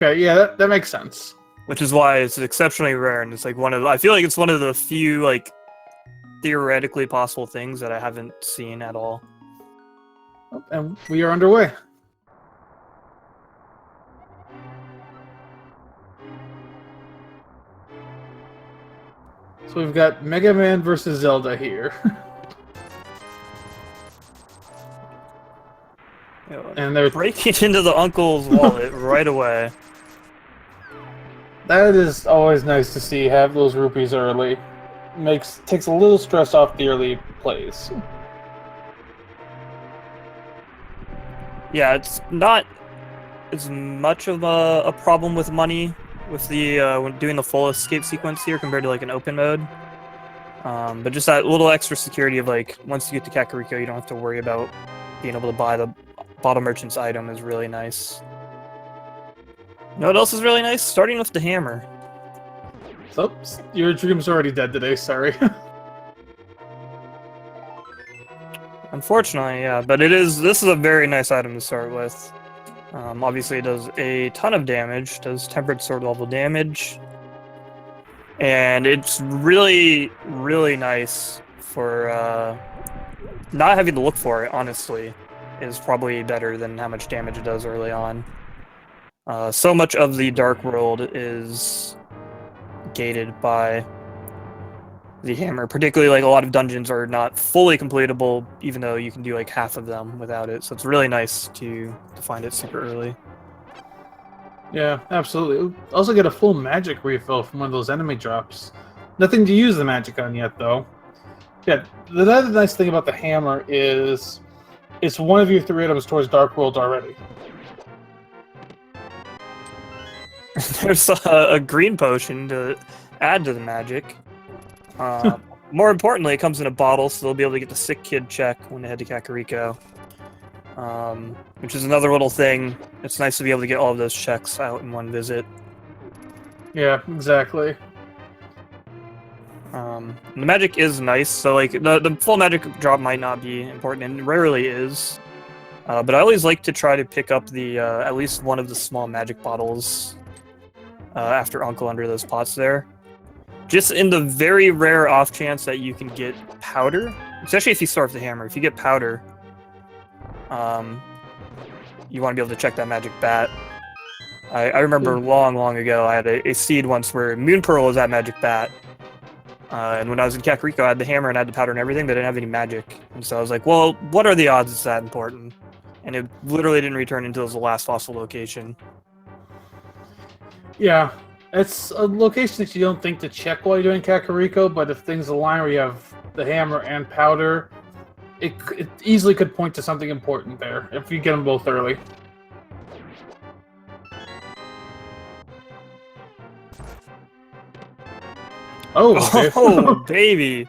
Okay, yeah, that makes sense. Which is why it's exceptionally rare, and it's like I feel like it's one of the few like theoretically possible things that I haven't seen at all. And we are underway. So we've got Mega Man versus Zelda here. And they're breaking into the uncle's wallet right away. That is always nice to see. Have those rupees early. Takes a little stress off the early plays. Yeah, it's not as much of a problem with money with the when doing the full escape sequence here compared to like an open mode. But just that little extra security of like once you get to Kakariko, you don't have to worry about being able to buy the bottle merchant's item is really nice. You know what else is really nice? Starting with the hammer. Oops, your dream's already dead today, sorry. Unfortunately, yeah, but this is a very nice item to start with. Obviously it does a ton of damage, does tempered sword level damage. And it's really, really nice for not having to look for it, honestly, is probably better than how much damage it does early on. So much of the Dark World is gated by the hammer, particularly like a lot of dungeons are not fully completable, even though you can do like half of them without it. So it's really nice to find it super early. Yeah, absolutely. Also get a full magic refill from one of those enemy drops. Nothing to use the magic on yet, though. Yeah, the other nice thing about the hammer is it's one of your 3 items towards Dark World already. There's a green potion to add to the magic. More importantly, it comes in a bottle, so they'll be able to get the sick kid check when they head to Kakariko. Which is another little thing. It's nice to be able to get all of those checks out in one visit. Yeah, exactly. The magic is nice, so like the full magic drop might not be important, and rarely is. But I always like to try to pick up the at least one of the small magic bottles after Uncle under those pots there. Just in the very rare off chance that you can get powder, especially if you start with the hammer. If you get powder, you want to be able to check that magic bat. I remember long ago I had a seed once where Moon Pearl was that magic bat. And when I was in Kakariko, I had the hammer and I had the powder and everything, but I didn't have any magic. And so I was like, well, what are the odds it's that important? And it literally didn't return until it was the last fossil location. Yeah, it's a location that you don't think to check while you're doing Kakariko, but if things align where you have the hammer and powder, it easily could point to something important there, if you get them both early. Oh, baby!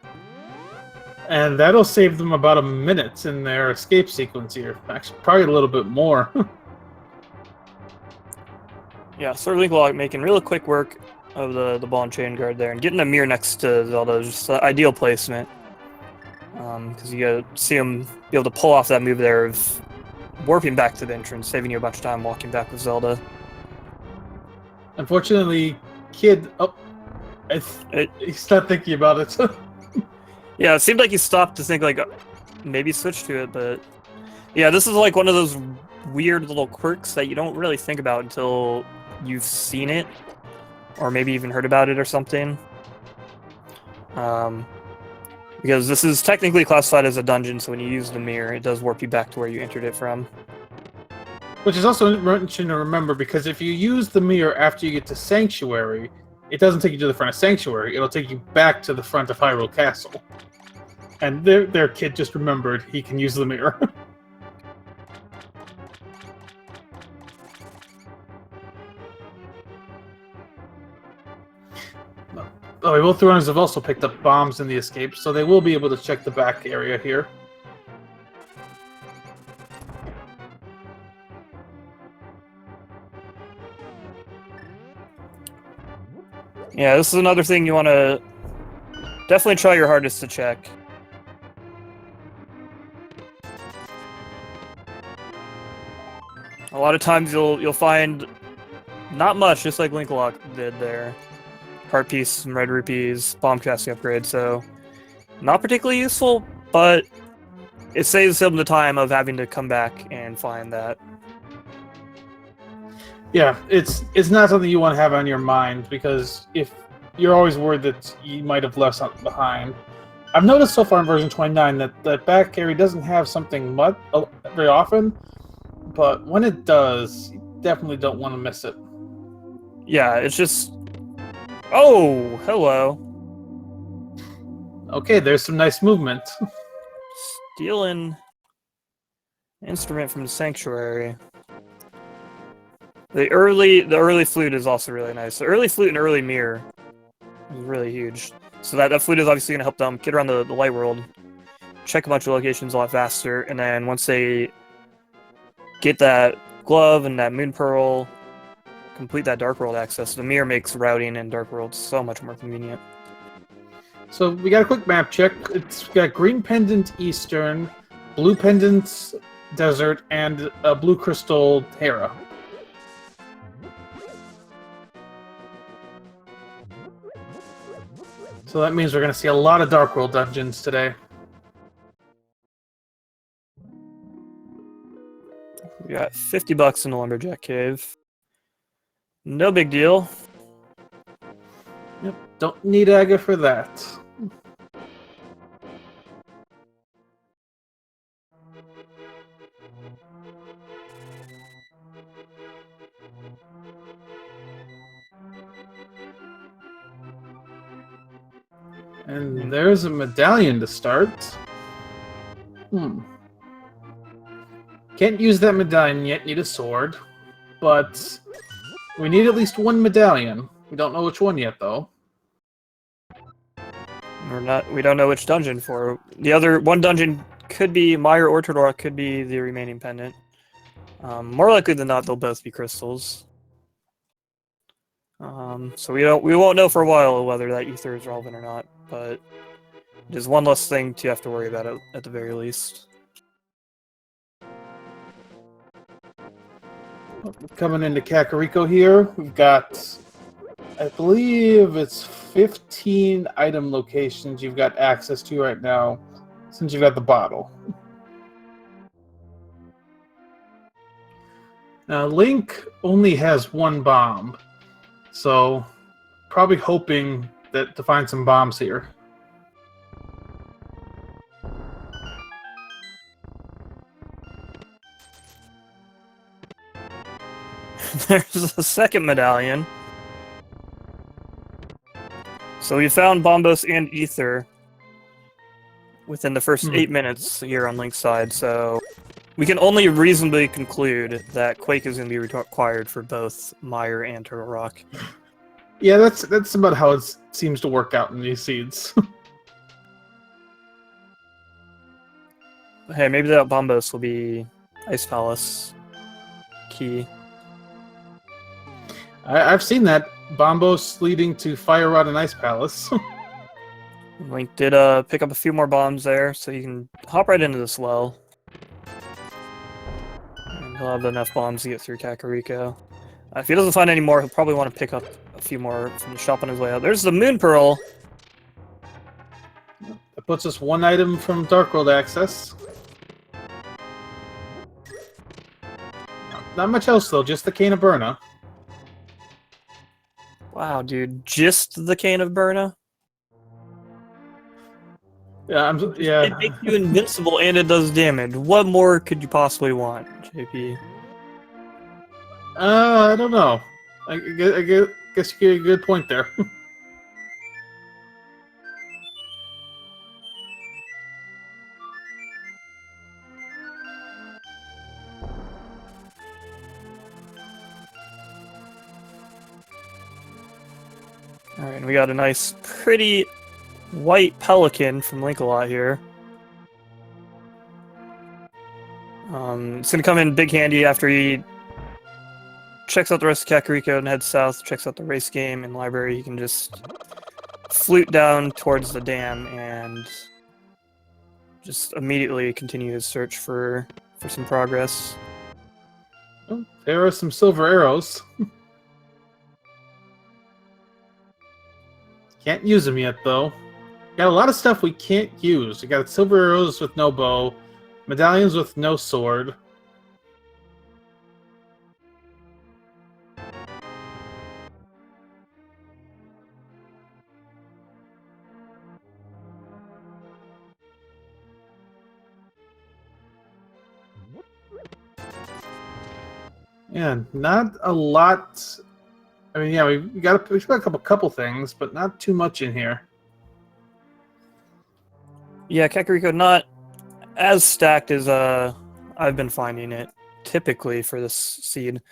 And that'll save them about a minute in their escape sequence here. Actually, probably a little bit more. Yeah, SirLinkalot making real quick work of the ball and chain guard there, and getting a mirror next to Zelda is just ideal placement. Because you gotta see him be able to pull off that move there of warping back to the entrance, saving you a bunch of time walking back with Zelda. Unfortunately, Kid... Oh, he's not thinking about it. Yeah, it seemed like he stopped to think, like, maybe switch to it, but... Yeah, this is like one of those weird little quirks that you don't really think about until you've seen it, or maybe even heard about it or something. Because this is technically classified as a dungeon, so when you use the mirror, it does warp you back to where you entered it from. Which is also important to remember, because if you use the mirror after you get to Sanctuary, it doesn't take you to the front of Sanctuary, it'll take you back to the front of Hyrule Castle. And their kid just remembered he can use the mirror. Oh, both runners have also picked up bombs in the escape, so they will be able to check the back area here. Yeah, this is another thing you want to definitely try your hardest to check. A lot of times you'll find Not much, just like Linkalot did there. Heart piece, some red rupees, bomb chassis upgrade, so not particularly useful, but it saves him the time of having to come back and find that. Yeah, it's not something you want to have on your mind, because if you're always worried that you might have left something behind. I've noticed so far in version 29 that back carry doesn't have something much very often, but when it does, you definitely don't want to miss it. Yeah, it's just... Oh, hello. Okay, there's some nice movement. Stealing instrument from the sanctuary. The early flute is also really nice. The early flute and early mirror is really huge. So that flute is obviously going to help them get around the light world, check a bunch of locations a lot faster, and then once they get that glove and that moon pearl, complete that dark world access, the mirror makes routing in dark world so much more convenient. So we got a quick map check. It's got green pendant eastern, blue pendant desert, and a blue crystal Hera. So that means we're going to see a lot of Dark World dungeons today. We got $50 in the Lumberjack Cave. No big deal. Yep, don't need Aga for that. And there's a medallion to start. Can't use that medallion yet, need a sword. But we need at least one medallion. We don't know which one yet, though. We don't know which dungeon for. The other one dungeon could be Meyer or Todora, could be the remaining pendant. More likely than not, they'll both be crystals. So we won't know for a while whether that ether is relevant or not, but it is one less thing to have to worry about at the very least. Coming into Kakariko here, we've got, I believe it's 15 item locations you've got access to right now, since you've got the bottle. Now, Link only has one bomb, so probably hoping to find some bombs here. There's a second medallion. So we found Bombos and Ether within the first 8 minutes here on Link's side, so we can only reasonably conclude that Quake is going to be required for both Meyer and Turtle Rock. Yeah, that's about how it seems to work out in these seeds. Hey, maybe that Bombos will be Ice Palace key. I've seen that. Bombos leading to Fire Rod and Ice Palace. Link did pick up a few more bombs there, so you can hop right into this well. And he'll have enough bombs to get through Kakariko. If he doesn't find any more, he'll probably want to pick up a few more from the shop on his way out. There's the Moon Pearl! That puts us one item from Dark World access. Not much else, though. Just the Cane of Burna. Wow, dude. Just the Cane of Burna? Yeah, yeah. It makes you invincible and it does damage. What more could you possibly want, JP? I don't know. I guess you get a good point there. Alright, and we got a nice, pretty white pelican from Linkalot here. It's gonna come in big handy after he checks out the rest of Kakariko and heads south, checks out the race game and library. He can just flute down towards the dam and just immediately continue his search for some progress. Oh, there are some silver arrows. Can't use them yet, though. Got a lot of stuff we can't use. We got silver arrows with no bow, medallions with no sword. Yeah, not a lot. I mean, yeah, we've got a couple things, but not too much in here. Yeah, Kakariko not as stacked as I've been finding it typically for this seed.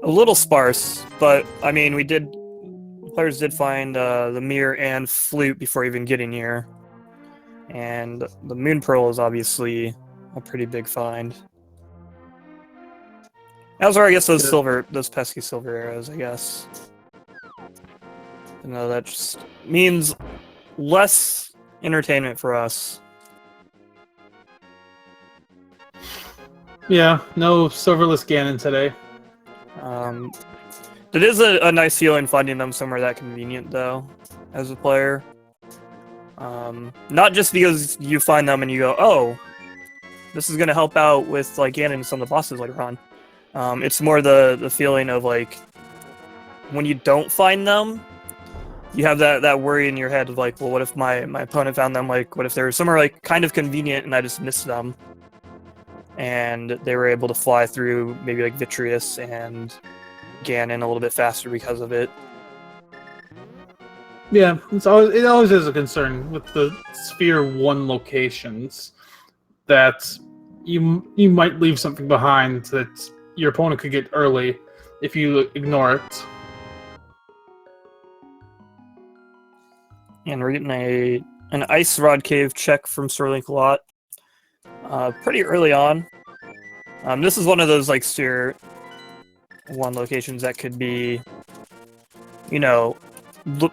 A little sparse, but I mean, players did find the mirror and flute before even getting here, and the moon pearl is obviously a pretty big find. As are, I guess, those pesky silver arrows, I guess. No, that just means less entertainment for us. Yeah, no silverless Ganon today. It is a nice feeling finding them somewhere that convenient, though, as a player. Not just because you find them and you go, oh, this is going to help out with like Ganon and some of the bosses later on. It's more the feeling of like when you don't find them, you have that worry in your head of like, well, what if my opponent found them? Like, what if they were somewhere like kind of convenient and I just missed them, and they were able to fly through maybe like Vitreous and Ganon a little bit faster because of it. Yeah, it always is a concern with the Sphere 1 locations that you might leave something behind that your opponent could get early if you ignore it. And we're getting an Ice Rod Cave check from SirLinkalot pretty early on. This is one of those like Sphere 1 locations that could be, you know,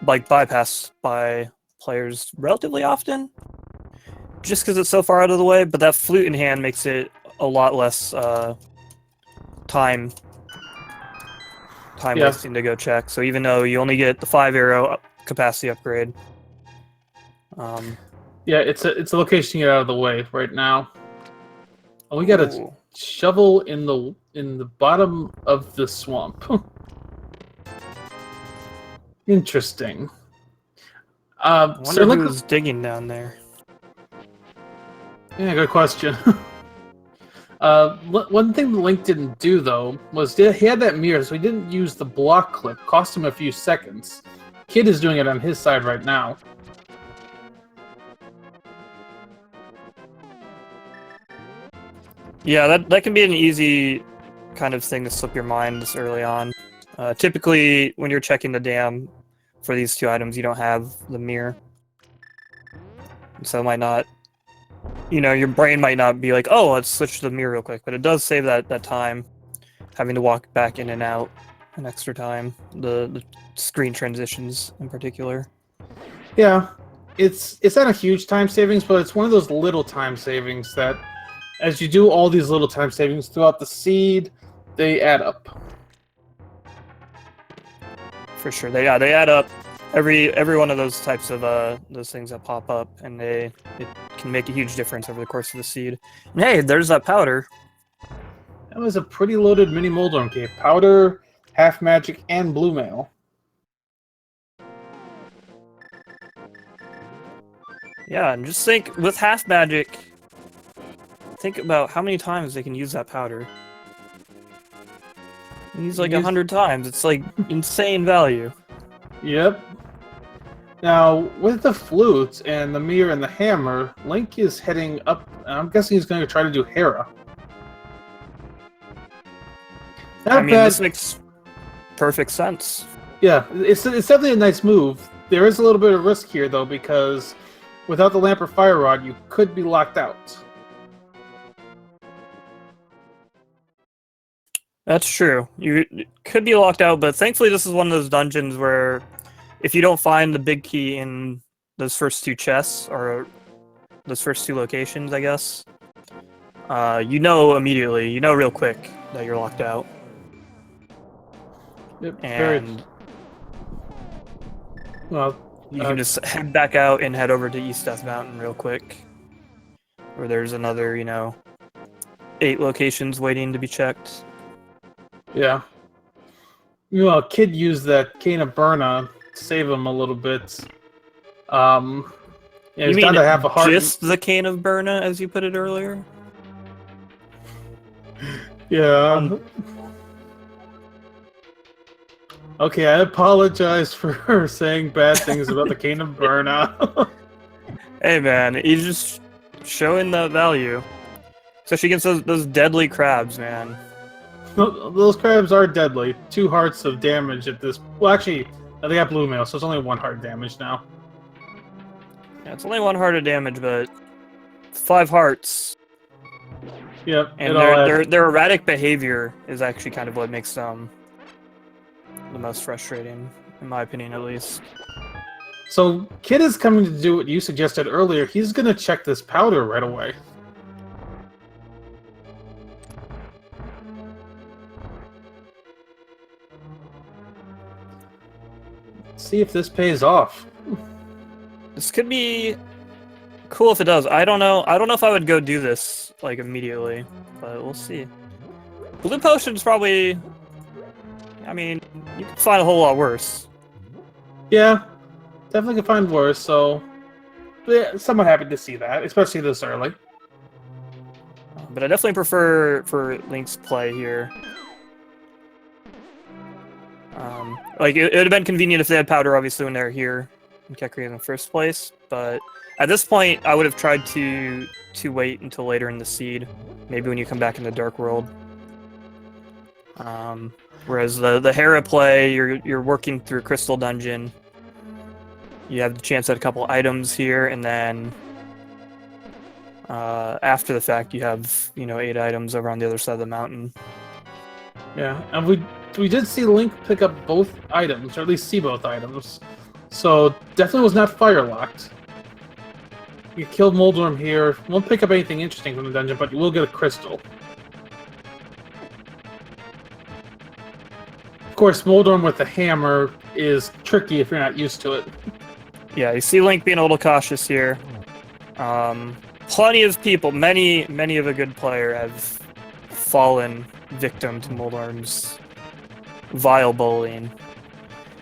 like bypassed by players relatively often, just because it's so far out of the way. But that flute in hand makes it a lot less time wasting to go check. So even though you only get the 5 arrow capacity upgrade, yeah, it's a location to get out of the way right now. Oh, we got a shovel in the bottom of the swamp. Interesting. I wonder who's digging down there. Yeah, good question. One thing Link didn't do, though, was he had that mirror, so he didn't use the block clip. Cost him a few seconds. Kid is doing it on his side right now. Yeah, that can be an easy kind of thing to slip your mind this early on. Typically, when you're checking the dam for these 2 items, you don't have the mirror. So it might not, your brain might not be like, oh, let's switch to the mirror real quick. But it does save that time, having to walk back in and out an extra time. The screen transitions in particular. Yeah, it's not a huge time savings, but it's one of those little time savings that, as you do all these little time savings throughout the seed, they add up. For sure, they add up. Every one of those types of those things that pop up, and it can make a huge difference over the course of the seed. And hey, there's that powder. That was a pretty loaded mini Moldorm cave. Powder, half magic, and blue mail. Yeah, and just think with half magic. Think about how many times they can use that powder. Use like 100 times. It's like insane value. Yep. Now, with the flute and the mirror and the hammer, Link is heading up. I'm guessing he's going to try to do Hera. This makes perfect sense. Yeah, it's definitely a nice move. There is a little bit of risk here, though, because without the lamp or fire rod, you could be locked out. That's true. You could be locked out, but thankfully this is one of those dungeons where if you don't find the big key in those first 2 chests, or those first 2 locations, I guess, you know immediately, you know real quick that you're locked out. Yep, and well, You can just head back out and head over to East Death Mountain real quick. Where there's another, 8 locations waiting to be checked. Yeah. Kid used that Cane of Burna to save him a little bit. Yeah, You he's mean down to half a heart. just the Cane of Burna, as you put it earlier? Yeah. Okay, I apologize for saying bad things about the Cane of Burna. Hey man, he's just showing the value. Especially against those deadly crabs, man. Those crabs are deadly. 2 hearts of damage at this. Well, actually, they got blue mail, so it's only 1 heart damage now. Yeah, it's only 1 heart of damage, but 5 hearts. Yep. And their erratic behavior is actually kind of what makes them the most frustrating, in my opinion, at least. So, Kid is coming to do what you suggested earlier. He's going to check this powder right away. See if this pays off. This could be cool if it does. I don't know if I would go do this like immediately, but we'll see. Blue potion's probably, I mean, you can find a whole lot worse. Yeah, definitely could find worse, so yeah, somewhat happy to see that, especially this early. But I definitely prefer for Link's play here. Like, it would have been convenient if they had powder, obviously, when they were here in Kekri in the first place, but at this point, I would have tried to wait until later in the seed, maybe when you come back in the Dark World. Whereas the Hera play, you're working through Crystal Dungeon, you have the chance at a couple items here, and then after the fact, you have 8 items over on the other side of the mountain. Yeah, and we did see Link pick up both items, or at least see both items. So definitely was not fire locked. You killed Moldorm here. Won't pick up anything interesting from the dungeon, but you will get a crystal. Of course, Moldorm with the hammer is tricky if you're not used to it. Yeah, you see Link being a little cautious here. Plenty of people, many of a good player have fallen victim to Moldorm's vile bullying.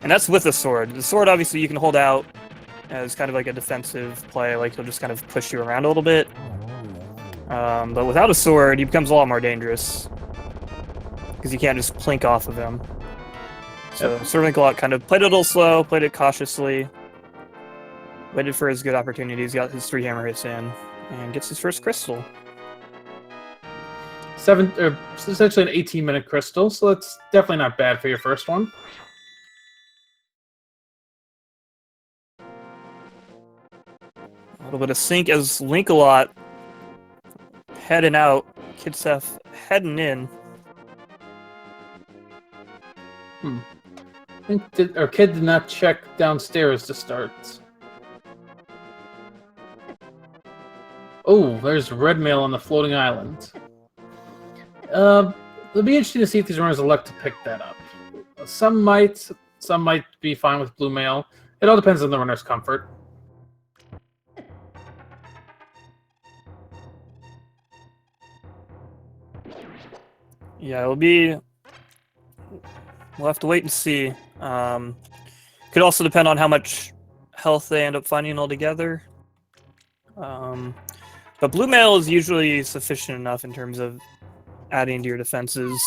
And that's with the sword. The sword, obviously, you can hold out as kind of like a defensive play, like he'll just kind of push you around a little bit. But without a sword, he becomes a lot more dangerous. Because you can't just plink off of him. So SirLinkalot kind of played it a little slow, played it cautiously, waited for his good opportunities, got his 3 hammer hits in, and gets his first crystal. Essentially an 18-minute crystal, so that's definitely not bad for your first one. A little bit of sync as Linkalot heading out, Kidofseph heading in. I think Kid did not check downstairs to start. Oh, there's red mail on the floating island. It'll be interesting to see if these runners elect to pick that up. Some might be fine with blue mail. It all depends on the runner's comfort. Yeah, we'll have to wait and see. Could also depend on how much health they end up finding altogether. But blue mail is usually sufficient enough in terms of adding to your defenses.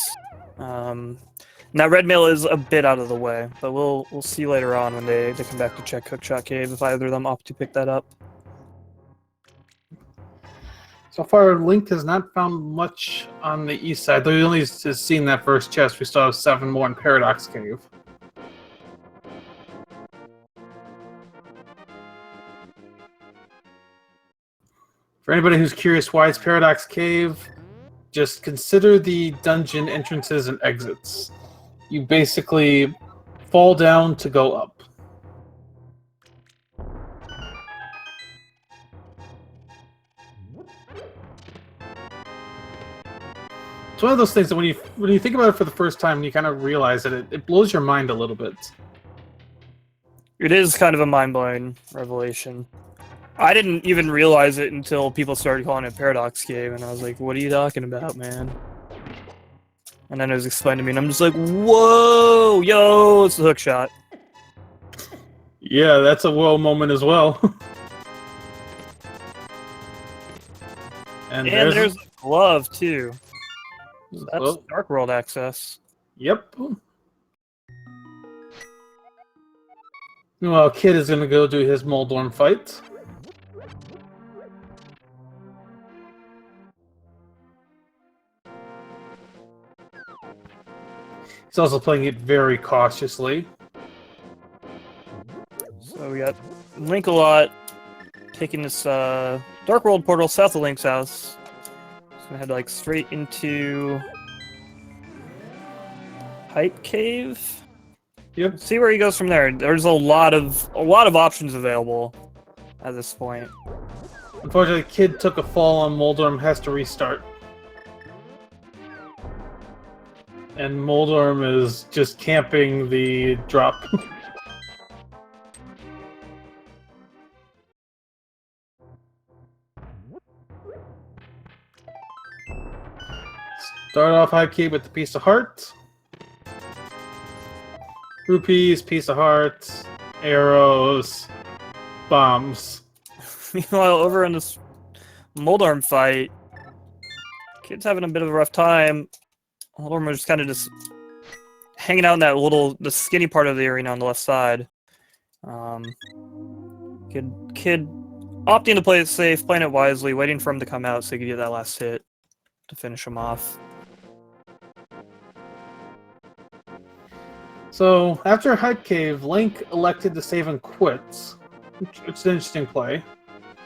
Now red mail is a bit out of the way, but we'll see later on when they come back to check Hookshot Cave if either of them opt to pick that up. So far, Link has not found much on the east side, though he only has seen that first chest. We still have 7 more in Paradox Cave. For anybody who's curious why it's Paradox Cave, just consider the dungeon entrances and exits. You basically fall down to go up. It's one of those things that when you think about it for the first time, you kind of realize that it blows your mind a little bit. It is kind of a mind-blowing revelation. I didn't even realize it until people started calling it Paradox Cave, and I was like, what are you talking about, man? And then it was explained to me, and I'm just like, whoa, yo, it's the hook shot. Yeah, that's a whoa moment as well. And there's a glove, too. So that's oh, Dark World access. yep. Well, Kid is gonna go do his Moldorm fight. He's also playing it very cautiously. So we got Linkalot taking this Dark World portal south of Link's house. He's gonna head like straight into Hype Cave. Yep. See where he goes from there. There's a lot of options available at this point. Unfortunately, Kid took a fall on Moldorm, has to restart. And Moldorm is just camping the drop. Start off Hype Cave with the piece of heart. Rupees, piece of heart, arrows, bombs. Meanwhile, over in this Moldorm fight, Kid's having a bit of a rough time. Moldorm was kind of just hanging out in that the skinny part of the arena on the left side. Kid opting to play it safe, playing it wisely, waiting for him to come out so he could get that last hit to finish him off. So, after Hype Cave, Link elected to save and quit. It's an interesting play.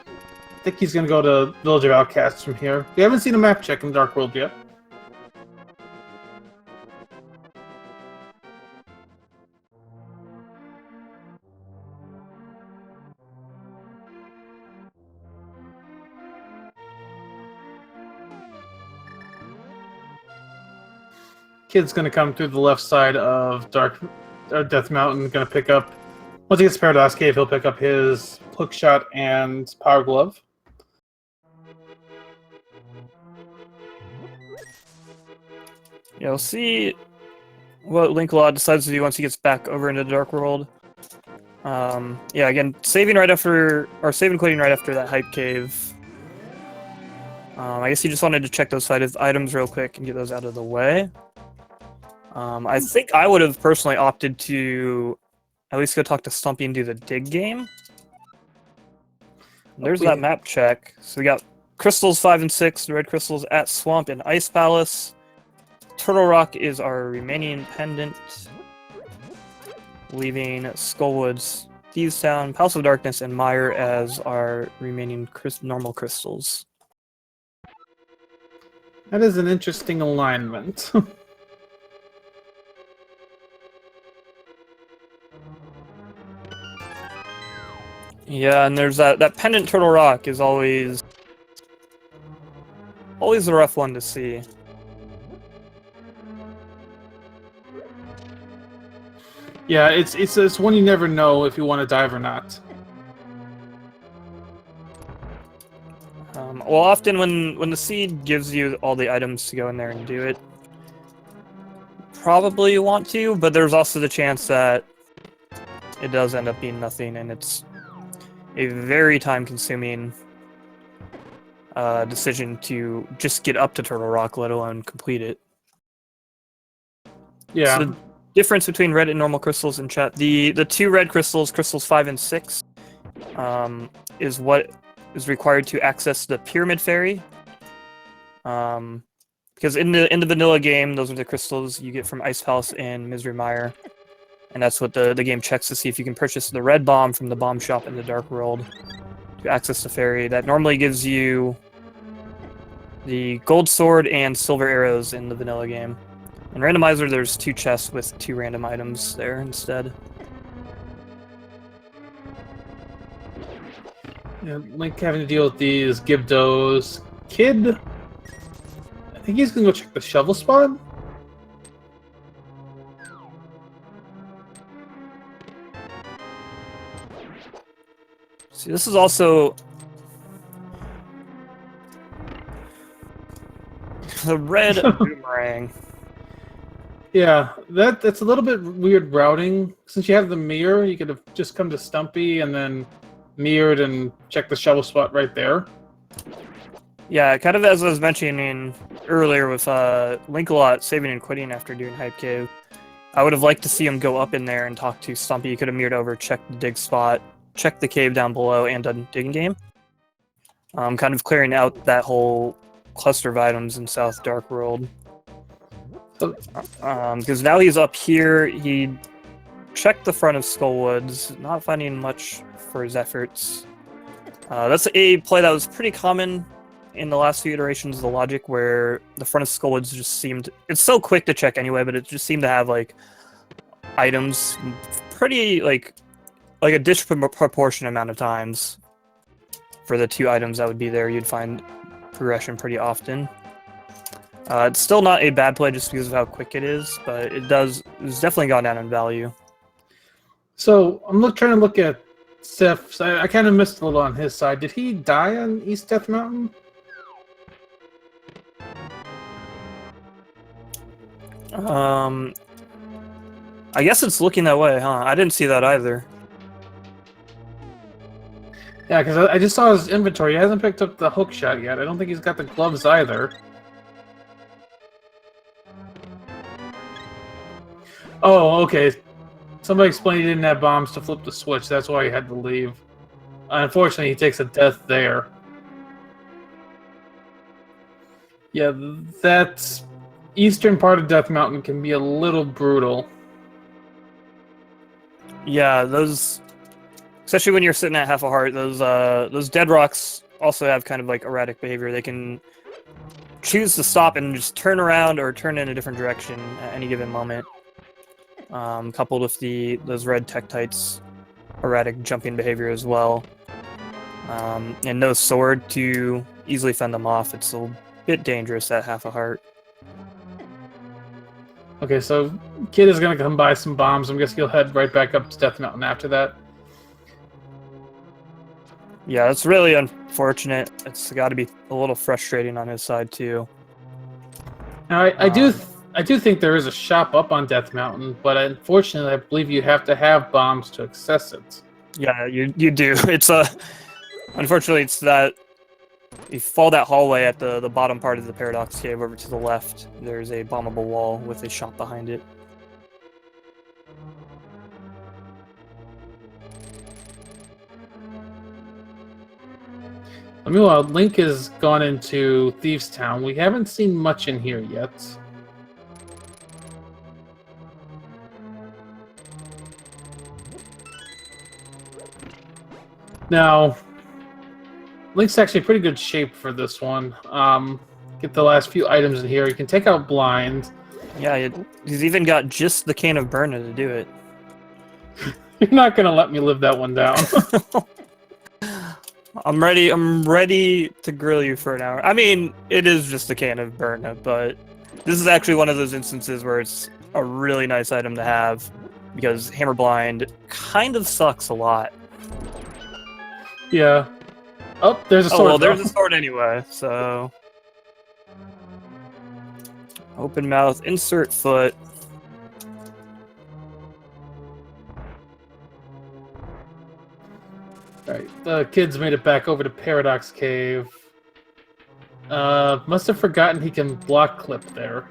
I think he's going to go to Village of Outcasts from here. We haven't seen a map check in Dark World yet. Kid's going to come through the left side of Death Mountain, going to pick up... Once he gets to Paradox Cave, he'll pick up his Hook Shot and Power Glove. Yeah, we'll see what Linkalot decides to do once he gets back over into the Dark World. Yeah, again, saving and quitting right after that Hype Cave. I guess he just wanted to check those side items real quick and get those out of the way. I think I would have personally opted to at least go talk to Stumpy and do the dig game. There's that map check. So we got crystals 5 and 6, the red crystals at Swamp and Ice Palace. Turtle Rock is our remaining pendant, leaving Skullwoods, Thieves Town, Palace of Darkness, and Mire as our remaining normal crystals. That is an interesting alignment. Yeah, and there's that pendant Turtle Rock is always a rough one to see. Yeah, it's one you never know if you want to dive or not. Well, often when the seed gives you all the items to go in there and do it, probably you want to, but there's also the chance that it does end up being nothing, and it's a very time-consuming decision to just get up to Turtle Rock, let alone complete it. Yeah. So the difference between red and normal crystals in chat, the two red crystals, crystals 5 and 6, is what is required to access the Pyramid Fairy. Because in the vanilla game, those are the crystals you get from Ice Palace and Misery Mire. And that's what the game checks to see if you can purchase the red bomb from the bomb shop in the Dark World to access the fairy. That normally gives you the gold sword and silver arrows in the vanilla game. In Randomizer, there's 2 chests with 2 random items there instead. Yeah, Link having to deal with these Gibdos. Kid, I think he's gonna go check the shovel spot. See, this is also the red boomerang. Yeah, that's a little bit weird routing. Since you have the mirror, you could have just come to Stumpy and then mirrored and checked the shovel spot right there. Yeah, kind of as I was mentioning earlier with Linkalot saving and quitting after doing Hype Cave. I would have liked to see him go up in there and talk to Stumpy. He could have mirrored over, checked the dig spot, checked the cave down below, and done digging game. Kind of clearing out that whole cluster of items in South Dark World. Because now he's up here, he checked the front of Skullwoods, not finding much for his efforts. That's a play that was pretty common in the last few iterations of the logic, where the front of Skullwoods just seemed... It's so quick to check anyway, but it just seemed to have, like, items pretty, like a disproportionate amount of times for the 2 items that would be there. You'd find progression pretty often. It's still not a bad play just because of how quick it is, but it's definitely gone down in value. So I'm trying to look at Seth. I kind of missed a little on his side. Did he die on East Death Mountain? I guess it's looking that way, huh? I didn't see that either. Yeah, because I just saw his inventory. He hasn't picked up the hook shot yet. I don't think he's got the gloves either. Oh, okay. Somebody explained he didn't have bombs to flip the switch. That's why he had to leave. Unfortunately, he takes a death there. Yeah, that eastern part of Death Mountain can be a little brutal. Yeah, those... Especially when you're sitting at half a heart, those dead rocks also have kind of like erratic behavior. They can choose to stop and just turn around or turn in a different direction at any given moment. Coupled with those red Tektites' erratic jumping behavior as well. And no sword to easily fend them off. It's a bit dangerous at half a heart. Okay, so Kid is going to come buy some bombs. I'm guessing he'll head right back up to Death Mountain after that. Yeah, it's really unfortunate. It's got to be a little frustrating on his side too. Now, I do think there is a shop up on Death Mountain, but unfortunately, I believe you have to have bombs to access it. Yeah, you do. It's unfortunately, it's that you fall that hallway at the bottom part of the Paradox Cave over to the left. There's a bombable wall with a shop behind it. Meanwhile, Link has gone into Thieves Town. We haven't seen much in here yet. Now, Link's actually pretty good shape for this one. Get the last few items in here. You can take out Blind. Yeah, he's even got just the Cane of Burna to do it. You're not gonna let me live that one down. I'm ready to grill you for an hour. I mean, it is just a Cane of Burna, but this is actually one of those instances where it's a really nice item to have, because Hammer Blind kind of sucks a lot. Yeah. Oh, there's a sword. Oh, well, there's a sword anyway, so... Open mouth, insert foot. Alright, the kids made it back over to Paradox Cave. Must have forgotten he can block clip there.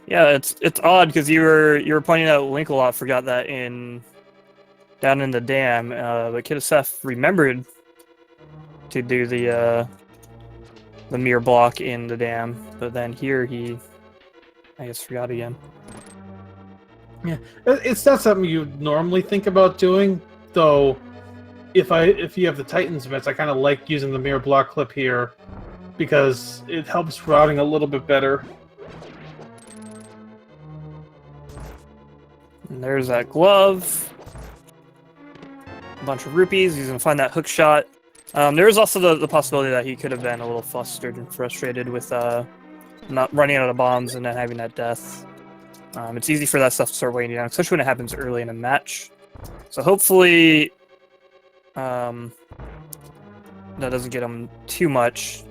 Yeah, it's odd because you were pointing out Linkalot forgot that down in the dam, but Kidofseph remembered to do the mirror block in the dam, but then here he, I guess, forgot again. Yeah, it's not something you normally think about doing, though. If you have the Titans mitts, I kind of like using the mirror block clip here because it helps routing a little bit better. And there's that glove. A bunch of rupees. He's gonna find that hook shot. There is also the possibility that he could have been a little flustered and frustrated with not running out of bombs and then having that death. It's easy for that stuff to start weighing you down, especially when it happens early in a match. So hopefully that doesn't get him too much.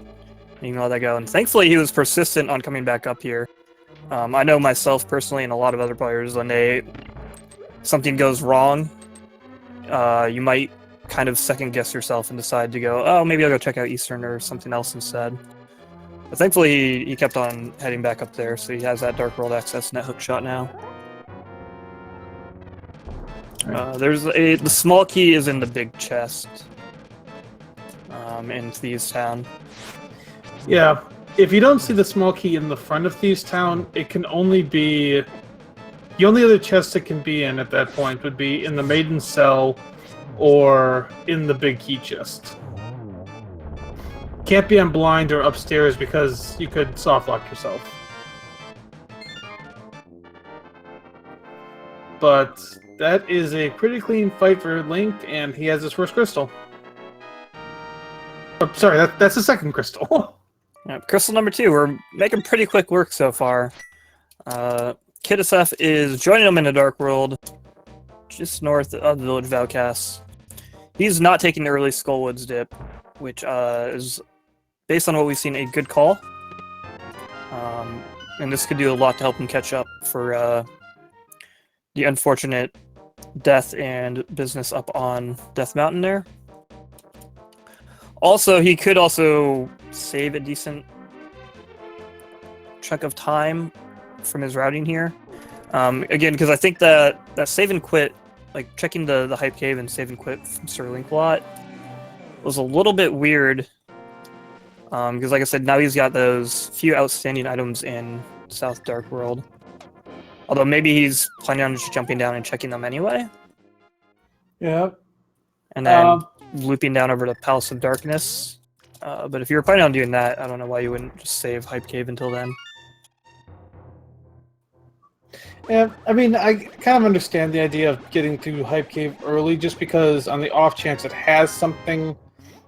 You can let that go. And thankfully, he was persistent on coming back up here. I know myself personally, and a lot of other players, when something goes wrong, you might kind of second guess yourself and decide to go, oh, maybe I'll go check out Eastern or something else instead. But thankfully, he kept on heading back up there, so he has that Dark World access and that hook shot now. The small key is in the big chest in Thieves Town. Yeah, if you don't see the small key in the front of Thieves Town, it can only be... The only other chest it can be in at that point would be in the Maiden Cell or in the big key chest. Can't be on blind or upstairs because you could soft lock yourself. But that is a pretty clean fight for Link, and he has his first crystal. Oh, sorry, that's the second crystal. Crystal number 2. We're making pretty quick work so far. Kidofseph is joining him in the Dark World, just north of the village of Outcasts. He's not taking the early Skullwoods dip, which is, based on what we've seen, a good call. And this could do a lot to help him catch up for the unfortunate death and business up on Death Mountain there. Also, he could also save a decent chunk of time from his routing here. Again, because I think that save and quit, like checking the Hype Cave and save and quit from SirLinkalot was a little bit weird. Because like I said, now he's got those few outstanding items in South Dark World. Although maybe he's planning on just jumping down and checking them anyway. Yeah. And then looping down over to Palace of Darkness. But if you're planning on doing that, I don't know why you wouldn't just save Hype Cave until then. Yeah, I mean, I kind of understand the idea of getting to Hype Cave early, just because on the off chance it has something,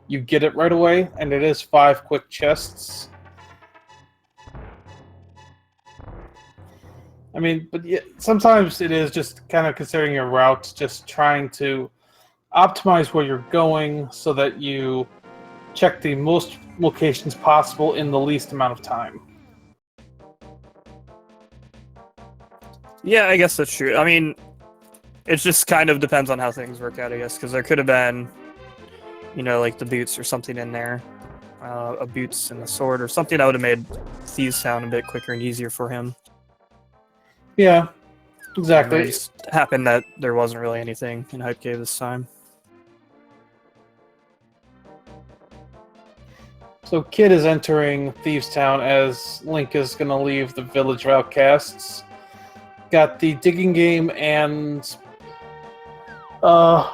you get it right away, and it is 5 quick chests. I mean, but yeah, sometimes it is just kind of considering your route, just trying to optimize where you're going so that you check the most locations possible in the least amount of time. Yeah, I guess that's true. I mean, it just kind of depends on how things work out, I guess, because there could have been, you know, like the boots or something in there. A boots and a sword or something that would have made Thieves Town a bit quicker and easier for him. Yeah, exactly. It just happened that there wasn't really anything in Hype Cave this time. So Kid is entering Thieves Town as Link is going to leave the Village of Outcasts. Got the digging game and... yeah,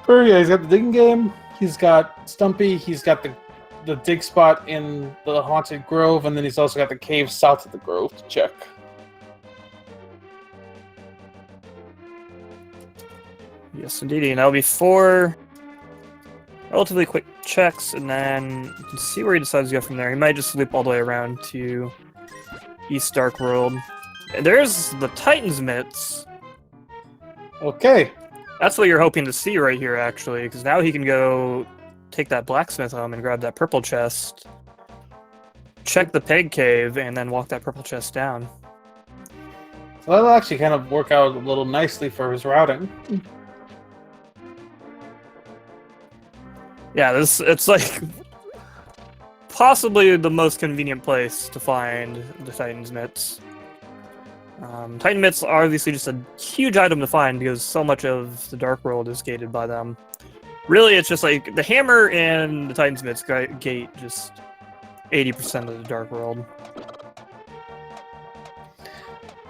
he's got the digging game, he's got Stumpy, he's got the dig spot in the Haunted Grove, and then he's also got the cave south of the Grove to check. Yes, indeed. And that'll be 4 relatively quick checks, and then you can see where he decides to go from there. He might just loop all the way around to East Dark World. And there's the Titan's Mitts. Okay. That's what you're hoping to see right here, actually, because now he can go take that blacksmith home and grab that purple chest, check the peg cave, and then walk that purple chest down. So that'll actually kind of work out a little nicely for his routing. Yeah, it's like possibly the most convenient place to find the Titan's Mitts. Titan Mitts are obviously just a huge item to find because so much of the Dark World is gated by them. Really, it's just like the hammer and the Titan's Mitts gate just 80% of the Dark World.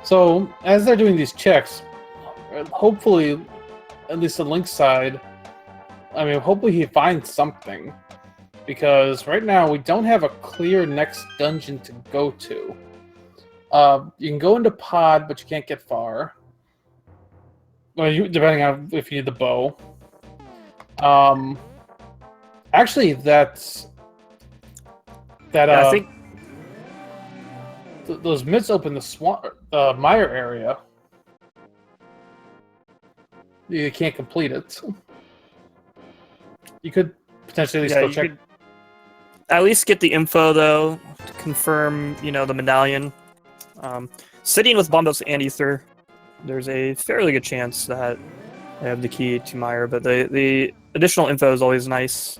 So, as they're doing these checks, hopefully, at least on Link's side, I mean, hopefully he finds something. Because right now, we don't have a clear next dungeon to go to. You can go into Pod, but you can't get far. Well, depending on if you need the bow. Actually, that's... I think those mitts open the swamp, mire area. You can't complete it. You could potentially at least Yeah, go you check. could at least get the info though to confirm, the medallion. Sitting with Bombos and Ether, there's a fairly good chance that they have the key to Mire, but the additional info is always nice.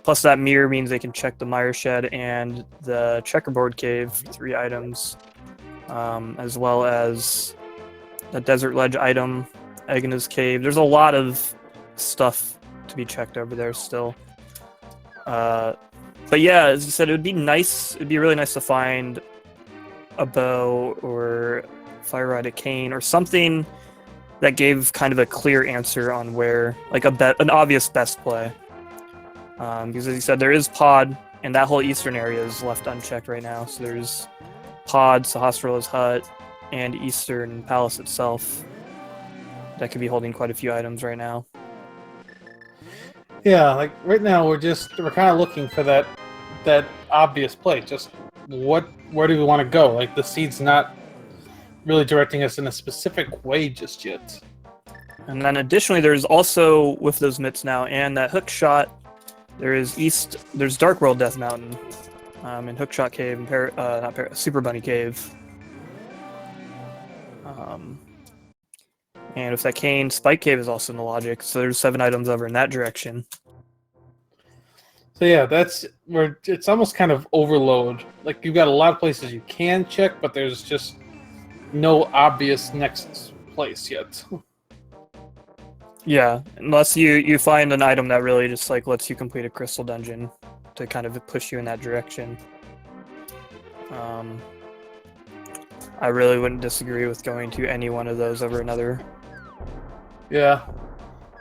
Plus, that mirror means they can check the Mire Shed and the Checkerboard Cave, 3 items, as well as the Desert Ledge item, Agnes Cave. There's a lot of stuff to be checked over there still. But yeah, as you said, it would be nice. It'd be really nice to find a bow or fire rod, a cane, or something that gave kind of a clear answer on where, like an obvious best play. Because as you said, there is Pod, and that whole eastern area is left unchecked right now. So there's Pod, Sahasrarla's hut, and Eastern Palace itself that could be holding quite a few items right now. Yeah, like right now we're kind of looking for that obvious play. Just where do we want to go? Like the seed's not really directing us in a specific way just yet. And then additionally, there's also with those mitts now and that hook shot. There's Dark World Death Mountain, and Hookshot Cave, and Super Bunny Cave. And with that cane, Spike Cave is also in the logic, so there's 7 items over in that direction. So yeah, that's where it's almost kind of overload. Like you've got a lot of places you can check, but there's just no obvious next place yet. Yeah, unless you find an item that really just like lets you complete a crystal dungeon to kind of push you in that direction. I really wouldn't disagree with going to any one of those over another. Yeah,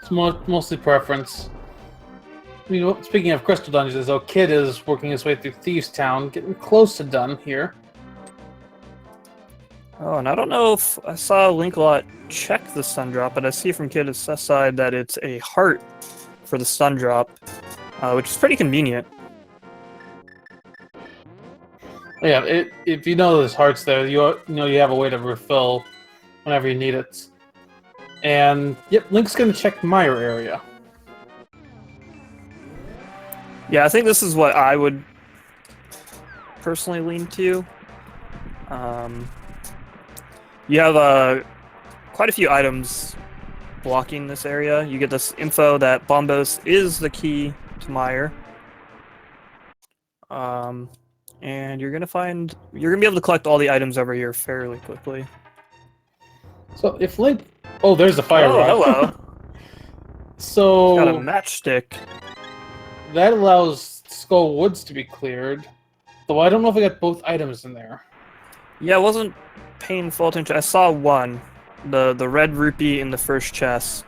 it's mostly preference. I mean, speaking of crystal dungeons, though, Kid is working his way through Thieves Town, getting close to done here. Oh, and I don't know if I saw Linkalot check the stun drop, but I see from Kidofseph side that it's a heart for the stun drop, which is pretty convenient. Yeah, if you know there's hearts there, you know you have a way to refill whenever you need it. And yep, Link's gonna check Mire area. Yeah, I think this is what I would personally lean to. You have quite a few items blocking this area. You get this info that Bombos is the key to Mire. And you're gonna be able to collect all the items over here fairly quickly. So if Link, oh, there's a fire rod. Hello. So Got a matchstick. that allows Skull Woods to be cleared. Though I don't know if I got both items in there. Yeah, I wasn't paying full attention. I saw one, the red rupee in the first chest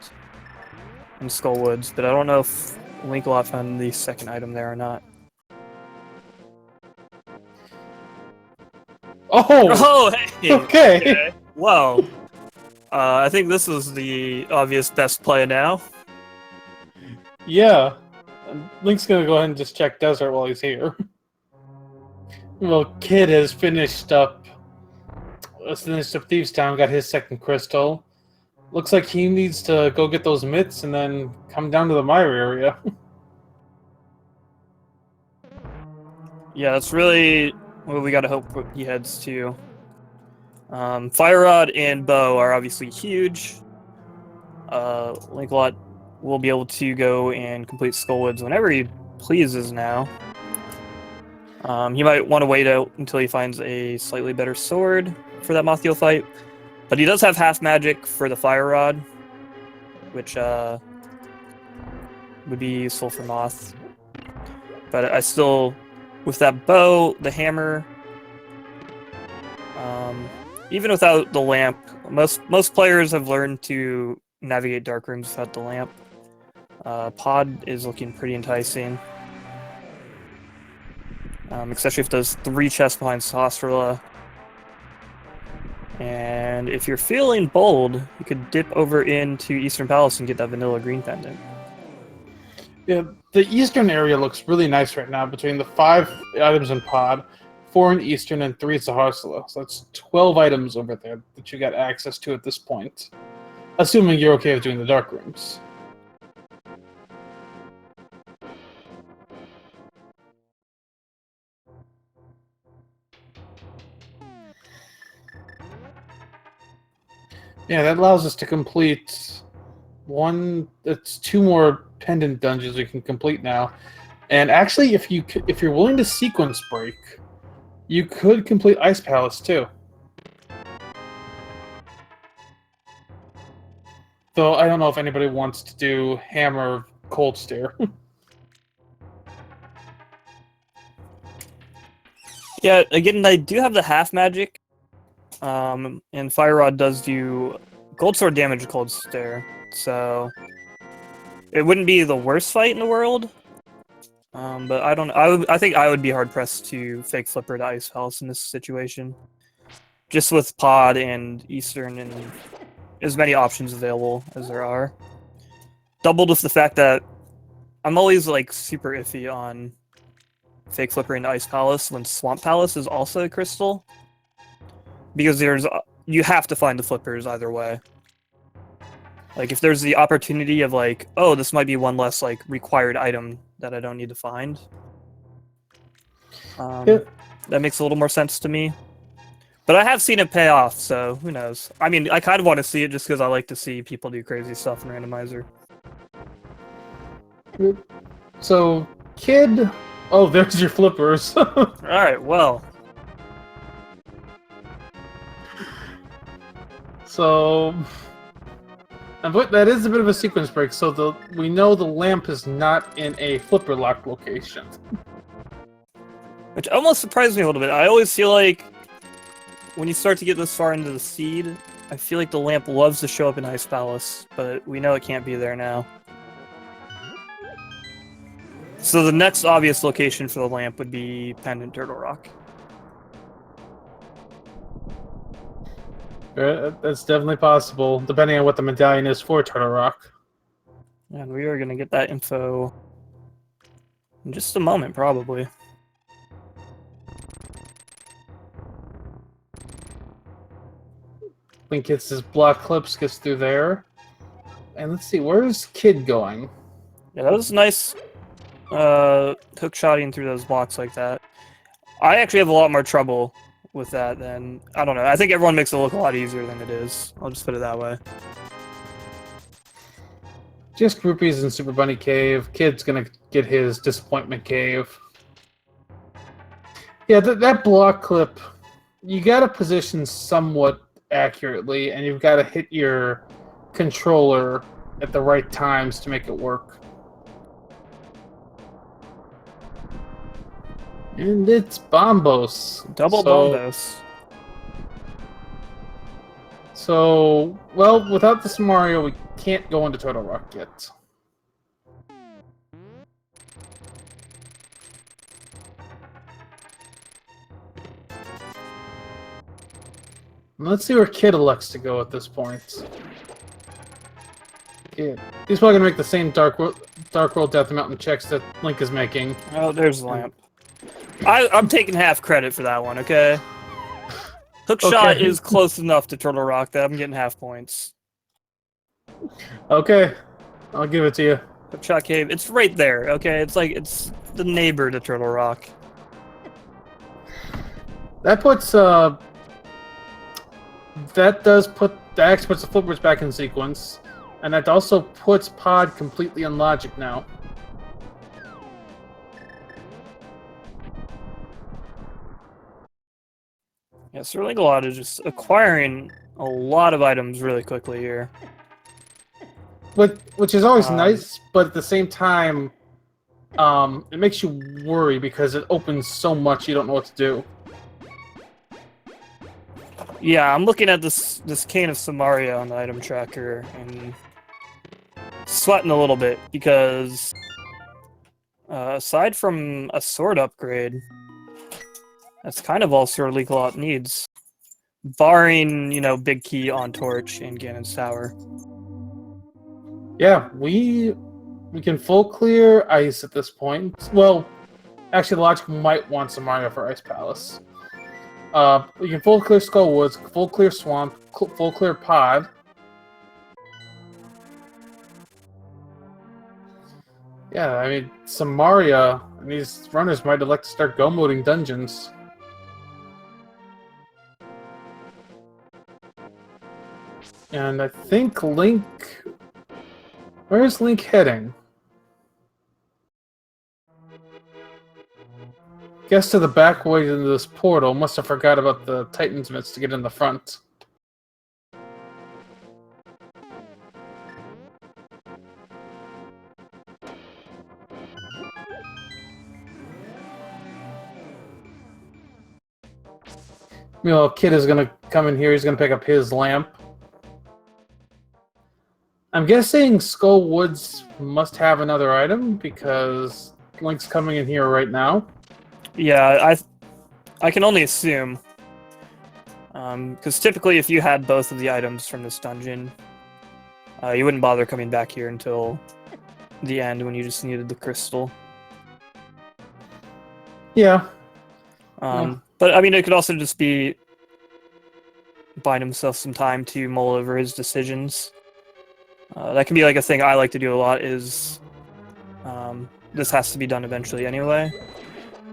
in Skull Woods, but I don't know if Linkalot found the second item there or not. Oh, hey! okay. Well, I think this is the obvious best play now. Yeah. Link's gonna go ahead and just check Desert while he's here. Well, Kid has finished up Thieves Town, got his second crystal. Looks like he needs to go get those mitts and then come down to the Mire area. Yeah, that's really what we gotta hope he heads to. Fire Rod and Bow are obviously huge. Linkalot will be able to go and complete Skullwoods whenever he pleases now. He might want to wait out until he finds a slightly better sword for that Mothio fight, but he does have half magic for the Fire Rod, which would be useful for Moth. But I still, with that bow, the hammer, even without the lamp, most players have learned to navigate dark rooms without the lamp. Pod is looking pretty enticing. Especially if there's 3 chests behind Sahasrarla. And if you're feeling bold, you could dip over into Eastern Palace and get that vanilla green pendant. Yeah, the Eastern area looks really nice right now between the 5 items in Pod, 4 in Eastern, and 3 in Sahasrarla. So that's 12 items over there that you got access to at this point. Assuming you're okay with doing the dark rooms. Yeah, that allows us to complete one. It's 2 more pendant dungeons we can complete now. And actually, if you're willing to sequence break, you could complete Ice Palace too. Though I don't know if anybody wants to do Hammer Cold Stare. Yeah, again, I do have the half magic, and Fire Rod does do Gold Sword damage to Cold Stare, so it wouldn't be the worst fight in the world. But I don't. I think I would be hard pressed to fake Flipper to Ice Palace in this situation, just with Pod and Eastern and as many options available as there are. Doubled with the fact that I'm always like super iffy on fake Flipper into Ice Palace when Swamp Palace is also a crystal, because you have to find the flippers either way. Like if there's the opportunity of like, oh, this might be one less like required item that I don't need to find. That makes a little more sense to me. But I have seen it pay off, so who knows? I mean, I kind of want to see it just because I like to see people do crazy stuff in Randomizer. So, Kid... Oh, there's your flippers. Alright, well. So... But that is a bit of a sequence break, so we know the lamp is not in a flipper lock location. Which almost surprised me a little bit. I always feel like when you start to get this far into the seed, I feel like the lamp loves to show up in Ice Palace, but we know it can't be there now. So the next obvious location for the lamp would be Pendant Turtle Rock. That's definitely possible, depending on what the medallion is for Turtle Rock. And we are going to get that info in just a moment, probably. Link gets his block clips, gets through there. And let's see, where's Kid going? Yeah, that was nice hook shotting through those blocks like that. I actually have a lot more trouble with that than... I don't know. I think everyone makes it look a lot easier than it is. I'll just put it that way. Just groupies in Super Bunny Cave. Kid's gonna get his Disappointment Cave. Yeah, that block clip, you gotta position somewhat accurately, and you've gotta hit your controller at the right times to make it work. And it's Bombos. Double Bombos. So, well, without this Mario, we can't go into Turtle Rock yet. Let's see where Kid elects to go at this point. Yeah, he's probably gonna make the same Dark World Death Mountain checks that Link is making. Oh, there's the lamp. I'm taking half credit for that one, okay? Hookshot is close enough to Turtle Rock that I'm getting half points. Okay, I'll give it to you. Hookshot Cave, it's right there, okay? It's the neighbor to Turtle Rock. That puts, that actually puts the flippers back in sequence. And that also puts Pod completely on logic now. Yeah, SirLinkalot is just acquiring a lot of items really quickly here. Which is always nice, but at the same time, it makes you worry because it opens so much you don't know what to do. Yeah, I'm looking at this Cane of Samaria on the item tracker and sweating a little bit because aside from a sword upgrade, that's kind of all SirLinkalot needs, barring Big Key on Torch and Ganon's Tower. Yeah, we can full clear Ice at this point. Well, actually, the logic might want some Mario for Ice Palace. We can full clear Skullwoods, full clear Swamp, full clear Pod. Yeah, I mean, Samaria, and these runners might elect to start go-moding dungeons. And I think Link... Where's Link heading? Guess to the back way into this portal. Must have forgot about the Titan's Mitts to get in the front. Meanwhile, Kid is gonna come in here. He's gonna pick up his lamp. I'm guessing Skull Woods must have another item because Link's coming in here right now. Yeah, I can only assume. Because typically if you had both of the items from this dungeon, you wouldn't bother coming back here until the end when you just needed the crystal. Yeah. But I mean, it could also just be buying himself some time to mull over his decisions. That can be like a thing I like to do a lot is this has to be done eventually anyway.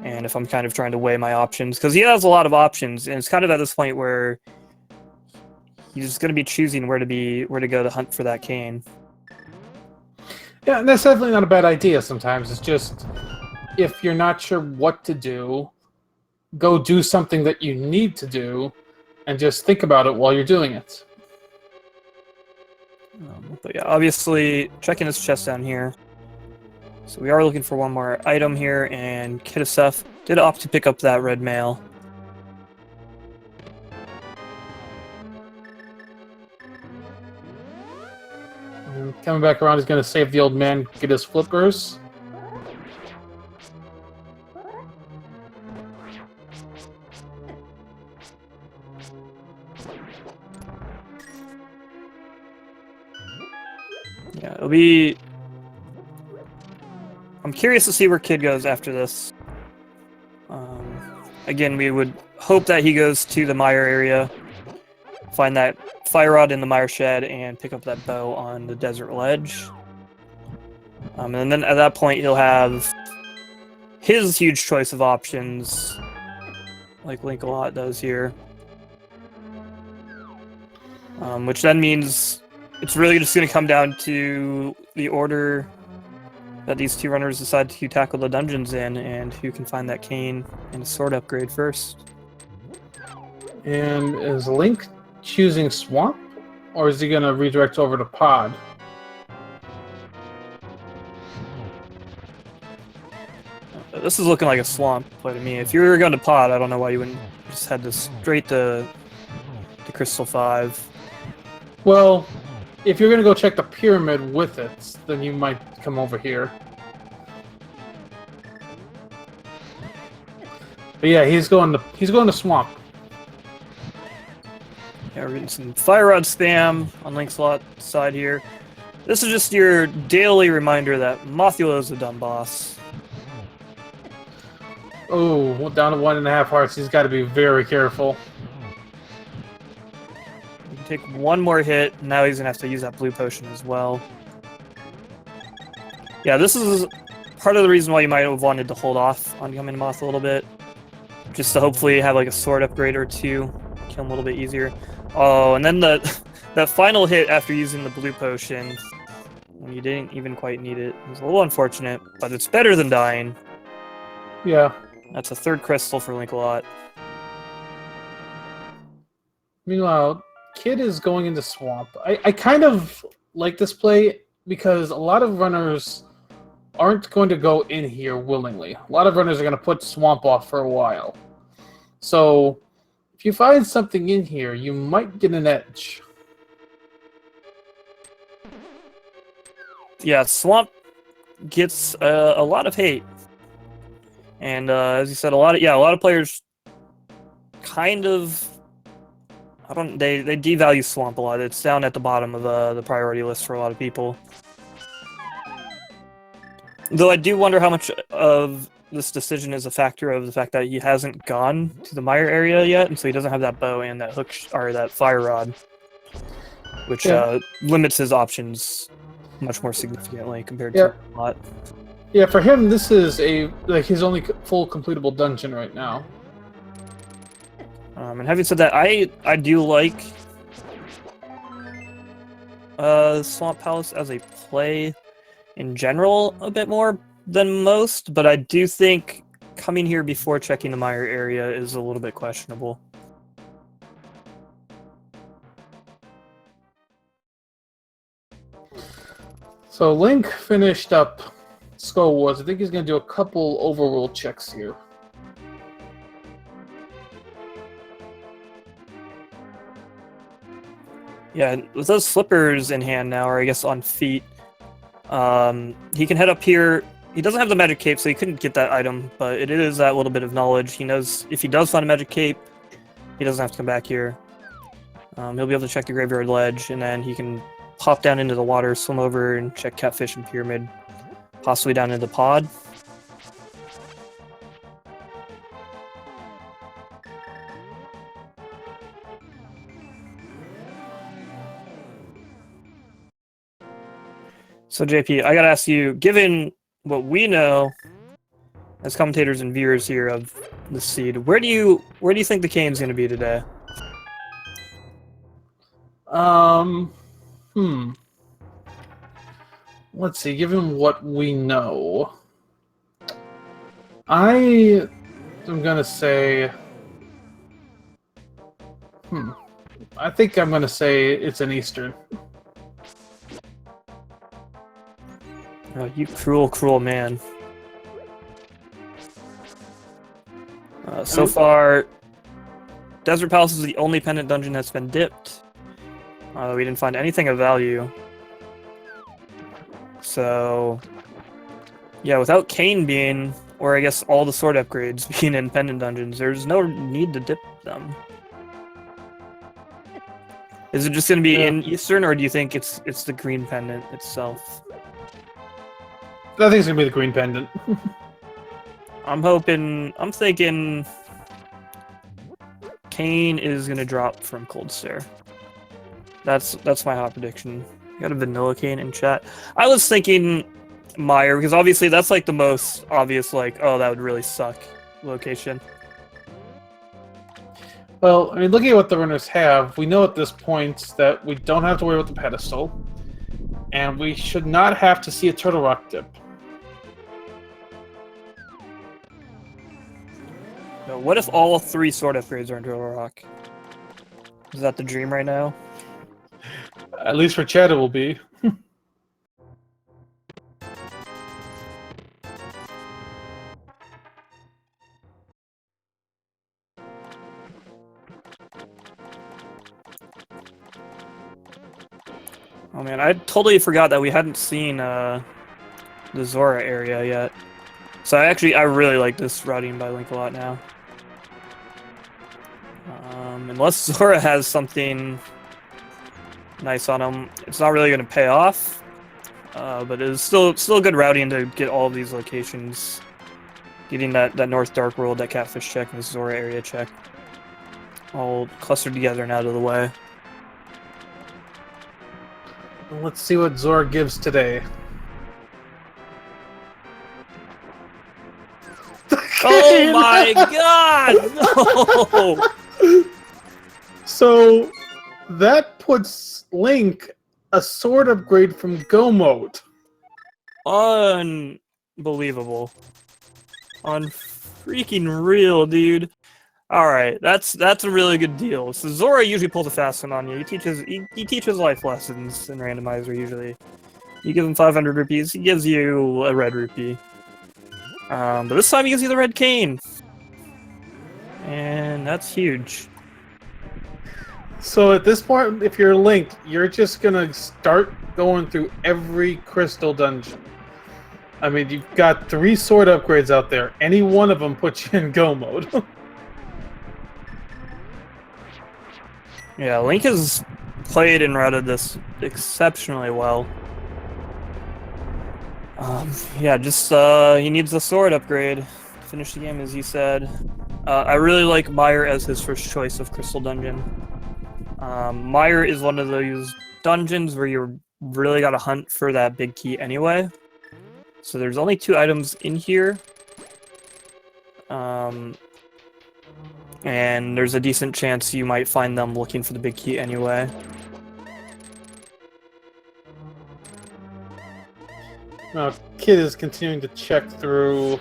And if I'm kind of trying to weigh my options, because he has a lot of options, and it's kind of at this point where he's going to be choosing where to go to hunt for that cane. Yeah, and that's definitely not a bad idea sometimes. It's just, if you're not sure what to do, go do something that you need to do, and just think about it while you're doing it. But yeah, obviously, checking his chest down here. So we are looking for one more item here, and Kidofseph did opt to pick up that red mail. And coming back around, he's going to save the old man, get his flippers. Yeah, it'll be... I'm curious to see where Kid goes after this. Again, we would hope that he goes to the mire area, find that fire rod in the mire shed, and pick up that bow on the desert ledge. And then at that point, he'll have his huge choice of options, like Linkalot does here. Which then means it's really just going to come down to the order that these two runners decide to tackle the dungeons in, and who can find that cane and sword upgrade first. And is Link choosing Swamp, or is he going to redirect over to Pod? This is looking like a swamp play to me. If you were going to Pod, I don't know why you wouldn't just head this straight to Crystal 5. Well, if you're going to go check the pyramid with it, then you might come over here. But yeah, he's going to Swamp. Yeah, we're getting some fire rod spam on Link's side here. This is just your daily reminder that Mothula is a dumb boss. Oh, well, down to 1.5 hearts. He's got to be very careful. You can take one more hit. Now he's going to have to use that blue potion as well. Yeah, this is part of the reason why you might have wanted to hold off on coming to Moth a little bit. Just to hopefully have like a sword upgrade or two. Kill him a little bit easier. Oh, and then that final hit after using the blue potion, when you didn't even quite need it, was a little unfortunate, but it's better than dying. Yeah. That's a third crystal for Linkalot. Meanwhile, Kid is going into Swamp. I kind of like this play because a lot of runners aren't going to go in here willingly. A lot of runners are going to put Swamp off for a while. So, if you find something in here, you might get an edge. Yeah, Swamp gets a lot of hate. And as you said, a lot of players kind of they devalue Swamp a lot. It's down at the bottom of the priority list for a lot of people. Though I do wonder how much of this decision is a factor of the fact that he hasn't gone to the mire area yet, and so he doesn't have that bow and that hook or that fire rod, which limits his options much more significantly compared to a lot. Yeah, for him, this is his only full completable dungeon right now. And having said that, I do like Swamp Palace as a play in general a bit more than most, but I do think coming here before checking the Mire area is a little bit questionable. So Link finished up Skull Wars. I think he's going to do a couple overworld checks here. Yeah, with those slippers in hand now, or I guess on feet, he can head up here. He doesn't have the magic cape, so he couldn't get that item, but it is that little bit of knowledge. He knows if he does find a magic cape, he doesn't have to come back here. He'll be able to check the graveyard ledge, and then he can pop down into the water, swim over, and check Catfish and Pyramid, possibly down into the pod. So JP, I gotta ask you, given what we know as commentators and viewers here of the seed, where do you think the Kane's gonna be today? Let's see, given what we know, I am gonna say, I think I'm gonna say it's an Eastern. Oh, you cruel, cruel man. So far, Desert Palace is the only pendant dungeon that's been dipped. We didn't find anything of value. So, yeah, without Kane being, or I guess all the sword upgrades being in pendant dungeons, there's no need to dip them. Is it just going to be in Eastern, or do you think it's the green pendant itself? I think it's going to be the green pendant. I'm thinking Kane is going to drop from Cold Stare. That's my hot prediction. Got a vanilla Kane in chat. I was thinking Mire, because obviously that's like the most obvious, like, oh, that would really suck location. Well, I mean, looking at what the runners have, we know at this point that we don't have to worry about the pedestal, and we should not have to see a Turtle Rock dip. So what if all 3 sword upgrades are in Turtle Rock? Is that the dream right now? At least for Chad it will be. Oh man, I totally forgot that we hadn't seen the Zora area yet. So I really like this routing by Linkalot now. Unless Zora has something nice on him, it's not really going to pay off. But it's still good routing to get all of these locations. Getting that North Dark World, that Catfish check, and the Zora area check all clustered together and out of the way. Let's see what Zora gives today. Oh my god! No! So that puts Link a sword upgrade from Go mode. Unbelievable. Unfreaking real, dude. Alright, that's a really good deal. So Zora usually pulls a fast one on you. He teaches life lessons in Randomizer usually. You give him 500 rupees, he gives you a red rupee. But this time he gives you the red cane. And that's huge. So at this point, if you're Link, you're just gonna start going through every crystal dungeon. I mean, you've got 3 sword upgrades out there. Any one of them puts you in Go mode. Yeah, Link has played and routed this exceptionally well. Yeah, just he needs the sword upgrade to finish the game, as you said. I really like Mire as his first choice of Crystal Dungeon. Mire is one of those dungeons where you really gotta hunt for that big key anyway. So there's only 2 items in here. And there's a decent chance you might find them looking for the big key anyway. Now, Kid is continuing to check through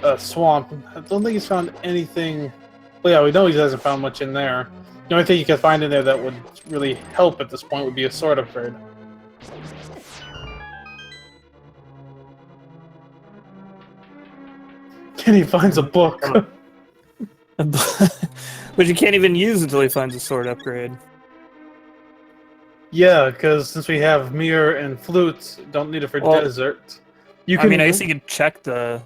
a swamp. I don't think he's found anything. Well, yeah, we know he hasn't found much in there. The only thing you can find in there that would really help at this point would be a sword upgrade. And he finds a book. Which you can't even use until he finds a sword upgrade. Yeah, because since we have mirror and flutes, don't need it for desert. You can. I mean, I guess you could check the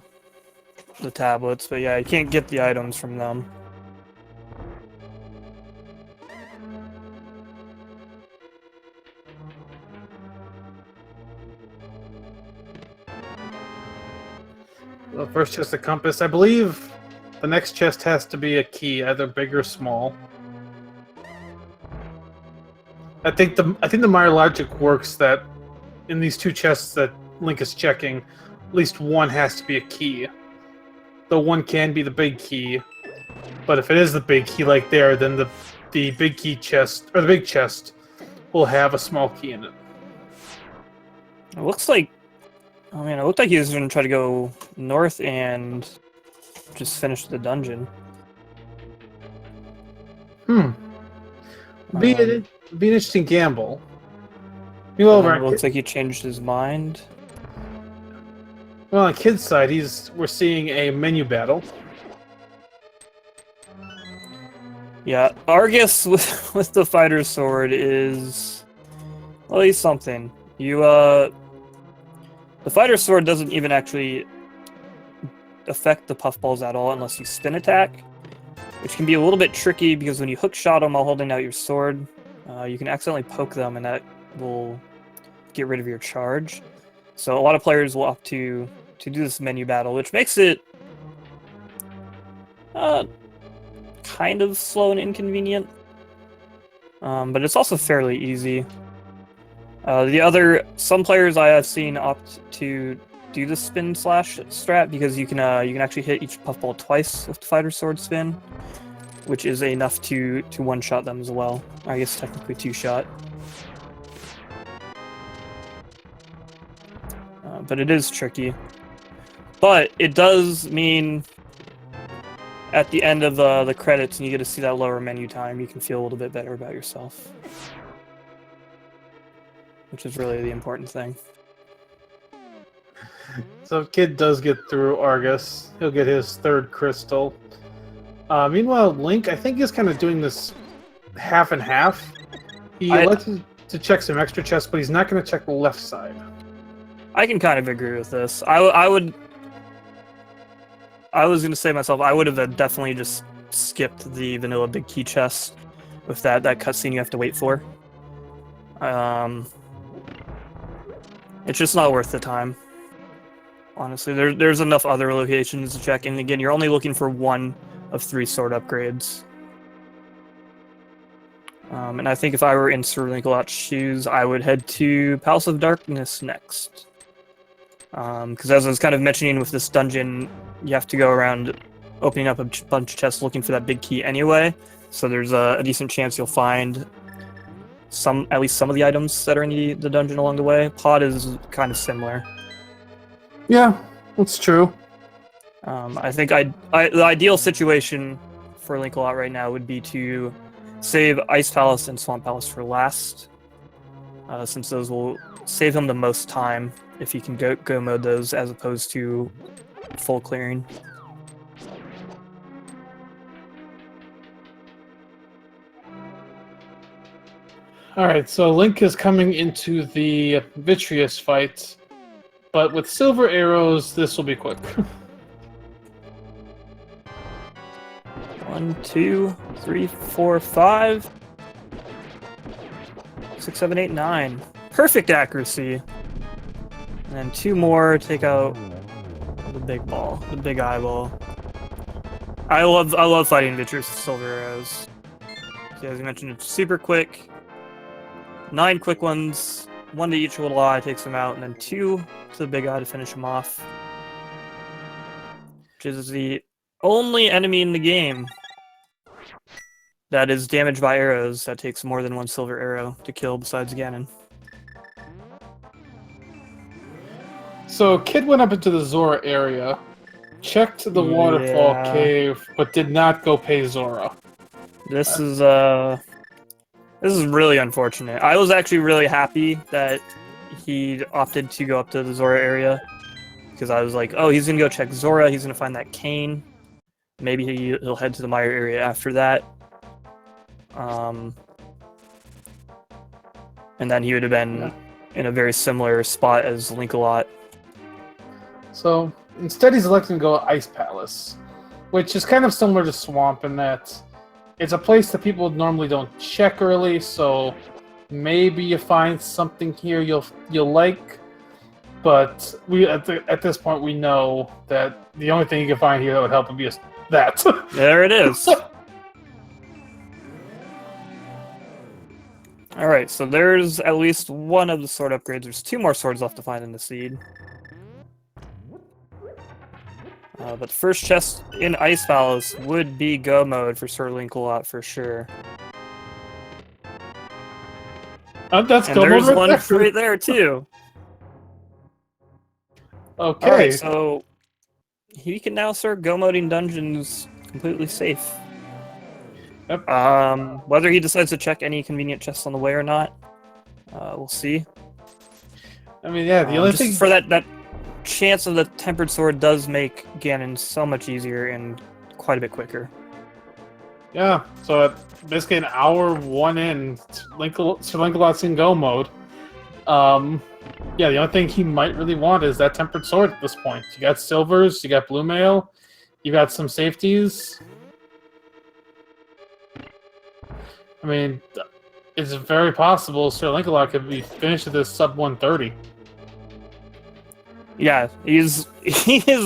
tablets, but yeah, you can't get the items from them. The first chest, a compass. I believe the next chest has to be a key, either big or small. I think the Meyer logic works that in these two chests that Link is checking, at least one has to be a key. Though one can be the big key, but if it is the big key like there, then the big key chest or the big chest will have a small key in it. It looks like, oh man, it looked like he was going to try to go north and just finish the dungeon. Be an interesting gamble. It looks like he changed his mind. Well, on Kid's side, we're seeing a menu battle. Yeah, Argus with the fighter sword is, well, he's something. The fighter sword doesn't even actually affect the puffballs at all unless you spin attack, which can be a little bit tricky because when you hook shot them while holding out your sword, you can accidentally poke them and that will get rid of your charge. So a lot of players will opt to do this menu battle, which makes it kind of slow and inconvenient, but it's also fairly easy. Some players I have seen opt to do the spin slash strat because you can actually hit each puffball twice with the fighter sword spin, which is enough to one shot them as well. I guess technically two shot. But it is tricky. But it does mean at the end of the credits and you get to see that lower menu time, you can feel a little bit better about yourself. Which is really the important thing. So if Kid does get through Argus, he'll get his third crystal. Meanwhile, Link, I think, is kind of doing this half and half. He likes to check some extra chests, but he's not going to check the left side. I can kind of agree with this. I was going to say myself, I would have definitely just skipped the vanilla big key chest with that cutscene you have to wait for. It's just not worth the time. Honestly, there's enough other locations to check, and again, you're only looking for one of 3 sword upgrades. And I think if I were in SirLinkalot's shoes, I would head to Palace of Darkness next. Because as I was kind of mentioning with this dungeon, you have to go around opening up a bunch of chests looking for that big key anyway, so there's a decent chance you'll find at least some of the items that are in the dungeon along the way. Pod is kind of similar. Yeah, that's true. I think the ideal situation for Linkalot right now would be to save Ice Palace and Swamp Palace for last, since those will save him the most time if he can go mode those as opposed to full clearing. Alright, so Link is coming into the Vitreous fight, but with silver arrows, this will be quick. 1, 2, 3, 4, 5, 6, 7, 8, 9. Perfect accuracy. And then 2 more take out the big ball, the big eyeball. I love fighting Vitreous with silver arrows. So as you mentioned, it's super quick. 9 quick ones, 1 to each little eye takes them out, and then 2 to the big eye to finish him off. Which is the only enemy in the game that is damaged by arrows that takes more than 1 silver arrow to kill besides Ganon. So Kid went up into the Zora area, checked the waterfall cave, but did not go pay Zora. This is really unfortunate. I was actually really happy that he opted to go up to the Zora area, because I was like, oh, he's gonna go check Zora, he's gonna find that cane. Maybe he'll head to the Mire area after that. And then he would have been in a very similar spot as Linkalot. So instead he's electing to go to Ice Palace, which is kind of similar to Swamp in that it's a place that people normally don't check early, so maybe you find something here you'll like, but we at this point we know that the only thing you can find here that would help would be that. There it is. Alright, so there's at least one of the sword upgrades. There's 2 more swords left to find in the seed. But the first chest in Ice Palace would be Go mode for SirLinkalot for sure. That's and Go mode there's right one there. right there too. Okay. Alright, so he can now start Go moding dungeons completely safe. Yep. Whether he decides to check any convenient chests on the way or not, we'll see. I mean, yeah, the only just thing for that chance of the tempered sword does make Ganon so much easier and quite a bit quicker. Yeah, so at basically an hour one in, SirLinkalot's in Go mode. Yeah, the only thing he might really want is that tempered sword at this point. You got silvers, you got blue mail, you got some safeties. I mean, it's very possible SirLinkalot could be finished at this sub 130. Yeah, he has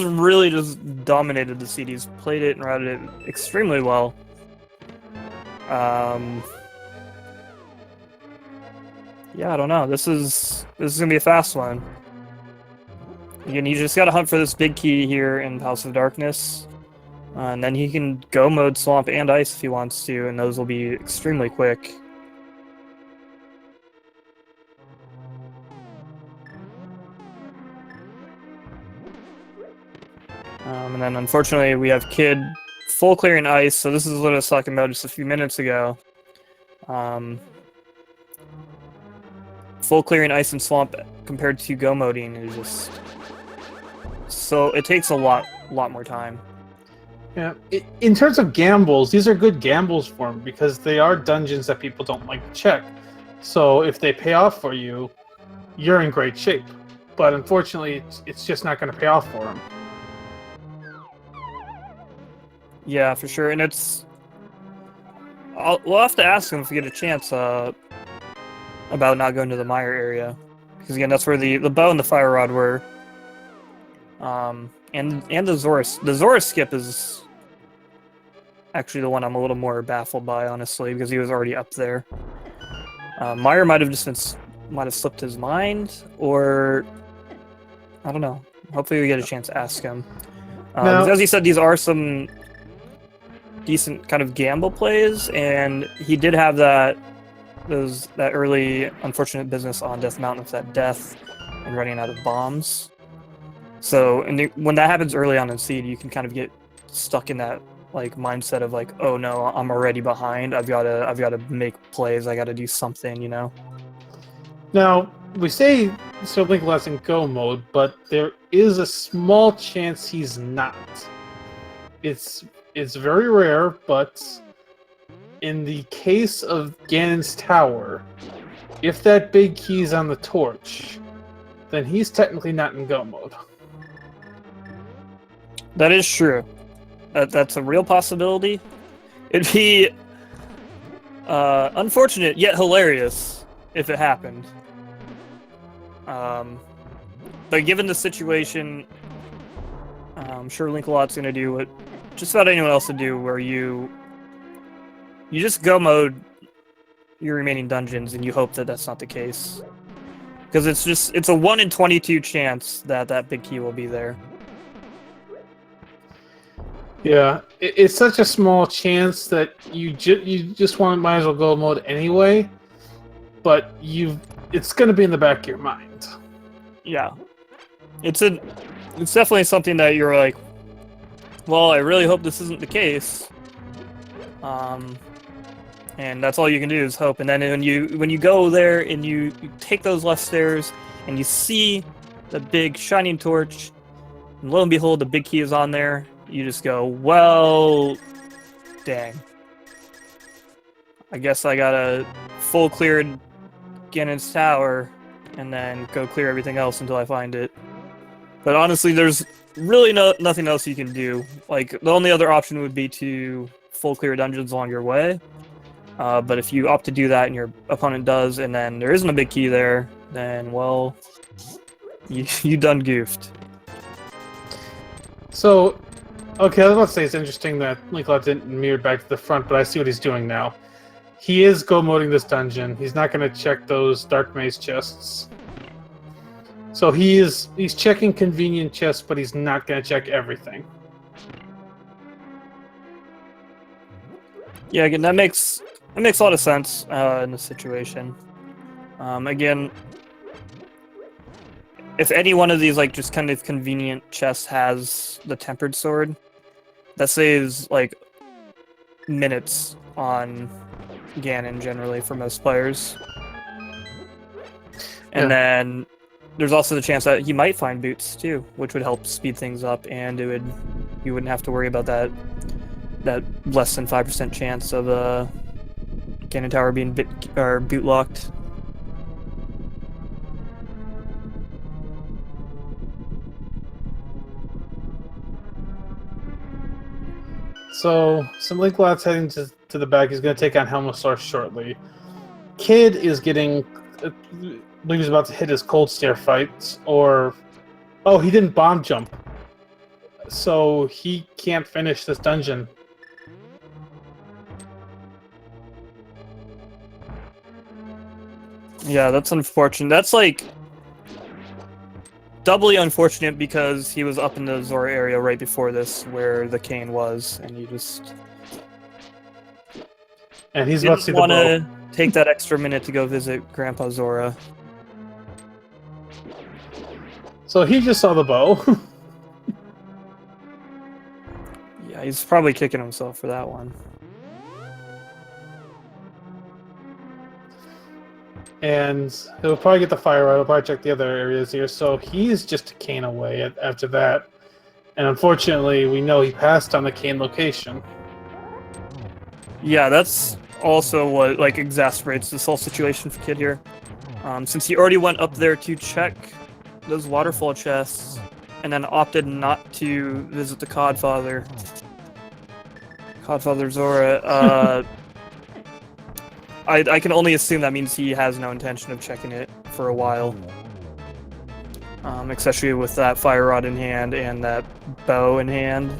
really just dominated the seed. He's played it and routed it extremely well. Yeah, I don't know. This is gonna be a fast one. Again, you just gotta hunt for this big key here in House of Darkness, and then he can go mode Swamp and Ice if he wants to, and those will be extremely quick. And then unfortunately we have Kid full clearing Ice, so this is what I was talking about just a few minutes ago. Full clearing Ice and Swamp compared to Go moding is just... So it takes a lot more time. Yeah, in terms of gambles, these are good gambles for him because they are dungeons that people don't like to check. So if they pay off for you, you're in great shape. But unfortunately, it's just not going to pay off for him. Yeah, for sure, and it's... we'll have to ask him if we get a chance about not going to the Mire area. Because again, that's where the bow and the fire rod were. And the Zora skip is actually the one I'm a little more baffled by, honestly, because he was already up there. Mire might have slipped his mind, or I don't know. Hopefully we get a chance to ask him. Now, as he said, these are some decent kind of gamble plays, and he did have that early unfortunate business on Death Mountain with that death and running out of bombs. So, when that happens early on in Seed, you can kind of get stuck in that like mindset of like, oh no, I'm already behind. I've got to make plays. I got to do something, you know. Now we say SirLinkalot's in Go mode, but there is a small chance he's not. It's very rare, but in the case of Ganon's Tower, if that big key's on the torch, then he's technically not in Go mode. That is true. That's a real possibility. It'd be unfortunate yet hilarious if it happened. But given the situation, I'm sure Linkalot's gonna do what just about anyone else would do, where you just go mode your remaining dungeons and you hope that that's not the case, because it's a 1 in 22 chance that big key will be there. Yeah, it's such a small chance that you just might as well go mode anyway, but it's going to be in the back of your mind. Yeah. it's definitely something that you're like, well, I really hope this isn't the case. And that's all you can do is hope. And then when you go there and you take those left stairs and you see the big shining torch, and lo and behold, the big key is on there. You just go, well, dang. I guess I gotta full clear Ganon's tower and then go clear everything else until I find it. But honestly, there's really nothing else you can do. Like, the only other option would be to full clear dungeons along your way. But if you opt to do that and your opponent does, and then there isn't a big key there, then, well, you done goofed. So, okay, I was about to say it's interesting that Linkalot didn't mirror back to the front, but I see what he's doing now. He is go-moding this dungeon. He's not going to check those Dark Maze chests. So he's checking convenient chests, but he's not going to check everything. Yeah, again, that makes a lot of sense in this situation. Again, if any one of these like just kind of convenient chests has the tempered sword, that saves like minutes on Ganon generally for most players. And then there's also the chance that he might find boots too, which would help speed things up, and you wouldn't have to worry about that less than 5% chance of Ganon Tower being boot locked. So Linkalot's heading to the back. He's going to take on Helmosaur shortly. Kid is getting, I believe he's about to hit his cold stare fight, or oh, he didn't bomb jump, so he can't finish this dungeon. Yeah, that's unfortunate. That's like doubly unfortunate because he was up in the Zora area right before this, where the cane was, and you just he's about to see the want bow. to take that extra minute to go visit Grandpa Zora. So he just saw the bow. Yeah, he's probably kicking himself for that one. And he'll probably get the fire out. He'll probably check the other areas here. So he's just a cane away after that. And unfortunately, we know he passed on the cane location. Yeah, that's also what like exasperates this whole situation for Kid here. Since he already went up there to check those waterfall chests, and then opted not to visit the Codfather Zora, I can only assume that means he has no intention of checking it for a while. Especially with that fire rod in hand and that bow in hand.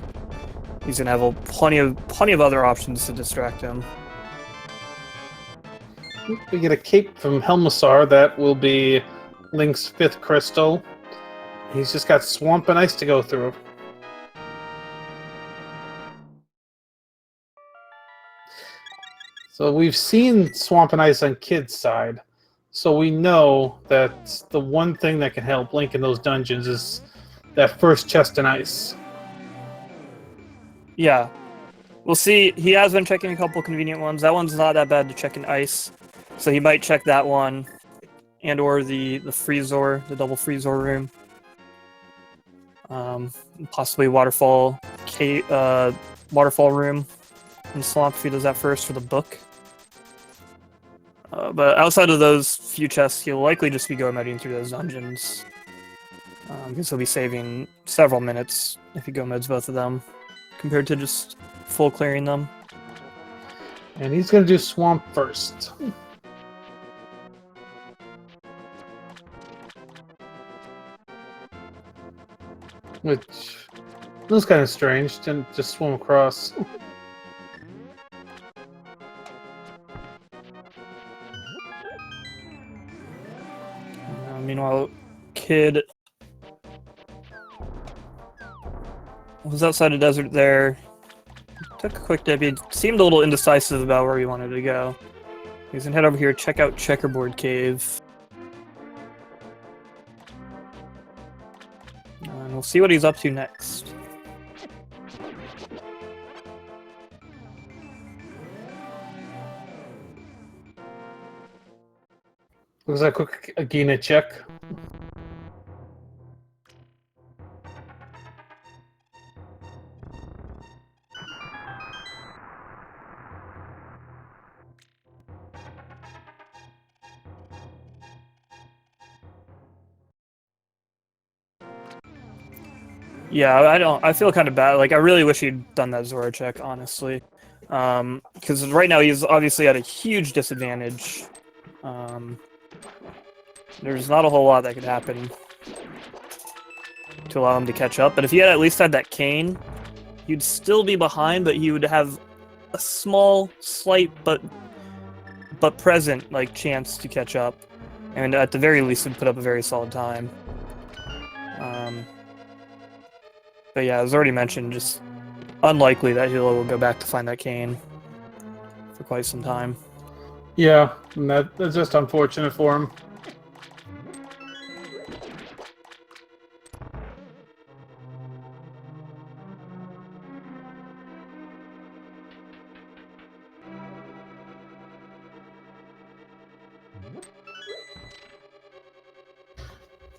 He's gonna have plenty of other options to distract him. We get a cape from Helmosaur. That will be Link's 5th crystal. He's just got swamp and ice to go through. So we've seen swamp and ice on Kid's side. So we know that the one thing that can help Link in those dungeons is that first chest in ice. Yeah. We'll see. He has been checking a couple convenient ones. That one's not that bad to check in ice. So he might check that one. And or the Freezor, the double Freezor room. Possibly waterfall room in the swamp if he does that first for the book. But outside of those few chests, he'll likely just be go-modding through those dungeons. Because he'll be saving several minutes if he go-mods both of them, compared to just full clearing them. And he's going to do swamp first. Which was kind of strange, didn't just swim across. Meanwhile, Kid was outside the desert there. Took a quick dip. He seemed a little indecisive about where he wanted to go. He's gonna head over here, check out Checkerboard Cave. And we'll see what he's up to next. Looks like a quick Agina check. Yeah, I feel kind of bad. Like, I really wish he'd done that Zora check, honestly. Because right now he's obviously at a huge disadvantage. There's not a whole lot that could happen to allow him to catch up. But if he had at least had that cane, he'd still be behind, but he would have a small, slight, but present, like, chance to catch up. And at the very least, would put up a very solid time. But yeah, as already mentioned, just unlikely that he'll go back to find that cane for quite some time. Yeah, and that's just unfortunate for him.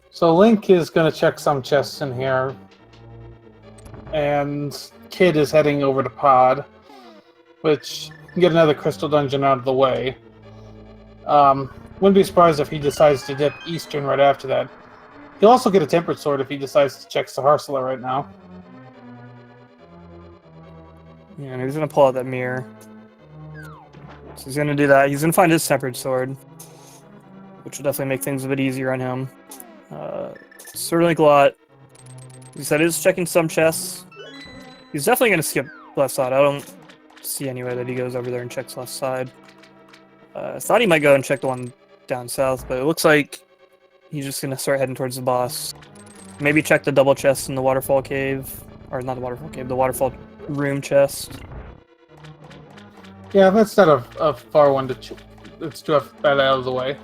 So Link is going to check some chests in here. And Kid is heading over to Pod, which can get another crystal dungeon out of the way. Wouldn't be surprised if he decides to dip Eastern right after that. He'll also get a Tempered Sword if he decides to check Saharsala right now. Yeah, and he's going to pull out that mirror. So he's going to do that. He's going to find his Tempered Sword, which will definitely make things a bit easier on him. SirLinkalot, he said, is checking some chests. He's definitely going to skip left side. I don't see any way that he goes over there and checks left side. I thought he might go and check the one down south, but it looks like he's just going to start heading towards the boss. Maybe check the double chest in the waterfall cave. Or not the waterfall cave, the waterfall room chest. Yeah, that's not a far one to let's do that out of the way.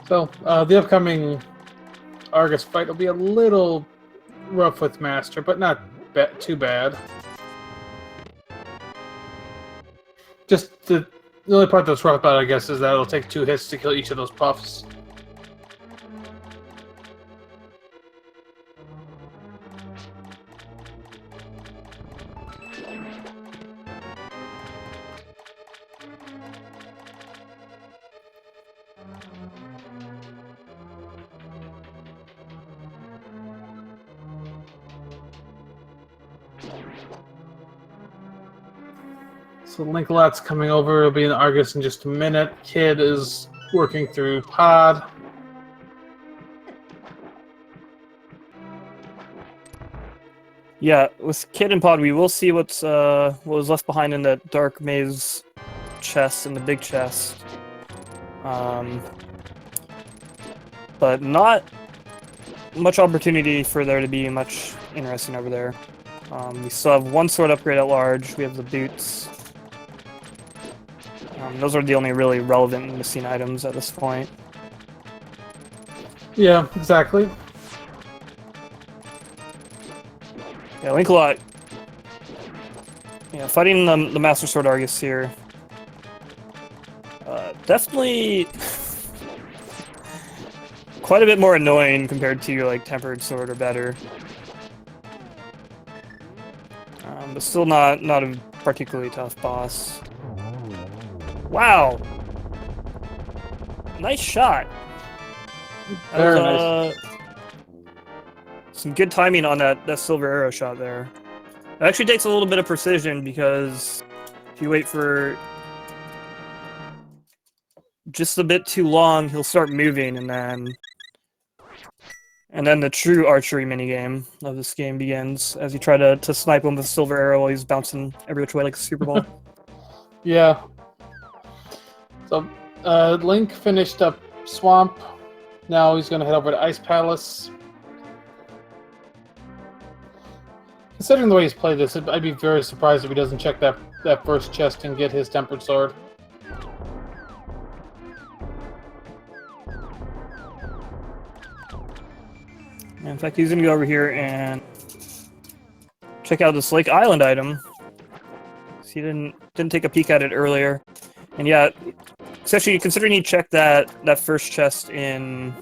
So, the upcoming Argus fight will be a little rough with Master, but not too bad. Just the only part that's rough about it, I guess, is that it'll take 2 hits to kill each of those puffs. So Linkalot's coming over. It'll be in Argus in just a minute. Kid is working through Pod. Yeah, with Kid and Pod, we will see what was left behind in that dark maze chest in the big chest. But not much opportunity for there to be much interesting over there. We still have 1 sword upgrade at large. We have the boots. Those are the only really relevant missing items at this point. Yeah, exactly. Yeah, Linkalot. Yeah, fighting the Master Sword Argus here. Definitely quite a bit more annoying compared to like Tempered Sword or better. But still not a particularly tough boss. Wow! Nice shot. Very nice. Some good timing on that silver arrow shot there. It actually takes a little bit of precision because if you wait for just a bit too long, he'll start moving, and then the true archery minigame of this game begins as you try to snipe him with a silver arrow while he's bouncing every which way like a super ball. Yeah. So, Link finished up swamp. Now he's going to head over to Ice Palace. Considering the way he's played this, I'd be very surprised if he doesn't check that first chest and get his Tempered Sword. In fact, he's gonna go over here and check out this Lake Island item. He didn't take a peek at it earlier, and yeah, especially considering he checked that first chest in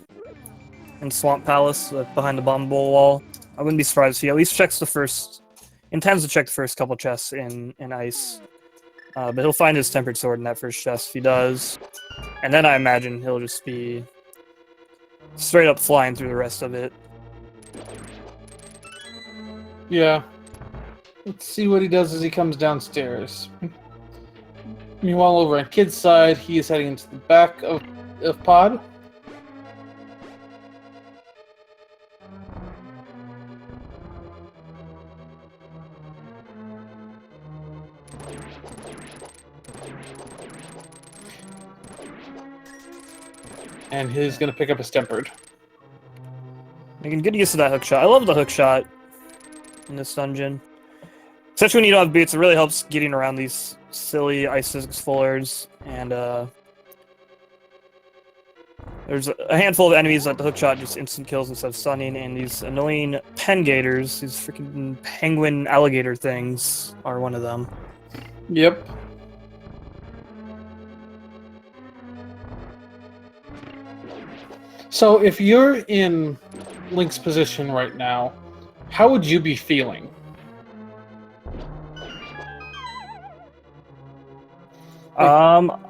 Swamp Palace behind the bomb bowl wall. I wouldn't be surprised if he at least checks the first, intends to check the first couple chests in ice. But he'll find his Tempered Sword in that first chest if he does, and then I imagine he'll just be straight up flying through the rest of it. Yeah. Let's see what he does as he comes downstairs. Meanwhile, over on Kid's side, he is heading into the back of Pod. And he's going to pick up his Tempered. Making good use of that hook shot. I love the hook shot in this dungeon. Especially when you don't have boots, it really helps getting around these silly ice physics fullers. And there's a handful of enemies that the hook shot just instant kills instead of stunning, and these annoying pen gators, these freaking penguin alligator things, are one of them. Yep. So if you're in Link's position right now, how would you be feeling?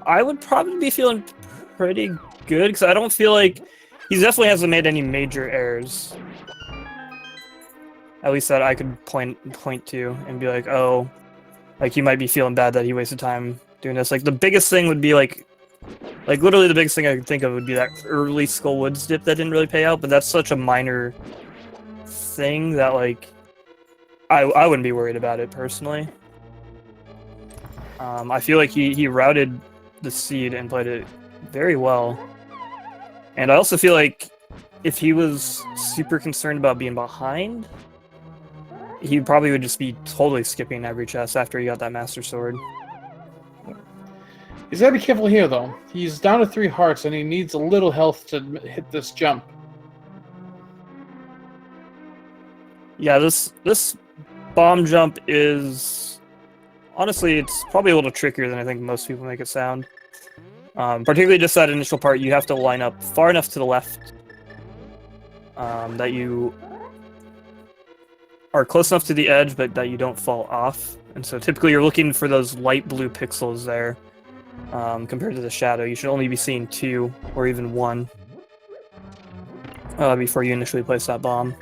I would probably be feeling pretty good, because I don't feel like he definitely hasn't made any major errors. At least that I could point to and be like, oh, like he might be feeling bad that he wasted time doing this. Like the biggest thing would be like literally the biggest thing I could think of would be that early Skull Woods dip that didn't really pay out, but that's such a minor thing that like I wouldn't be worried about it personally. I feel like he routed the seed and played it very well. And I also feel like if he was super concerned about being behind, he probably would just be totally skipping every chest after he got that Master Sword. He's gotta be careful here, though. He's down to 3 hearts, and he needs a little health to hit this jump. Yeah, this bomb jump is... honestly, it's probably a little trickier than I think most people make it sound. Particularly just that initial part, you have to line up far enough to the left that you are close enough to the edge, but that you don't fall off. And so typically you're looking for those light blue pixels there. Compared to the shadow, you should only be seeing 2 or even 1 before you initially place that bomb.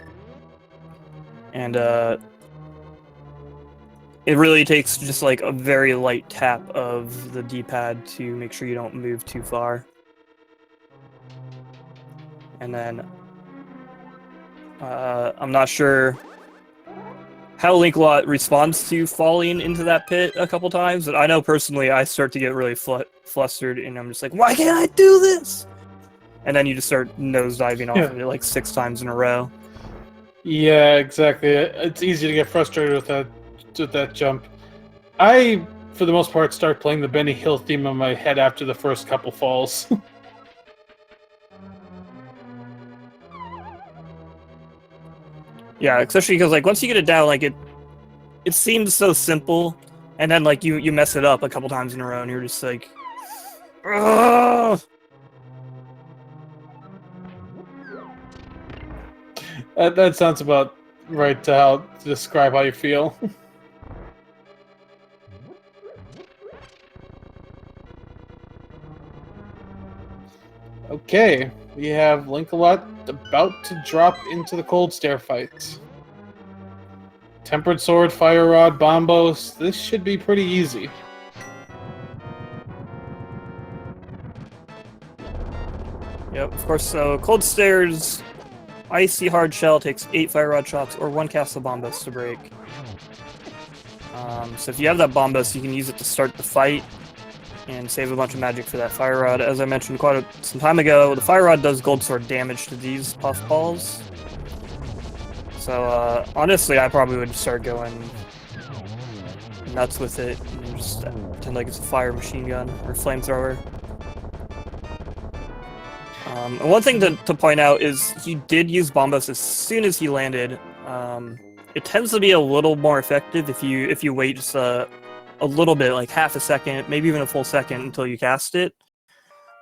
And it really takes just like a very light tap of the D-pad to make sure you don't move too far. And then I'm not sure how Linkalot responds to falling into that pit a couple times, but I know personally I start to get really flustered, and I'm just like, why can't I do this? And then you just start nosediving off of it like 6 times in a row. Yeah, exactly. It's easy to get frustrated with that jump. I, for the most part, start playing the Benny Hill theme in my head after the first couple falls. Yeah, especially because like once you get it down, like it seems so simple, and then like you mess it up a couple times in a row, and you're just like, ugh! That sounds about right to describe how you feel. Okay, we have Linkalot about to drop into the Cold Stare fight. Tempered Sword, Fire Rod, Bombos. This should be pretty easy. Yep, of course. So Cold Stare's Icy Hard Shell takes 8 Fire Rod shots or 1 cast of Bombos to break. So if you have that Bombos, you can use it to start the fight. and save a bunch of magic for that fire rod. As I mentioned some time ago, the fire rod does gold sword damage to these puffballs. So honestly, I probably would start going nuts with it and just pretend like it's a fire machine gun or flamethrower. And one thing to point out is he did use Bombos as soon as he landed. It tends to be a little more effective if you wait just a little bit, like half a second, maybe even a full second until you cast it.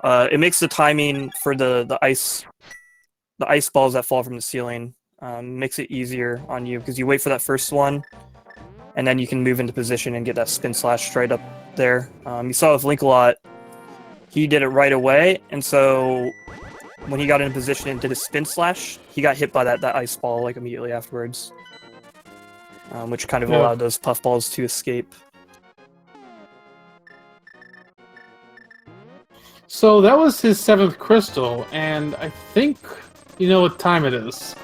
It makes the timing for the ice balls that fall from the ceiling makes it easier on you because you wait for that first one, and then you can move into position and get that spin slash straight up there. You saw with Linkalot, he did it right away, and so when he got in position and did his spin slash, he got hit by that ice ball like immediately afterwards, which kind of allowed those puffballs to escape. So that was his 7th crystal, and I think you know what time it is.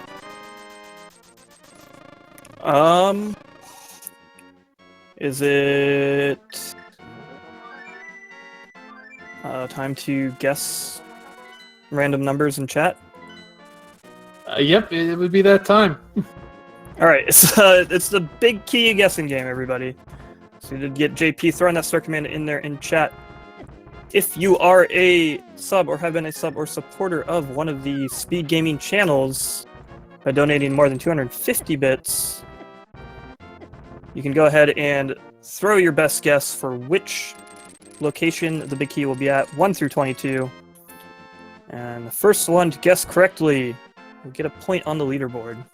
Is it time to guess random numbers in chat? Yep, it would be that time. All right, it's the big key guessing game, everybody. So to get JP throwing that start command in there in chat. If you are a sub or have been a sub or supporter of one of the speed gaming channels by donating more than 250 bits, you can go ahead and throw your best guess for which location the big key will be at, 1 through 22. And the first one to guess correctly will get a point on the leaderboard.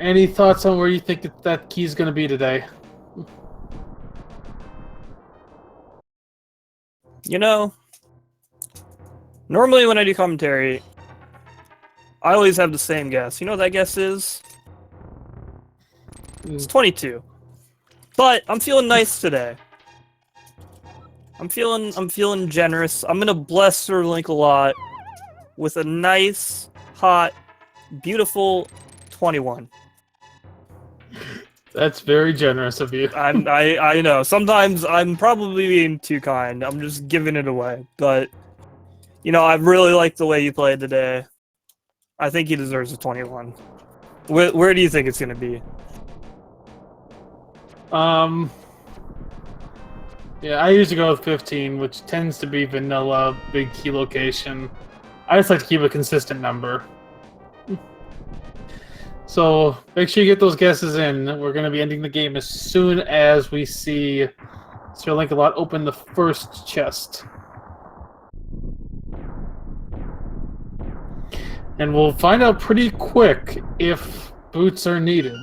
Any thoughts on where you think that key's going to be today? You know, normally when I do commentary, I always have the same guess. You know what that guess is? It's 22. But I'm feeling nice today. I'm feeling generous. I'm gonna bless SirLinkalot with a nice, hot, beautiful 21. That's very generous of you. I know. Sometimes I'm probably being too kind. I'm just giving it away. But you know, I really like the way you played today. I think he deserves a 21. Where do you think it's gonna be? Yeah, I usually go with 15, which tends to be vanilla, big key location. I just like to keep a consistent number. So make sure you get those guesses in. We're going to be ending the game as soon as we see SirLinkalot open the first chest. And we'll find out pretty quick if boots are needed.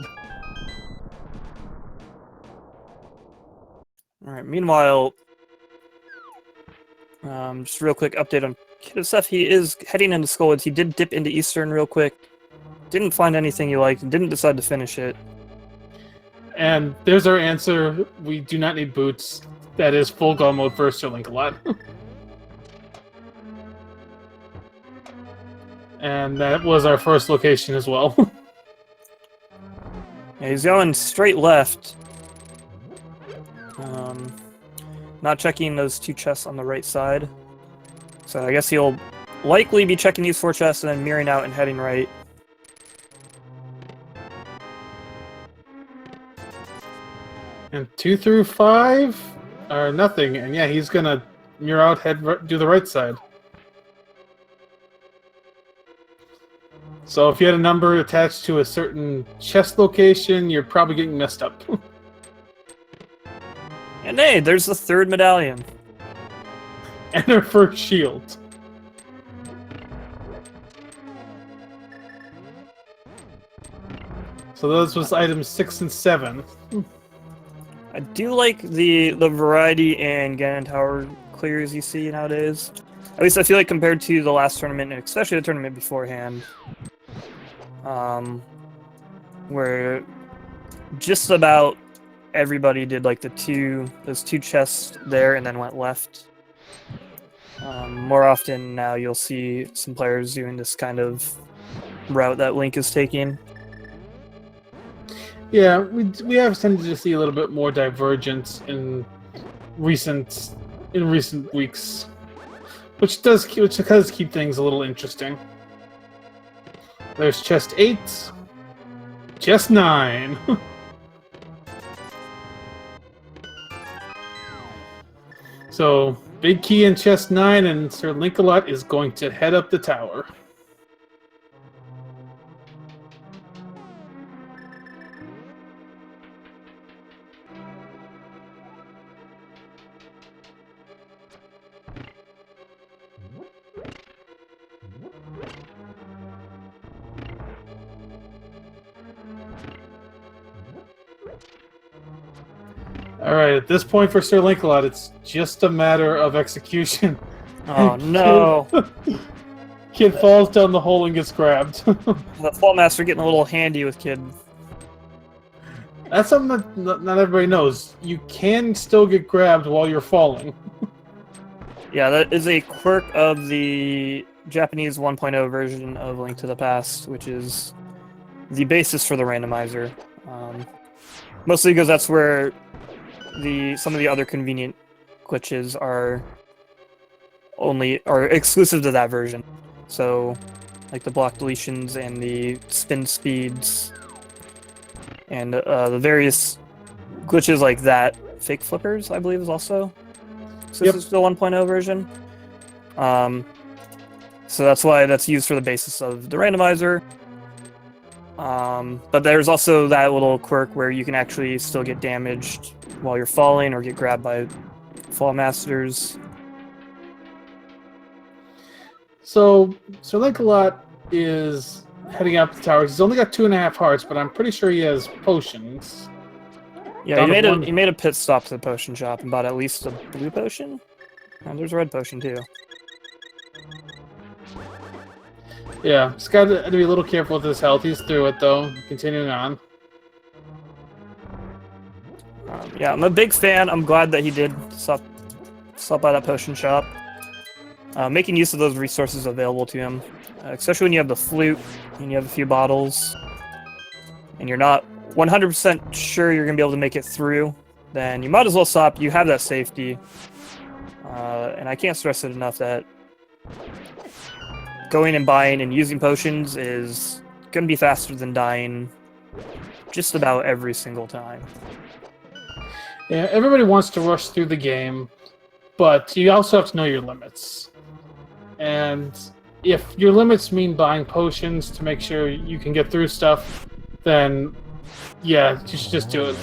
Alright, meanwhile, just real quick update on Kidofseph. He is heading into Skullwoods. He did dip into Eastern real quick. Didn't find anything he liked, and didn't decide to finish it. And there's our answer. We do not need boots. That is full go mode for SirLinkalot. And that was our first location as well. Yeah, he's going straight left. Not checking those 2 chests on the right side. So I guess he'll likely be checking these 4 chests and then mirroring out and heading right. And 2 through 5 are nothing. And yeah, he's gonna mirror out, do the right side. So if you had a number attached to a certain chest location, you're probably getting messed up. And hey, there's the 3rd medallion. And her first shield. So those was items 6 and 7. I do like the variety in Ganon Tower clears you see nowadays. At least I feel like compared to the last tournament, and especially the tournament beforehand, where just about everybody did like those 2 chests there and then went left. More often now you'll see some players doing this kind of route that Link is taking. Yeah, we have tended to see a little bit more divergence in recent weeks, which does keep things a little interesting. There's chest 8, chest 9. So big key in chest 9, and SirLinkalot is going to head up the tower. Alright, at this point for SirLinkalot, it's just a matter of execution. Oh no! Kid falls down the hole and gets grabbed. The Fall Master getting a little handy with Kid. That's something that not everybody knows. You can still get grabbed while you're falling. Yeah, that is a quirk of the Japanese 1.0 version of Link to the Past, which is the basis for the randomizer. Mostly because that's where some of the other convenient glitches are exclusive to that version. So, like the block deletions and the spin speeds, and the various glitches like that. Fake flippers, I believe, is also exclusive to the 1.0 version. So that's why that's used for the basis of the randomizer. But there's also that little quirk where you can actually still get damaged while you're falling or get grabbed by Fall Masters. So SirLinkalot is heading up the tower. He's only got 2.5 hearts, but I'm pretty sure he has potions. Yeah, he made a pit stop to the potion shop and bought at least a blue potion. And there's a red potion too. Yeah, he's got to be a little careful with his health. He's through it though. Continuing on. Yeah, I'm a big fan. I'm glad that he did stop by that potion shop. Making use of those resources available to him, especially when you have the flute and you have a few bottles, and you're not 100% sure you're going to be able to make it through, then you might as well stop. You have that safety. And I can't stress it enough that going and buying and using potions is going to be faster than dying just about every single time. Yeah, everybody wants to rush through the game, but you also have to know your limits. And if your limits mean buying potions to make sure you can get through stuff, then yeah, you should just do it.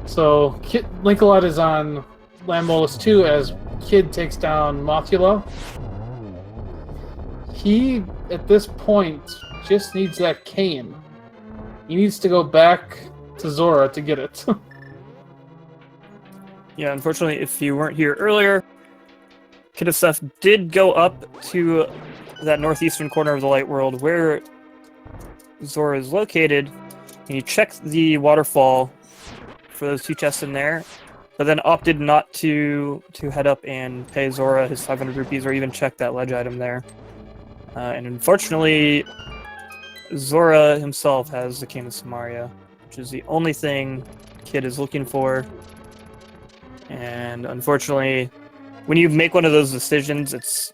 So Linkalot is on Lambolus 2 as Kid takes down Mothula. He, at this point, just needs that cane. He needs to go back to Zora to get it. Yeah, unfortunately, if you weren't here earlier, Kidofseph did go up to that northeastern corner of the light world where Zora is located, and he checked the waterfall for those 2 chests in there, but then opted not to head up and pay Zora his 500 rupees or even check that ledge item there. And unfortunately, Zora himself has the Cane of Samaria, which is the only thing Kid is looking for. And unfortunately, when you make one of those decisions, it's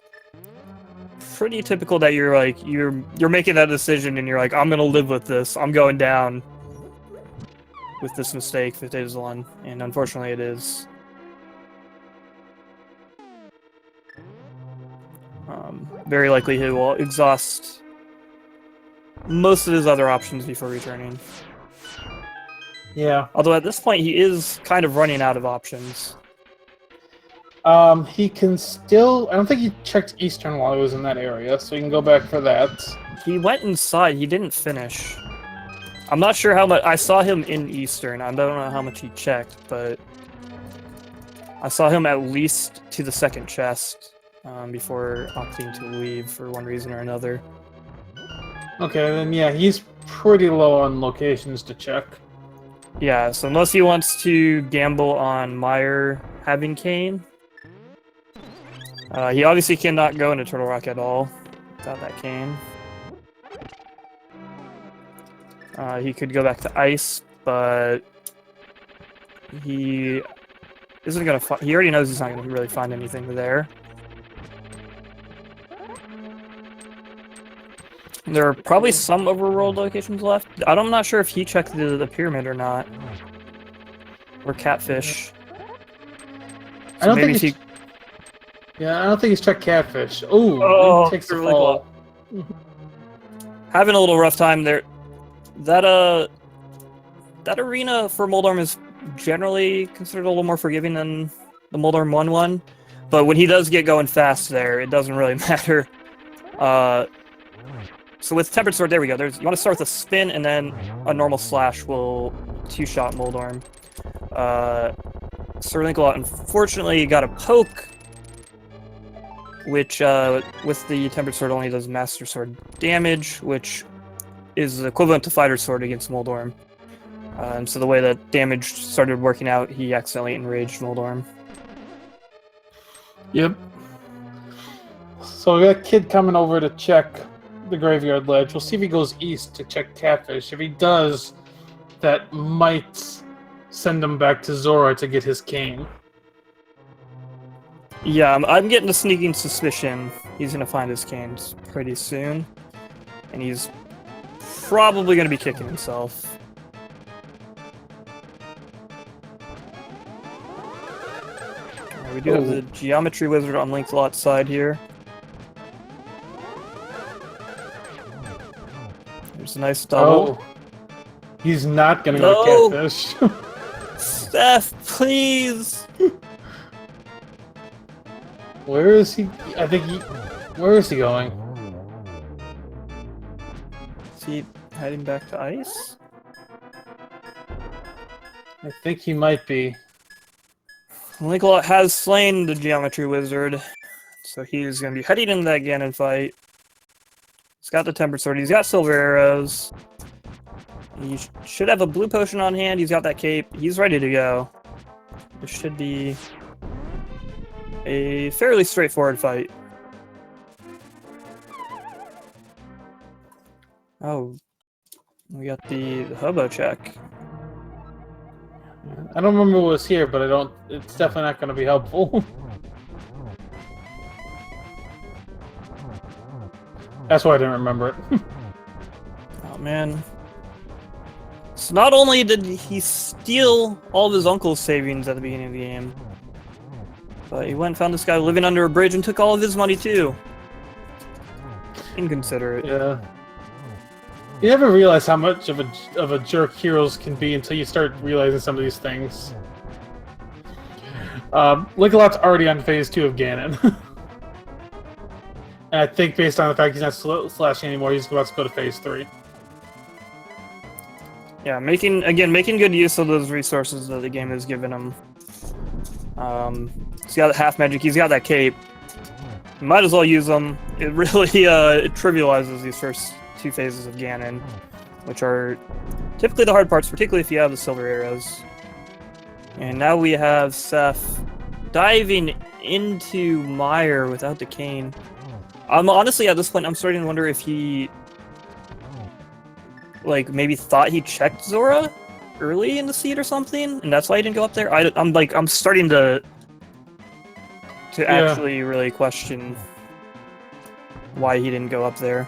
pretty typical that you're making that decision and you're like, I'm gonna live with this. I'm going down with this mistake if it is one. And unfortunately it is. Very likely he will exhaust most of his other options before returning. Yeah. Although at this point he is kind of running out of options. He can still... I don't think he checked Eastern while he was in that area, so he can go back for that. He went inside. He didn't finish. I'm not sure how much... I saw him in Eastern. I don't know how much he checked, but... I saw him at least to the second chest before opting to leave for one reason or another. Okay, then yeah, he's pretty low on locations to check. Yeah, so unless he wants to gamble on Meyer having Cane, he obviously cannot go into Turtle Rock at all without that Cane. He could go back to ice, but he isn't gonna. He already knows he's not gonna really find anything there. There are probably some overworld locations left. I'm not sure if he checked the pyramid or not, or catfish. So I don't maybe think Yeah, I don't think he's checked catfish. Ooh, Link takes the really fall. Having a little rough time there. That arena for Moldorm is generally considered a little more forgiving than the Moldorm 1-1, but when he does get going fast there, it doesn't really matter. So with Tempered Sword, there we go. You want to start with a spin, and then a normal slash will two-shot Moldorm. SirLinkalot unfortunately got a poke, which with the Tempered Sword only does Master Sword damage, which is equivalent to Fighter Sword against Moldorm. And so the way that damage started working out, he accidentally enraged Moldorm. Yep. So we got a kid coming over to check the graveyard ledge. We'll see if he goes east to check catfish. If he does, that might send him back to Zora to get his cane. Yeah, I'm getting a sneaking suspicion he's going to find his canes pretty soon. And he's probably going to be kicking himself. We do have the Geometry Wizard on Linkalot's side here. There's a nice double. Oh. He's not going to go to catfish. Steph, please! Where is he? I think he... Where is he going? Is he heading back to ice? I think he might be. Linkalot has slain the Geometry Wizard, so he's going to be heading into that Ganon fight. He's got the Tempered Sword, he's got Silver Arrows. He should have a blue potion on hand, he's got that cape, he's ready to go. This should be a fairly straightforward fight. Oh, we got the hobo check. I don't remember what was here, but it's definitely not going to be helpful. That's why I didn't remember it. Oh man. So not only did he steal all of his uncle's savings at the beginning of the game, but he went and found this guy living under a bridge and took all of his money too. Inconsiderate. Yeah. You never realize how much of a jerk heroes can be until you start realizing some of these things. Linkalot's already on phase 2 of Ganon. And I think based on the fact he's not slashing anymore, he's about to go to phase 3. Yeah, making good use of those resources that the game has given him. He's got half magic, he's got that cape. Might as well use them. It really it trivializes these first 2 phases of Ganon, which are typically the hard parts, particularly if you have the Silver Arrows. And now we have Seth diving into Mire without the cane. Honestly, at this point, I'm starting to wonder if he maybe thought he checked Zora early in the seed or something, and that's why he didn't go up there. I'm starting to actually really question why he didn't go up there.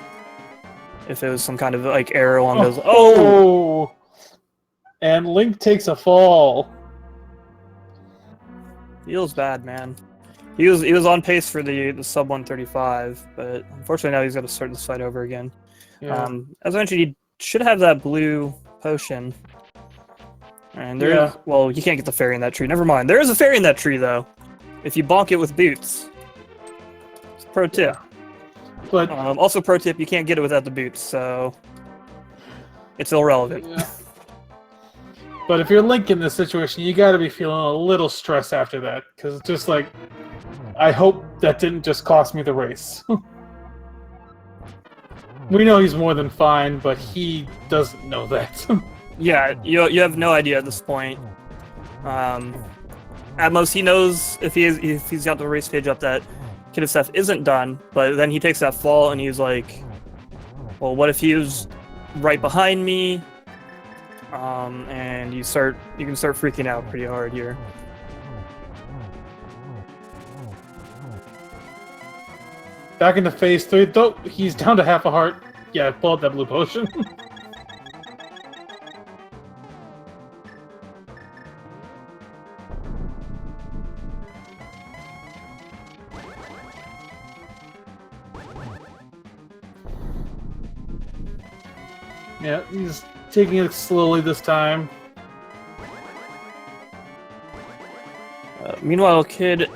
If it was some kind of error along those. Oh! And Link takes a fall. Feels bad, man. He was on pace for the sub 135, but unfortunately now he's got to start this fight over again. Yeah. As I mentioned, he should have that blue potion. And well, you can't get the fairy in that tree. Never mind. There is a fairy in that tree though. If you bonk it with boots. It's a pro tip. But also pro tip, you can't get it without the boots, so it's irrelevant. Yeah. But if you're Link in this situation, you gotta be feeling a little stressed after that, because it's just like, I hope that didn't just cost me the race. We know he's more than fine, but he doesn't know that. Yeah, you have no idea at this point. At most, he knows if he's got the race page up that Kidofseph isn't done, but then he takes that fall and he's like, well, what if he was right behind me? and you can start freaking out pretty hard here. Back into phase 3. Though he's down to half a heart. Yeah, pull out that blue potion. Yeah, he's taking it slowly this time. Meanwhile, Kid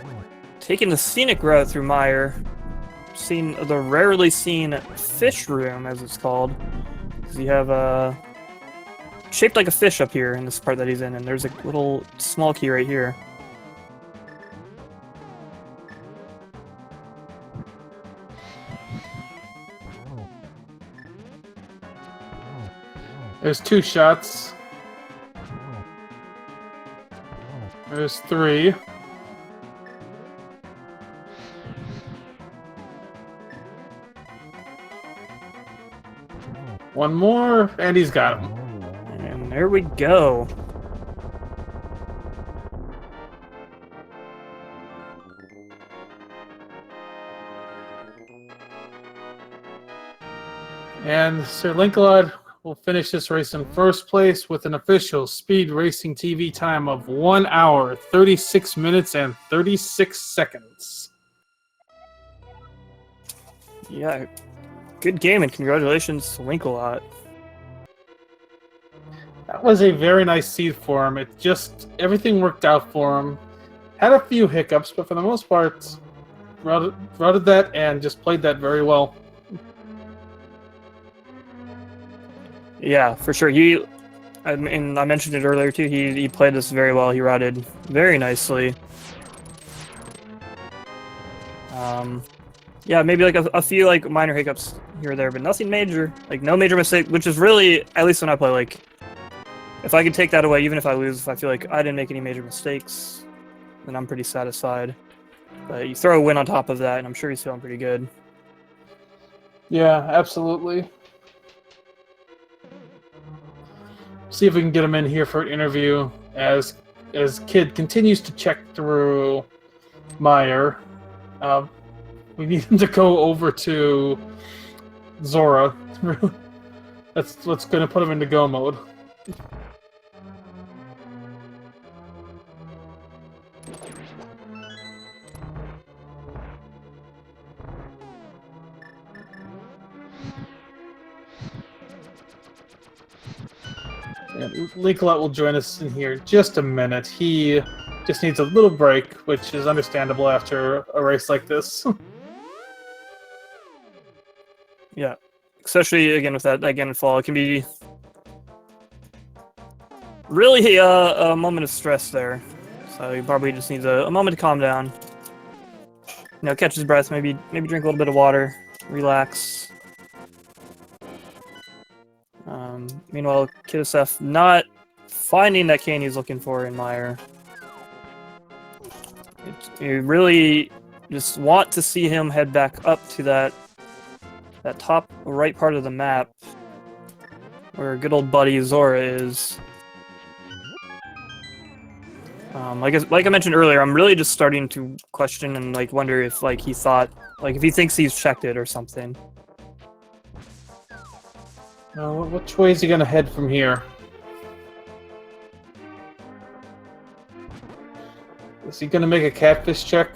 taking the scenic route through Mire, seen the rarely seen fish room, as it's called, because you have shaped like a fish up here in this part that he's in, and there's a little small key right here. There's 2 shots. There's 3. One more, and he's got him. And there we go. And SirLinkalot will finish this race in first place with an official speed racing TV time of 1 hour, 36 minutes, and 36 seconds. Yeah, good game, and congratulations to Linkalot. That was a very nice seed for him. It just, everything worked out for him. Had a few hiccups, but for the most part, routed that and just played that very well. Yeah, for sure. I mentioned it earlier too. He played this very well. He routed very nicely. Yeah, maybe like a few like minor hiccups here or there, but nothing major. Like no major mistake, which is really, at least when I play, like if I could take that away, even if I lose, if I feel like I didn't make any major mistakes, then I'm pretty satisfied. But you throw a win on top of that, and I'm sure he's feeling pretty good. Yeah, absolutely. See if we can get him in here for an interview as Kid continues to check through Mire. We need him to go over to Zora. That's what's going to put him into go mode. Linkalot will join us in here in just a minute. He just needs a little break, which is understandable after a race like this. Yeah, especially again with that Ganon fall, it can be really a moment of stress there. So he probably just needs a moment to calm down. You know, catch his breath, maybe drink a little bit of water, relax. Meanwhile, Kidofseph not finding that cane he's looking for in Mire. You really just want to see him head back up to that top right part of the map where good old buddy Zora is. Like I mentioned earlier, I'm really just starting to question and like wonder if like he thought, like if he thinks he's checked it or something. Which way is he gonna head from here? Is he gonna make a catfish check?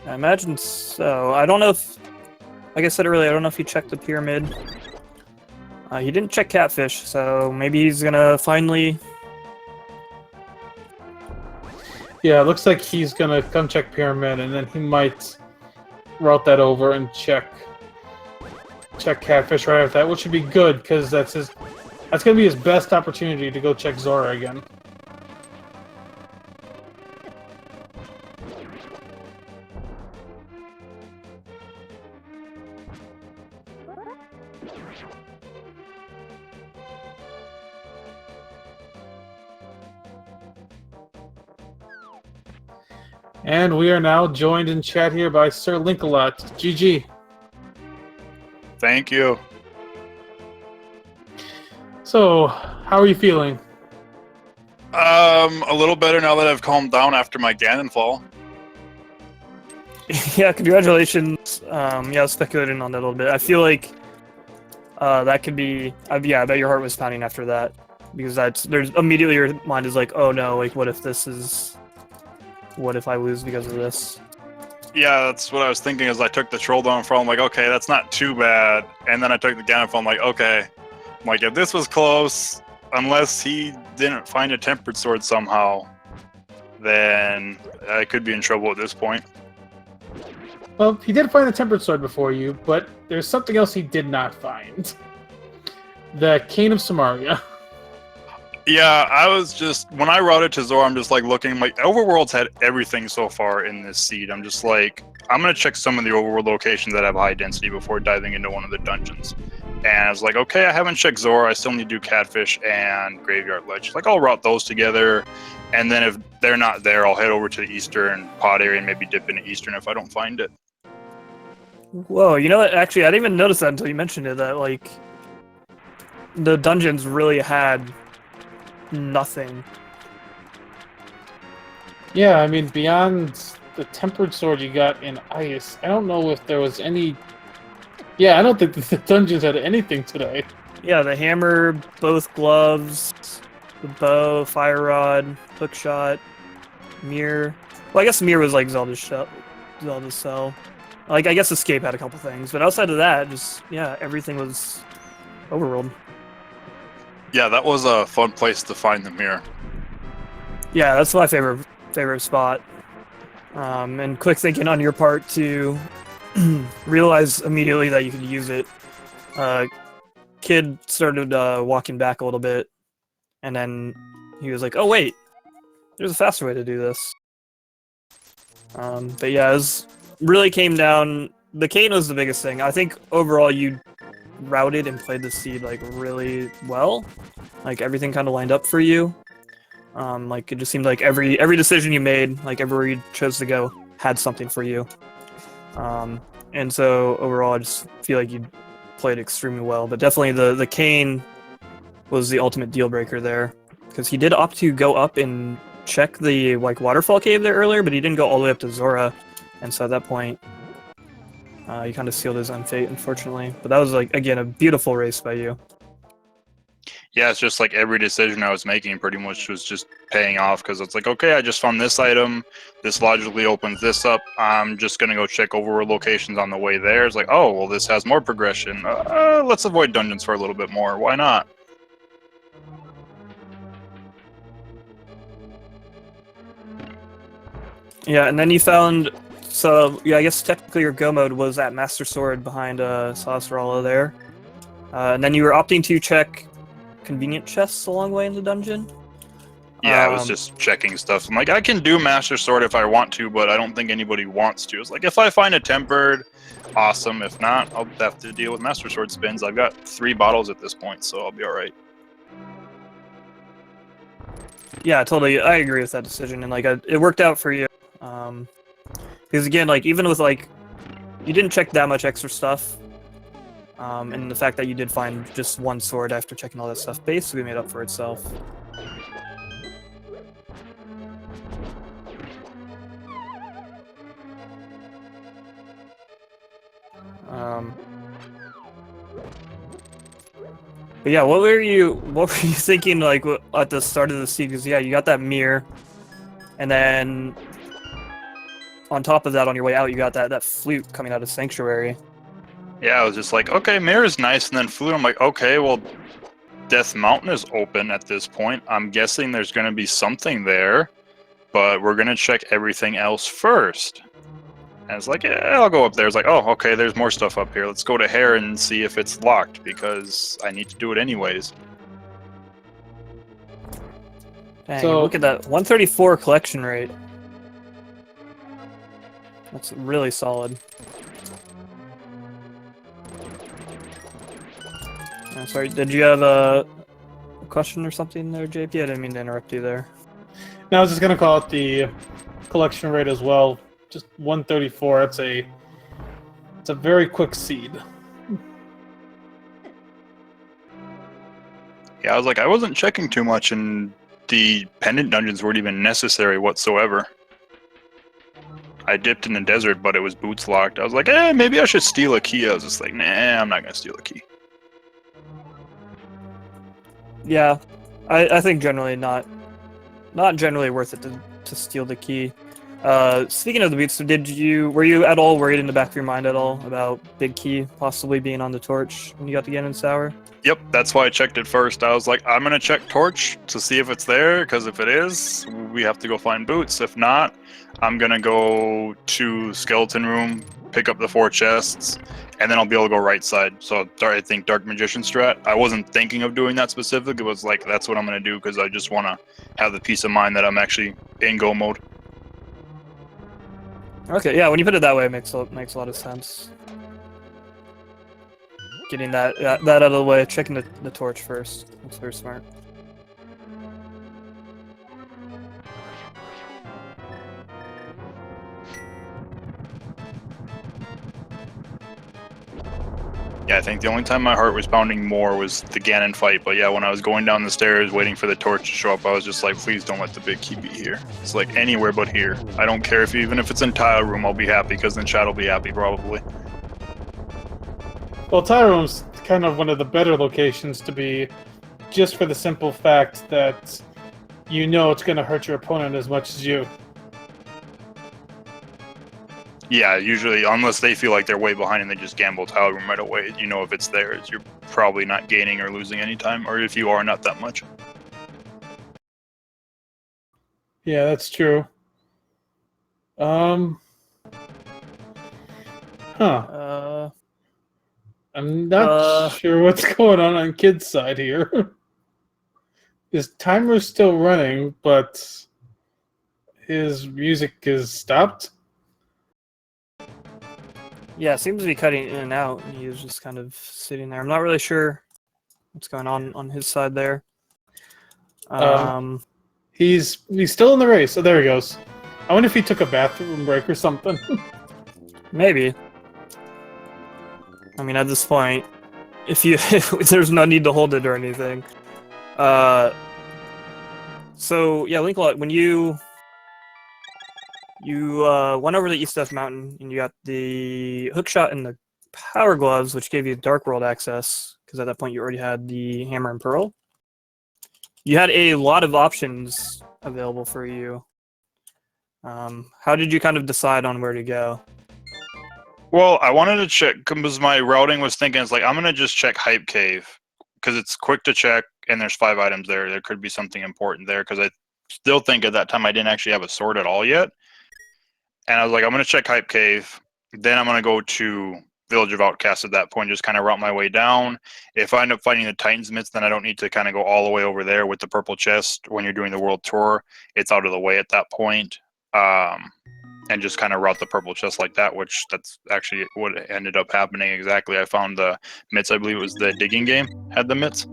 I imagine so. I don't know if, like I said earlier, I don't know if he checked the pyramid. He didn't check catfish, so maybe he's gonna finally... Yeah, it looks like he's gonna come check pyramid, and then he might route that over and check catfish right after that, which would be good because that's gonna be his best opportunity to go check Zora again. And we are now joined in chat here by SirLinkalot. GG. Thank you. So, how are you feeling? A little better now that I've calmed down after my Ganon fall. Yeah, congratulations. Yeah, I was speculating on that a little bit. I feel like that could be. Yeah, I bet your heart was pounding after that because there's immediately your mind is like, oh no, like what if I lose because of this? Yeah, that's what I was thinking as I took the troll down fall. I'm like, okay, that's not too bad. And then I took the Ganon fall. I'm like, okay. I'm like, if this was close, unless he didn't find a tempered sword somehow, then I could be in trouble at this point. Well, he did find the tempered sword before you, but there's something else he did not find. The Cane of Samaria. Yeah, I was just, when I routed to Zora, I'm just like looking, like, Overworld's had everything so far in this seed. I'm just like, I'm going to check some of the Overworld locations that have high density before diving into one of the dungeons. And I was like, okay, I haven't checked Zora. I still need to do Catfish and Graveyard Ledge. Like, I'll route those together. And then if they're not there, I'll head over to the Eastern pod area and maybe dip into Eastern if I don't find it. Whoa, you know what? Actually, I didn't even notice that until you mentioned it. That like the dungeons really had nothing. Yeah, I mean, beyond the tempered sword you got in ice, I don't know if there was any. Yeah, I don't think the dungeons had anything today. Yeah, the hammer, both gloves, the bow, fire rod, hook shot, mirror. Well, I guess mirror was like Zelda's cell. Like, I guess escape had a couple things, but outside of that, just yeah, everything was overworld. Yeah, that was a fun place to find the mirror. Yeah, that's my favorite spot. And quick thinking on your part to realize immediately that you could use it. Kid started walking back a little bit, and then he was like, "Oh wait, there's a faster way to do this." But yeah, it really came down. The cane was the biggest thing. I think overall you routed and played the seed like really well. Like everything kind of lined up for you. Like it just seemed like every decision you made, like everywhere you chose to go, had something for you. And so overall, I just feel like you played extremely well. But definitely the cane was the ultimate deal breaker there, because he did opt to go up and check the like waterfall cave there earlier, but he didn't go all the way up to Zora, and so at that point, he kind of sealed his own fate, unfortunately. But that was like again a beautiful race by you. Yeah, it's just like every decision I was making pretty much was just paying off, because it's like, okay, I just found this item. This logically opens this up. I'm just going to go check overworld locations on the way there. It's like, oh, well, this has more progression. Let's avoid dungeons for a little bit more. Why not? Yeah, and then you found... So, yeah, I guess technically your go mode was at Master Sword behind Sasrala there. And then you were opting to check convenient chests along the way in the dungeon. Yeah, I was just checking stuff. I'm like, I can do Master Sword if I want to, but I don't think anybody wants to. It's like, if I find a tempered, awesome. If not, I'll have to deal with Master Sword spins. I've got 3 bottles at this point, so I'll be alright. Yeah, totally. I agree with that decision, and like it worked out for you. Because again, like even with like, you didn't check that much extra stuff, and the fact that you did find just one sword after checking all that stuff basically made up for itself. But yeah, what were you thinking like at the start of the seed? Because yeah, you got that mirror, and then on top of that, on your way out, you got that flute coming out of Sanctuary. Yeah, I was just like, okay, mirror is nice, and then flute. I'm like, okay, well, Death Mountain is open at this point. I'm guessing there's going to be something there, but we're going to check everything else first. And it's like, yeah, I'll go up there. It's like, oh, okay, there's more stuff up here. Let's go to Hare and see if it's locked, because I need to do it anyways. Dang, So- look at that 134 collection rate. That's really solid. Sorry, did you have a question or something there, JP? I didn't mean to interrupt you there. Now I was just gonna call it the collection rate as well. Just 134. It's a very quick seed. Yeah, I was like, I wasn't checking too much, and the pendant dungeons weren't even necessary whatsoever. I dipped in the desert, but it was boots locked. I was like, maybe I should steal a key. I was just like, nah, I'm not gonna steal a key. Yeah, I think generally not generally worth it to steal the key. Speaking of the boots, were you at all worried in the back of your mind at all about Big Key possibly being on the torch when you got to Ganon Sour? Yep, that's why I checked it first. I was like, I'm gonna check torch to see if it's there, because if it is, we have to go find boots. If not, I'm gonna go to skeleton room, pick up the 4 chests, and then I'll be able to go right side. So I think Dark Magician strat. I wasn't thinking of doing that specific. It was like, that's what I'm gonna do, because I just want to have the peace of mind that I'm actually in go mode. Okay, yeah, when you put it that way, it makes a lot of sense. Getting that out of the way, checking the torch first. That's very smart. Yeah, I think the only time my heart was pounding more was the Ganon fight. But yeah, when I was going down the stairs waiting for the torch to show up, I was just like, please don't let the Big Key be here. It's like anywhere but here. I don't care even if it's in Tile Room, I'll be happy, because then Chad will be happy probably. Well, Tyrone's kind of one of the better locations to be, just for the simple fact that you know it's going to hurt your opponent as much as you. Yeah, usually, unless they feel like they're way behind and they just gamble Tile Room right away, you know if it's there, you're probably not gaining or losing any time, or if you are, not that much. Yeah, that's true. Huh. I'm not sure what's going on Kid's side here. His timer's still running, but his music is stopped. Yeah, it seems to be cutting in and out, and he was just kind of sitting there. I'm not really sure what's going on his side there. He's still in the race. Oh, there he goes. I wonder if he took a bathroom break or something. Maybe. I mean, at this point, if there's no need to hold it or anything. So yeah, Linkalot, when you went over the East Death Mountain and you got the hookshot and the power gloves, which gave you Dark World access, because at that point you already had the Hammer and Pearl. You had a lot of options available for you. How did you kind of decide on where to go? Well, I wanted to check, because my routing was thinking, it's like, I'm going to just check Hype Cave, because it's quick to check, and there's 5 items there. There could be something important there, because I still think at that time I didn't actually have a sword at all yet. And I was like, I'm going to check Hype Cave, then I'm going to go to Village of Outcasts at that point, just kind of route my way down. If I end up fighting the Titan's Myths, then I don't need to kind of go all the way over there with the purple chest. When you're doing the world tour, it's out of the way at that point. And just kind of route the purple chest like that, which that's actually what ended up happening exactly. I found the mitts, I believe it was the digging game, had the mitts.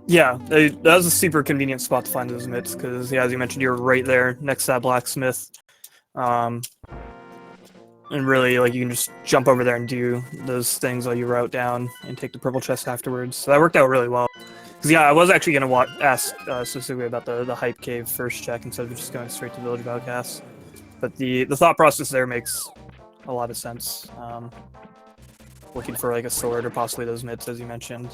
Yeah, that was a super convenient spot to find those mitts, because yeah, as you mentioned, you were right there next to that blacksmith. And really, like, you can just jump over there and do those things while you route down and take the purple chest afterwards. So that worked out really well. Because yeah, I was actually going to ask specifically about the Hype Cave first check instead of just going straight to Village of Outcasts. But the thought process there makes a lot of sense. Looking for like a sword or possibly those mitts, as you mentioned.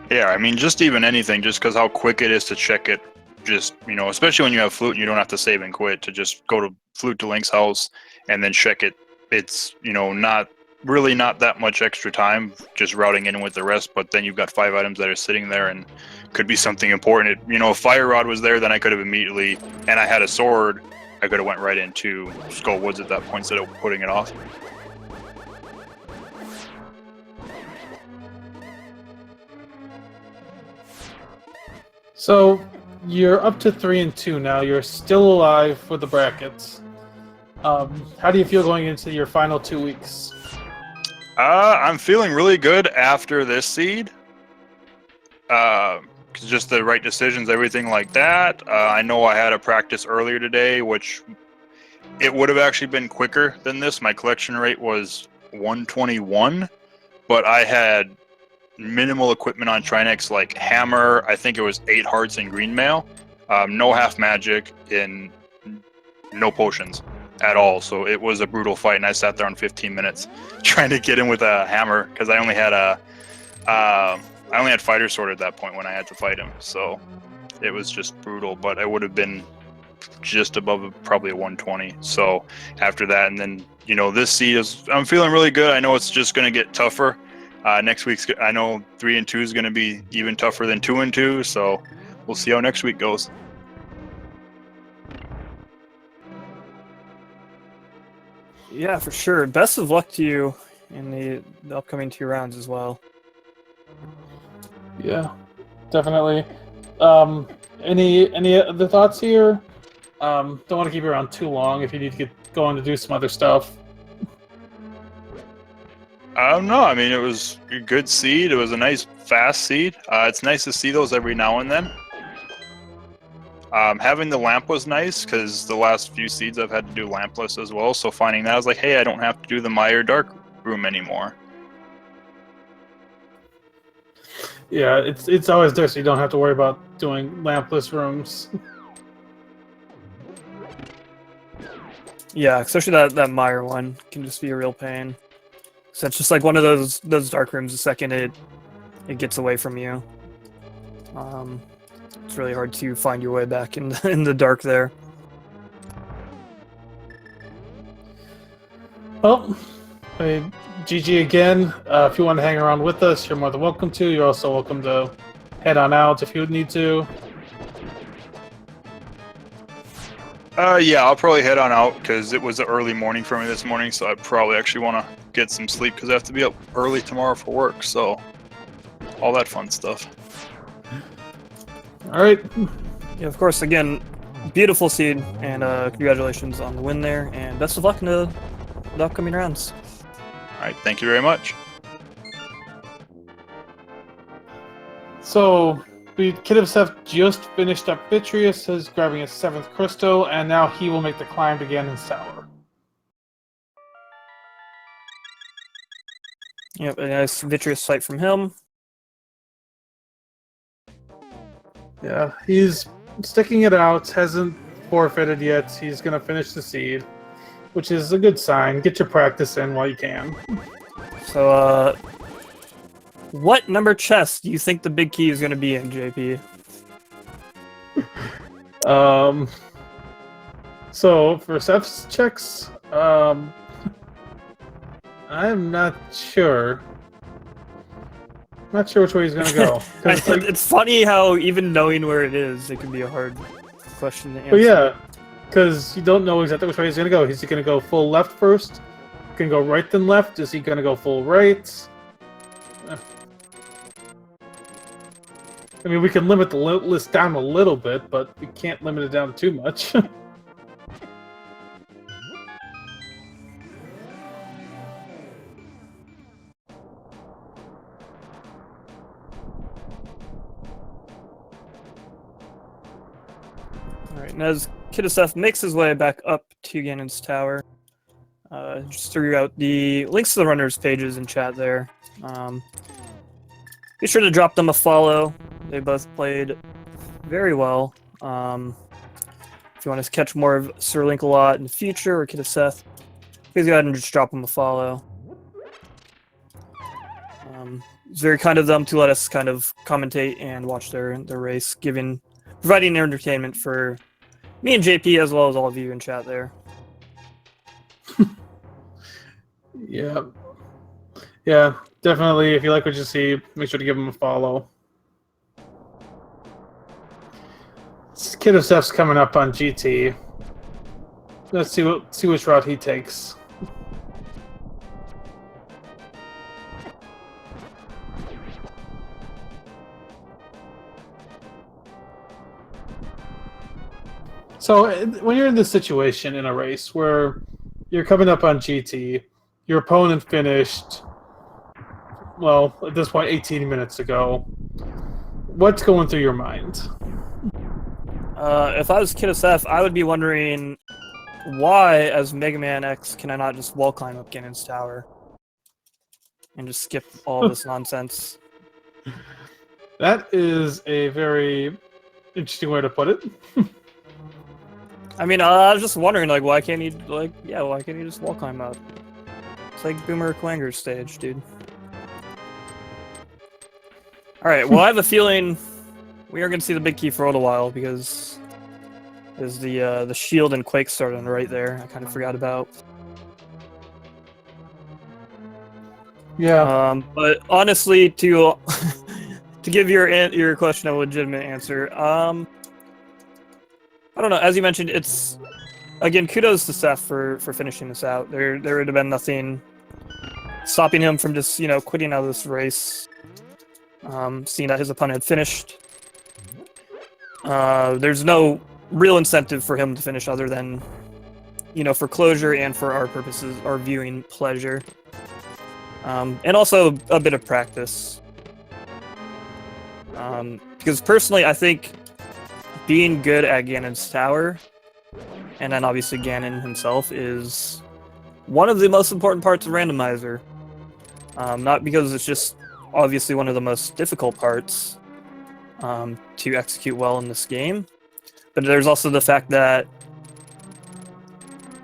Yeah, I mean, just even anything, just because how quick it is to check it. Just, you know, especially when you have Flute and you don't have to save and quit, to just go to Flute to Link's house and then check it. It's, you know, not that much extra time just routing in with the rest, but then you've got 5 items that are sitting there and could be something important. You know, if Fire Rod was there, then I could have immediately, and I had a sword, I could have went right into Skull Woods at that point instead of putting it off. So you're up to 3-2 now. You're still alive for the brackets. How do you feel going into your final 2 weeks? I'm feeling really good after this seed. Just the right decisions, everything like that. I know I had a practice earlier today, which it would have actually been quicker than this. My collection rate was 121, but I had minimal equipment on Trinex, like hammer. I think it was 8 hearts and green mail. No half magic and no potions at all. So it was a brutal fight, and I sat there in 15 minutes trying to get in with a hammer because I only had fighter sword at that point when I had to fight him. So it was just brutal, but I would have been just above probably a 120. So after that, and then this seed I'm feeling really good. I know it's just going to get tougher. Next week's, I know 3 and 2 is going to be even tougher than 2 and 2. So we'll see how next week goes. Yeah, for sure. Best of luck to you in the upcoming 2 rounds as well. Yeah, definitely. Any other thoughts here? Don't want to keep you around too long if you need to get going to do some other stuff. No, I mean, it was a good seed. It was a nice, fast seed. It's nice to see those every now and then. Having the lamp was nice because the last few seeds I've had to do lampless as well. So finding that, I was like, hey, I don't have to do the Meyer Dark Room anymore. Yeah, it's always there, so you don't have to worry about doing lampless rooms. Yeah, especially that Meyer one can just be a real pain. So it's just like one of those dark rooms. The second it gets away from you, it's really hard to find your way back in the dark there. Well, I mean, GG again. If you want to hang around with us, you're more than welcome to. You're also welcome to head on out if you need to. Yeah, I'll probably head on out because it was an early morning for me this morning, so I probably actually want to get some sleep because I have to be up early tomorrow for work, so all that fun stuff. All right. Yeah, of course, again, beautiful seed, and congratulations on the win there, and best of luck in the upcoming rounds. All right, thank you very much. So, Kidofseph just finished up Vitreous, is grabbing his 7th crystal, and now he will make the climb to Ganon's Tower. Yep, a nice Vitreous fight from him. Yeah, he's sticking it out, hasn't forfeited yet. He's going to finish the seed, which is a good sign. Get your practice in while you can. So, what number chest do you think the big key is going to be in, JP? So for Seph's checks, I'm not sure. Not sure which way he's gonna go. It's funny how even knowing where it is, it can be a hard question to answer. But yeah, because you don't know exactly which way he's gonna go. Is he gonna go full left first? Gonna go right then left? Is he gonna go full right? I mean, we can limit the list down a little bit, but we can't limit it down too much. Alright, and as Kidofseph makes his way back up to Ganon's Tower, just threw out the links to the runners' pages in chat there. Be sure to drop them a follow. They both played very well. If you want to catch more of SirLinkalot in the future or Kidofseph, please go ahead and just drop them a follow. It's very kind of them to let us kind of commentate and watch their race, providing entertainment for me and JP as well as all of you in chat there. Yeah, definitely. If you like what you see, make sure to give him a follow. Kidoseph's coming up on GT. Let's see which route he takes. So when you're in this situation in a race where you're coming up on GT, your opponent finished, well, at this point, 18 minutes ago. What's going through your mind? If I was Kidofseph, I would be wondering why, as Mega Man X, can I not just wall climb up Ganon's Tower and just skip all this nonsense? That is a very interesting way to put it. I mean, I was just wondering, like, why can't he, like, yeah, why can't he just wall climb up? It's like Boomer Clanger's stage, dude. Alright, well, I have a feeling we are going to see the big key for a little while, because there's the shield and Quake starting right there. I kind of forgot about. Yeah. But honestly, to to give your question a legitimate answer, I don't know. As you mentioned, it's again kudos to Seth for finishing this out. There would have been nothing stopping him from just quitting out of this race. Seeing that his opponent had finished, there's no real incentive for him to finish other than for closure and for our purposes, our viewing pleasure. And also a bit of practice. Because personally, I think being good at Ganon's Tower, and then obviously Ganon himself, is one of the most important parts of Randomizer. Not because it's just obviously one of the most difficult parts to execute well in this game, but there's also the fact that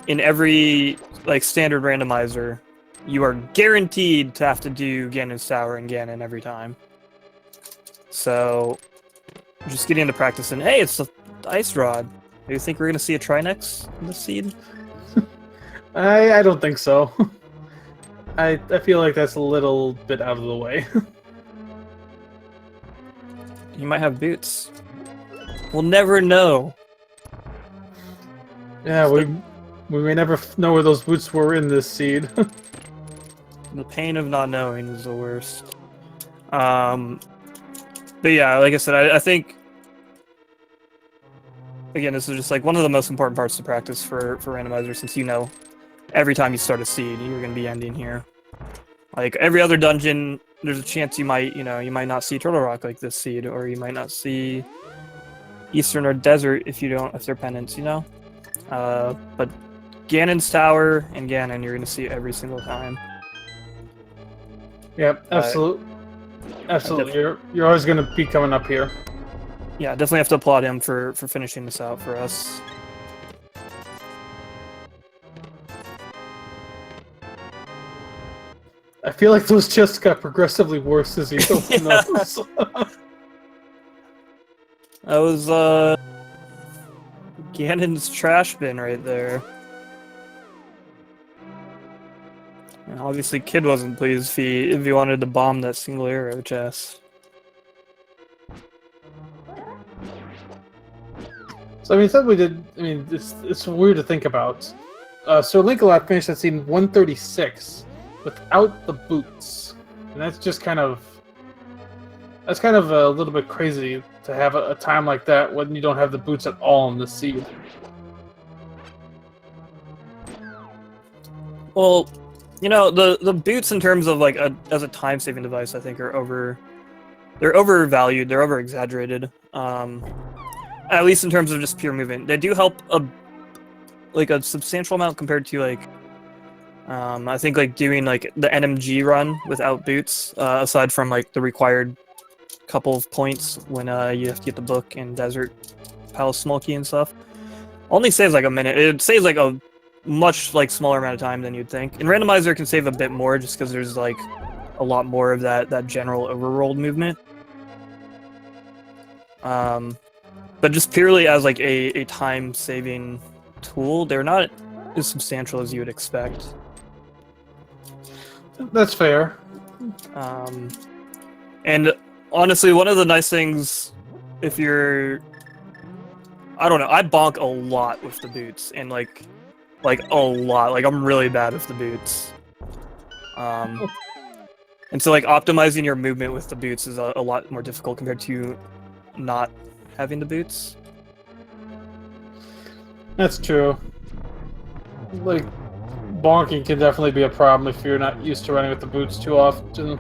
in every standard Randomizer, you are guaranteed to have to do Ganon's Tower and Ganon every time. So, just getting into practice, and hey, it's the Ice Rod. Do you think we're going to see a Trinex in this seed? I don't think so. I feel like that's a little bit out of the way. You might have boots. We'll never know. Yeah, we may never know where those boots were in this seed. The pain of not knowing is the worst. But yeah, like I said, I think again, this is just one of the most important parts to practice for Randomizer, since every time you start a seed, you're going to be ending here. Like every other dungeon, there's a chance you might not see Turtle Rock like this seed, or you might not see Eastern or Desert if they're pendants, But Ganon's Tower and Ganon, you're going to see every single time. Yep, absolutely. Absolutely. You're always going to be coming up here. Yeah, definitely have to applaud him for finishing this out for us. I feel like those chests got progressively worse as you open those. That was Ganon's trash bin right there. And obviously Kid wasn't pleased if he wanted to bomb that single arrow chest. So it's weird to think about. SirLinkalot finished that scene 136 without the boots, and that's kind of a little bit crazy to have a time like that when you don't have the boots at all in the seed. Well, the boots in terms of as a time saving device, I think they're overvalued, they're over exaggerated. At least in terms of just pure movement. They do help a substantial amount compared to I think doing the NMG run without boots, aside from the required couple of points when you have to get the book in Desert, Palace Smolky and stuff. Only saves a minute. It saves a much smaller amount of time than you'd think. And Randomizer can save a bit more just because there's a lot more of that general overworld movement. But just purely as a time saving tool, they're not as substantial as you would expect. That's fair. And honestly, one of the nice things, if you're, I don't know, I bonk a lot with the boots, and a lot. I'm really bad with the boots. And so optimizing your movement with the boots is a lot more difficult compared to not having the boots. That's true. Bonking can definitely be a problem if you're not used to running with the boots too often.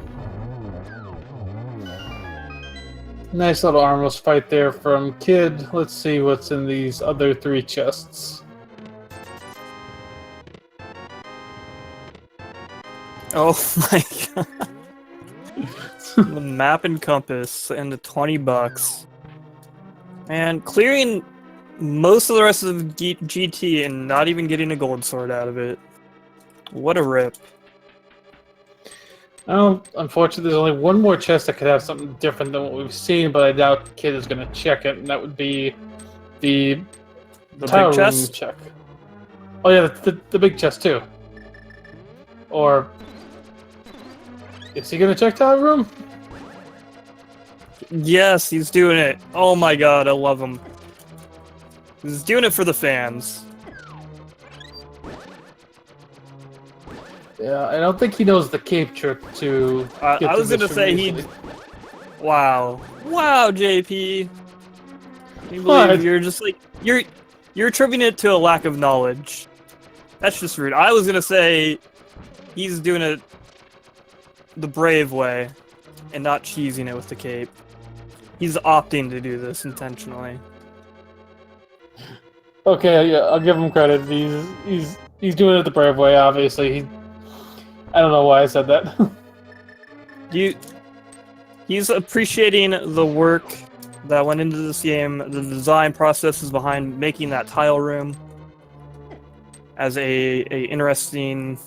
Nice little armless fight there from Kid. Let's see what's in these other 3 chests. Oh my god. The map and compass and the $20. And clearing most of the rest of the GT and not even getting a gold sword out of it. What a rip. Oh, unfortunately, there's only one more chest that could have something different than what we've seen, but I doubt Kid is going to check it, and that would be the tile big room chest? check. Oh yeah, the big chest too. Or is he going to check tile room? Yes, he's doing it. Oh my god, I love him. He's doing it for the fans. Yeah, I don't think he knows the cape trick to. I was gonna say he. Wow, wow, JP. Can you believe you're just like you're attributing it to a lack of knowledge. That's just rude. I was gonna say he's doing it the brave way and not cheesing it with the cape. He's opting to do this intentionally. Okay, yeah, I'll give him credit. He's doing it the brave way. Obviously, I don't know why I said that. He's appreciating the work that went into this game, the design processes behind making that tile room as a interesting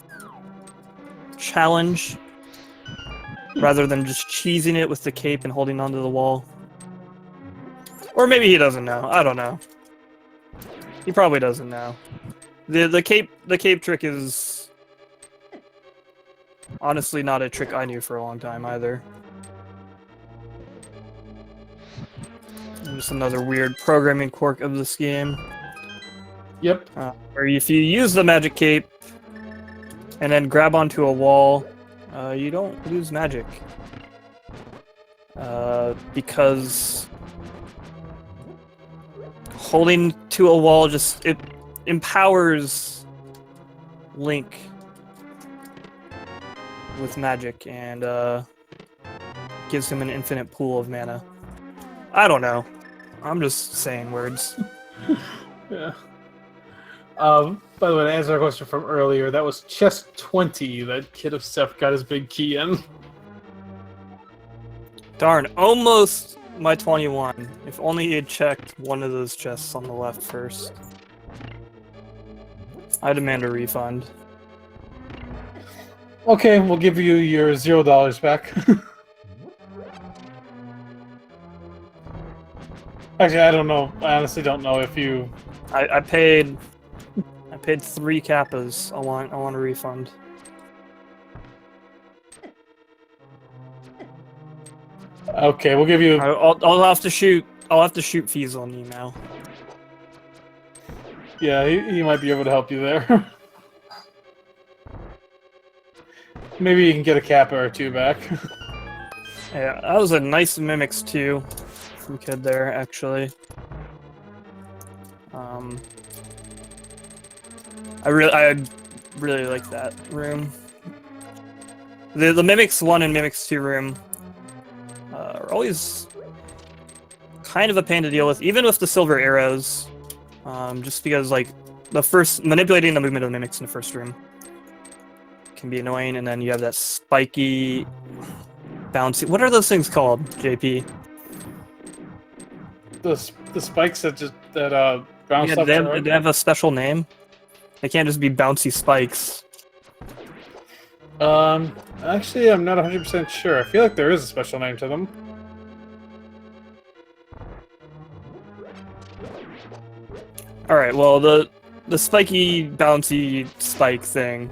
challenge, rather than just cheesing it with the cape and holding onto the wall. Or maybe he doesn't know. I don't know. He probably doesn't know. The cape trick is honestly not a trick I knew for a long time either. Just another weird programming quirk of this game. Yep. Where if you use the magic cape and then grab onto a wall, you don't lose magic. Because holding to a wall it empowers Link with magic and gives him an infinite pool of mana. I don't know. I'm just saying words. Yeah. By the way, to answer our question from earlier, that was chest 20 that Kidofseph got his big key in. Darn, almost my 21. If only he had checked one of those chests on the left first. I demand a refund. Okay, we'll give you your $0 back. Actually, I don't know. I honestly don't know if you. I paid 3 kappas. I want a refund. Okay, we'll give you. I'll have to shoot Fiesel an email. Yeah, he might be able to help you there. Maybe you can get a kappa or 2 back. Yeah, that was a nice Mimics too from Kid there, actually. I really like that room. The Mimics 1 and Mimics 2 room are always kind of a pain to deal with, even with the silver arrows. Just because, like, manipulating the movement of the Mimics in the first room can be annoying, and then you have that spiky, bouncy. What are those things called, JP? The spikes that bounce up. Do they have a special name? They can't just be bouncy spikes. Actually, I'm not 100% sure. I feel like there is a special name to them. Alright, well, the spiky, bouncy spike thing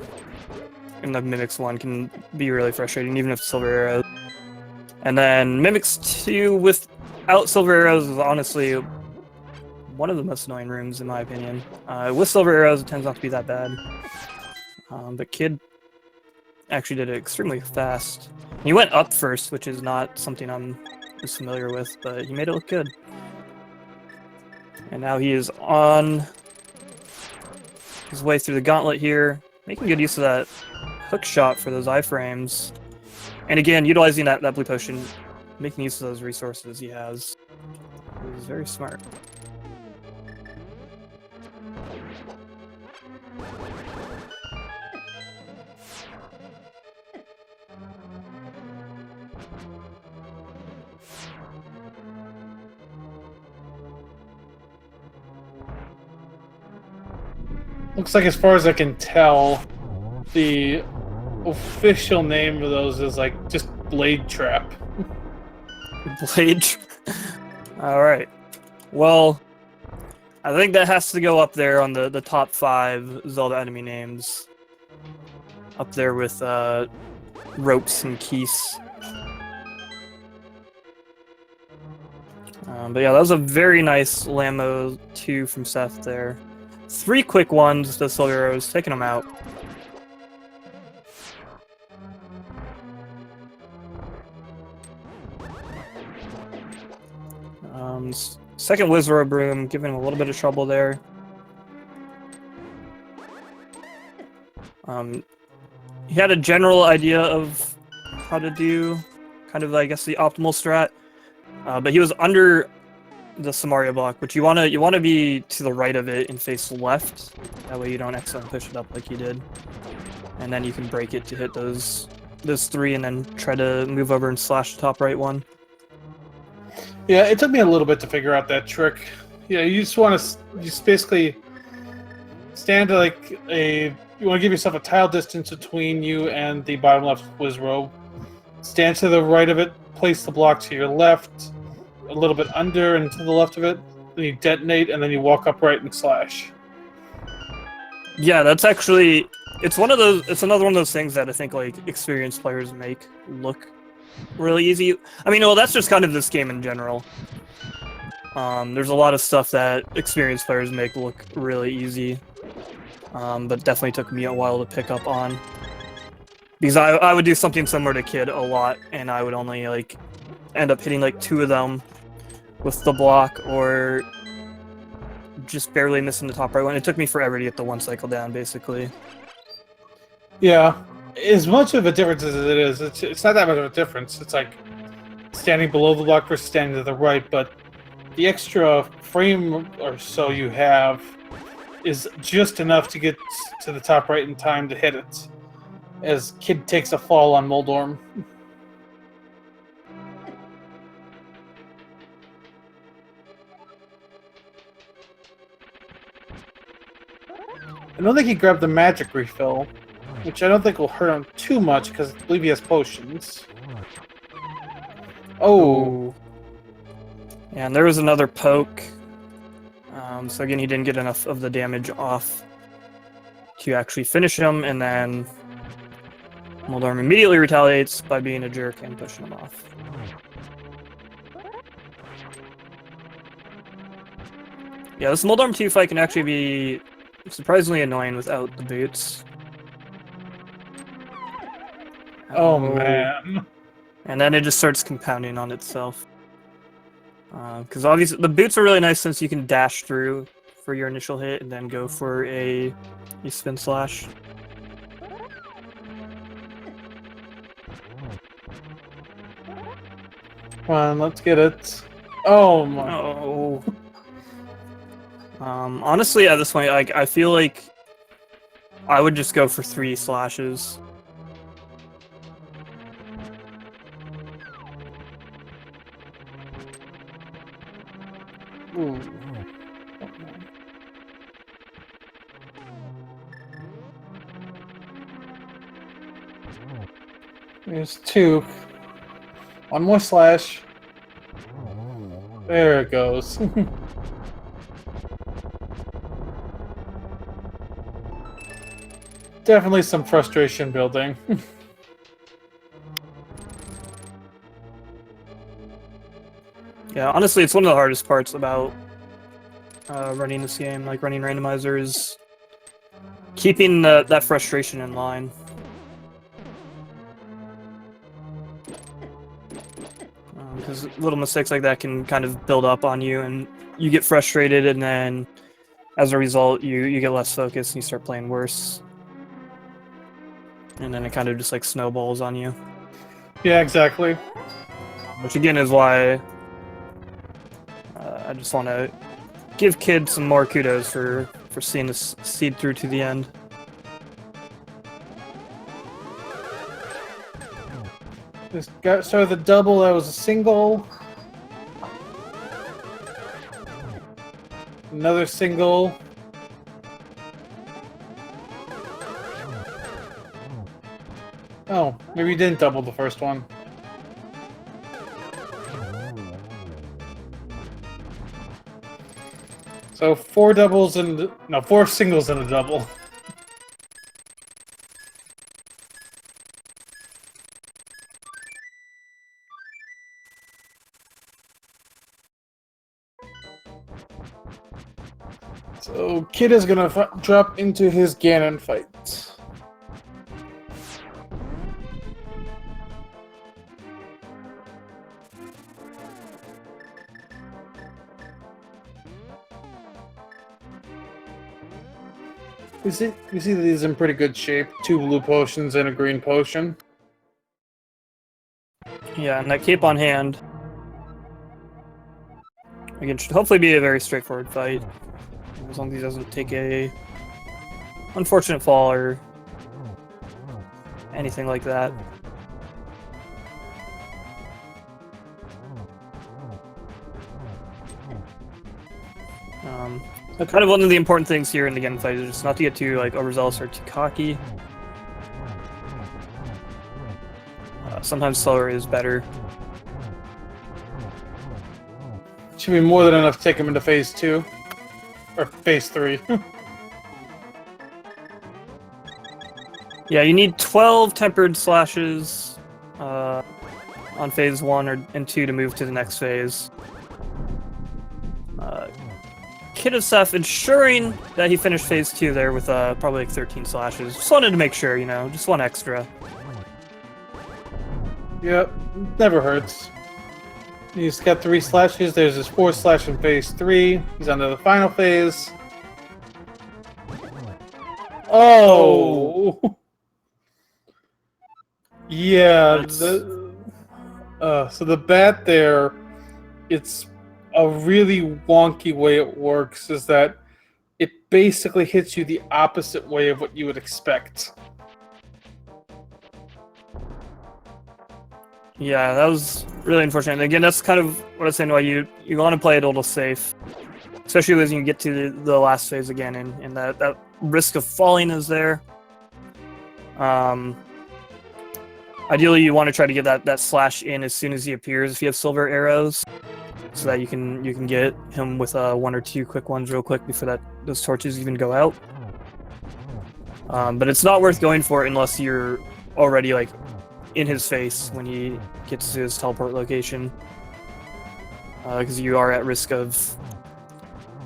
in the Mimics 1 can be really frustrating, even if silver arrows. And then Mimics 2 without silver arrows is honestly one of the most annoying rooms, in my opinion. With silver arrows, it tends not to be that bad. But Kid actually did it extremely fast. He went up first, which is not something I'm as familiar with, but he made it look good. And now he is on his way through the gauntlet here, making good use of that hook shot for those iframes. And again, utilizing that blue potion, making use of those resources he has. He's very smart. Looks like, as far as I can tell, the official name of those is like just Blade Trap. Blade. Alright. Well, I think that has to go up there on the top 5 Zelda enemy names. Up there with Ropes and Keys. But yeah, that was a very nice Lammo 2 from Seth there. 3 quick ones with the Silver Arrows, taking them out. Second Wizard Broom, giving him a little bit of trouble there. He had a general idea of how to do kind of, I guess, the optimal strat, but he was under the Samaria block, which you wanna be to the right of it and face left. That way you don't accidentally push it up like he did, and then you can break it to hit those 3, and then try to move over and slash the top right one. Yeah, it took me a little bit to figure out that trick. Yeah, you just want to basically stand like you want to give yourself a tile distance between you and the bottom left Wizrobe. Stand to the right of it, place the block to your left, a little bit under and to the left of it, then you detonate, and then you walk upright and slash. Yeah, that's actually, it's another one of those things that I think like experienced players make look really easy. I mean, well, that's just kind of this game in general. There's a lot of stuff that experienced players make look really easy, but definitely took me a while to pick up on. Because I would do something similar to Kid a lot, and I would only like end up hitting like 2 of them with the block, or just barely missing the top right one. It took me forever to get the 1 cycle down, basically. Yeah, as much of a difference as it is, it's not that much of a difference. It's like standing below the block versus standing to the right, but the extra frame or so you have is just enough to get to the top right in time to hit it, as Kid takes a fall on Moldorm. I don't think he grabbed the magic refill, which I don't think will hurt him too much because I believe he has potions. Oh. Yeah, and there was another poke. So again, he didn't get enough of the damage off to actually finish him, and then Moldorm immediately retaliates by being a jerk and pushing him off. Yeah, this Moldorm 2 fight can actually be surprisingly annoying without the boots. Oh man. And then it just starts compounding on itself. Because obviously the boots are really nice since you can dash through for your initial hit and then go for a spin slash. Come on, let's get it. Oh my. Oh. Honestly, at this point, I feel like I would just go for 3 slashes. Ooh. There's 2. 1 more slash. There it goes. Definitely some frustration building. Yeah, honestly, it's one of the hardest parts about running this game, like running Randomizer, is keeping that frustration in line. Because little mistakes like that can kind of build up on you, and you get frustrated, and then as a result, you get less focused and you start playing worse. And then it kind of just like snowballs on you. Yeah, exactly. Which again is why I just want to give Kid some more kudos for seeing this seed through to the end. This got started the double, that was a single. Another single. Maybe you didn't double the first one. So 4 doubles and... No, 4 singles and a double. So Kid is gonna drop into his Ganon fight. We see that he's in pretty good shape. 2 blue potions and a green potion. Yeah, and that cape on hand. Again, should hopefully be a very straightforward fight. As long as he doesn't take a unfortunate fall or anything like that. Kind of one of the important things here in the Ganon fight is just not to get too overzealous or too cocky. Sometimes slower is better. Should be more than enough to take him into phase 2. Or phase 3. Yeah, you need 12 tempered slashes on phase 1 and 2 to move to the next phase. Kidofseph ensuring that he finished phase 2 there with probably 13 slashes. Just wanted to make sure, just one extra. Yep, never hurts. He's got 3 slashes. There's his 4th slash in phase 3. He's on to the final phase. Oh! Yeah. So the bat there, it's a really wonky way it works is that it basically hits you the opposite way of what you would expect. Yeah, that was really unfortunate. And again, that's kind of what I was saying. Why you want to play it a little safe, especially as you get to the last phase again, and that risk of falling is there. Ideally, you want to try to get that slash in as soon as he appears if you have silver arrows, so that you can get him with 1 or 2 quick ones real quick before those torches even go out. But it's not worth going for it unless you're already in his face when he gets to his teleport location, because you are at risk of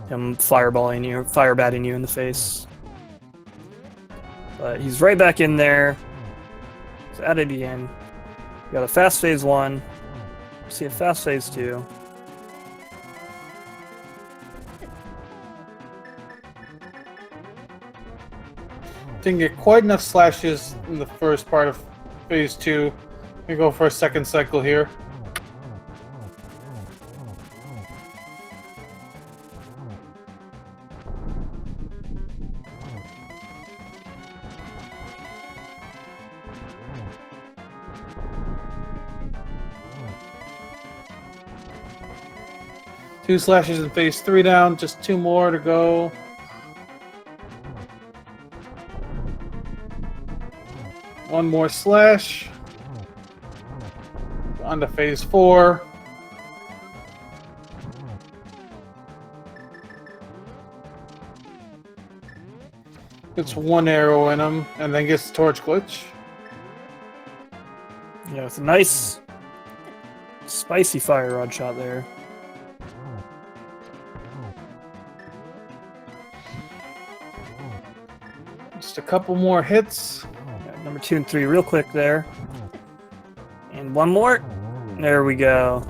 him fireballing you, firebatting you in the face. But he's right back in there. He's at it again. You got a fast phase 1. See a fast phase 2. Didn't get quite enough slashes in the first part of phase 2. We go for a second cycle here. Two slashes in phase 3 down, just 2 more to go. One more slash. On to phase 4. Gets 1 arrow in him, and then gets the torch glitch. Yeah, it's a nice, spicy fire rod shot there. Just a couple more hits. Yeah, number 2 and 3 real quick there. And 1 more. There we go.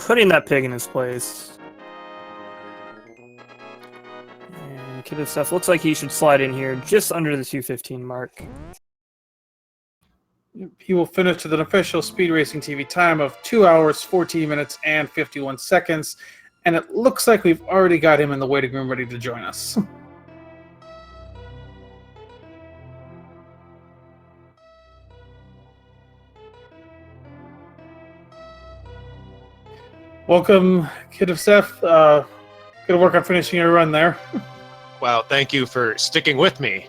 Putting that pig in his place. And Kidofseph looks like he should slide in here just under the 215 mark. He will finish with an official Speed Racing TV time of 2 hours, 14 minutes, and 51 seconds. And it looks like we've already got him in the waiting room ready to join us. Welcome, Kidofseph. Gonna work on finishing your run there. Wow, thank you for sticking with me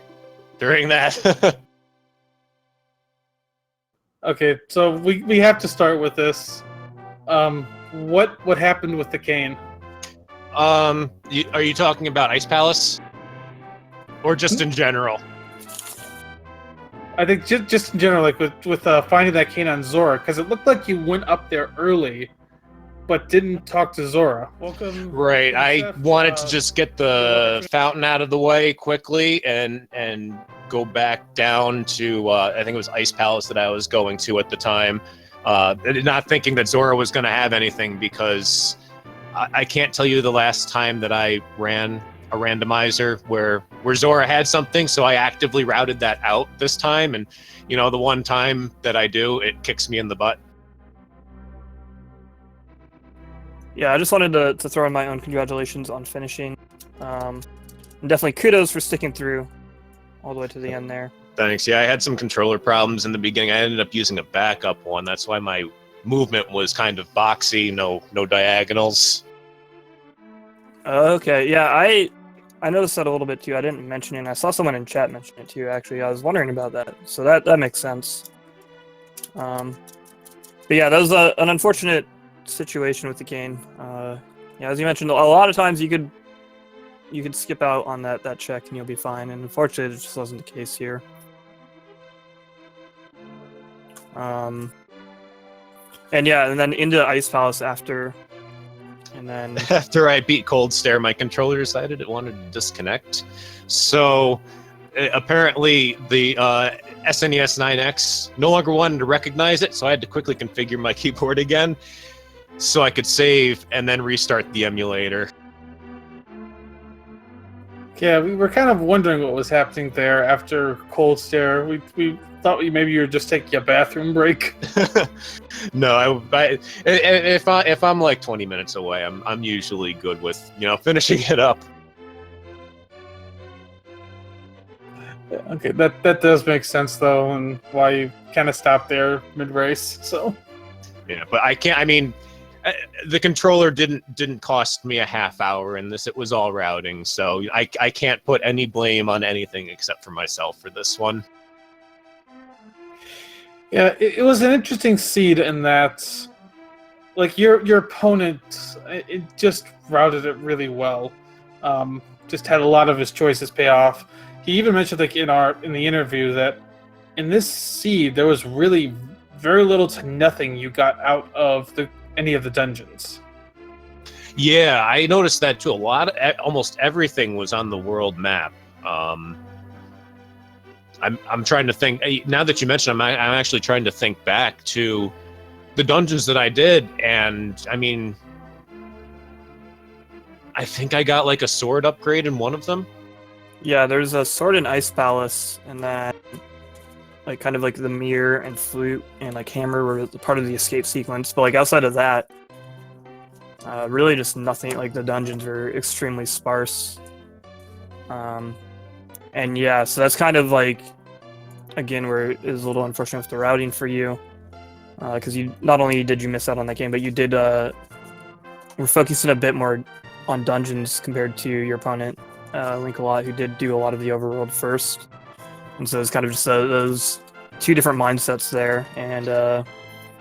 during that. Okay, so we have to start with this. What happened with the cane? Are you talking about Ice Palace? Or just in general? I think just in general, like with finding that cane on Zora, because it looked like you went up there early, but didn't talk to Zora. Welcome. Right, I Kidofseph. wanted to just get the fountain out of the way quickly and go back down to, I think it was Ice Palace that I was going to at the time. Not thinking that Zora was going to have anything, because I can't tell you the last time that I ran a randomizer where Zora had something, so I actively routed that out this time, and the one time that I do, it kicks me in the butt. Yeah, I just wanted to throw in my own congratulations on finishing. And definitely kudos for sticking through all the way to the end there. Thanks. Yeah, I had some controller problems in the beginning. I ended up using a backup one. That's why my movement was kind of boxy, no diagonals. Okay, yeah, I noticed that a little bit too. I didn't mention it. I saw someone in chat mention it too, actually. I was wondering about that. So that makes sense. But yeah, that was an unfortunate situation with the cane. Yeah, as you mentioned, a lot of times you could skip out on that check and you'll be fine. And unfortunately, it just wasn't the case here. And yeah, and then into Ice Palace after. And then After I beat Cold Stare, my controller decided it wanted to disconnect. So apparently the SNES 9X no longer wanted to recognize it, so I had to quickly configure my keyboard again so I could save and then restart the emulator. Yeah, we were kind of wondering what was happening there after Cold Stare. We thought maybe you were just taking a bathroom break. No, if I'm like 20 minutes away, I'm usually good with finishing it up. Okay, that does make sense though, and why you kind of stopped there mid race. So Yeah, but I can't. I mean, the controller didn't cost me a half hour in this. It was all routing, so I can't put any blame on anything except for myself for this one. yeah, it was an interesting seed in that, like your opponent, it just routed it really well. Just had a lot of his choices pay off. He even mentioned, like in the interview, that in this seed there was really very little to nothing you got out of any of the dungeons. Yeah, I noticed that too. Almost everything was on the world map. I'm trying to think. Now that you mention, I'm actually trying to think back to the dungeons that I did, and I mean, I think I got like a sword upgrade in one of them. yeah, there's a sword in Ice Palace, and then like kind of like the mirror and flute and like hammer were part of the escape sequence. But like outside of that, really just nothing. Like the dungeons were extremely sparse. And yeah, so that's kind of like, again, where it is a little unfortunate with the routing for you, because you not only did you miss out on that game, but you did we're focusing a bit more on dungeons compared to your opponent, Linkalot, who did do a lot of the overworld first. And so it's kind of just those two different mindsets there, and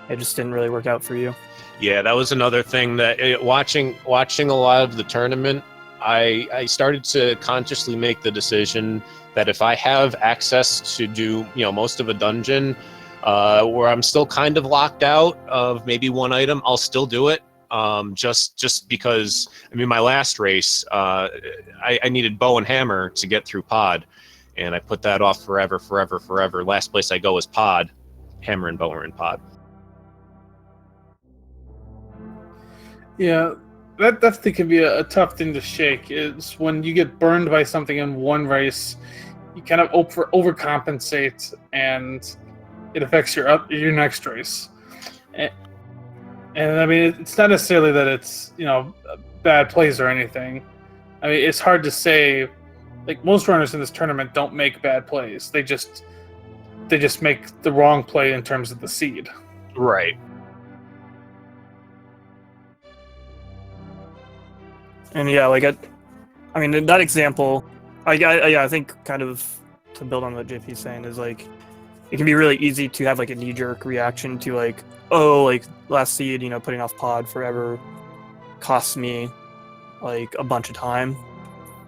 it just didn't really work out for you. Yeah, that was another thing that watching a lot of the tournament, I started to consciously make the decision that if I have access to do most of a dungeon where I'm still kind of locked out of maybe one item, I'll still do it. Just because, I mean, my last race, I needed bow and hammer to get through pod, and I put that off forever. Last place I go is pod. Hammer and bow are in pod. Yeah, that definitely can be a tough thing to shake. Is when you get burned by something in one race, you kind of overcompensate, and it affects your next race. And I mean, it's not necessarily that it's bad plays or anything. I mean, it's hard to say. Like, most runners in this tournament don't make bad plays. They just make the wrong play in terms of the seed. Right. And yeah, like I mean, in that example, I think kind of to build on what JP's saying is like it can be really easy to have like a knee-jerk reaction to like, oh, like last seed, putting off pod forever costs me like a bunch of time,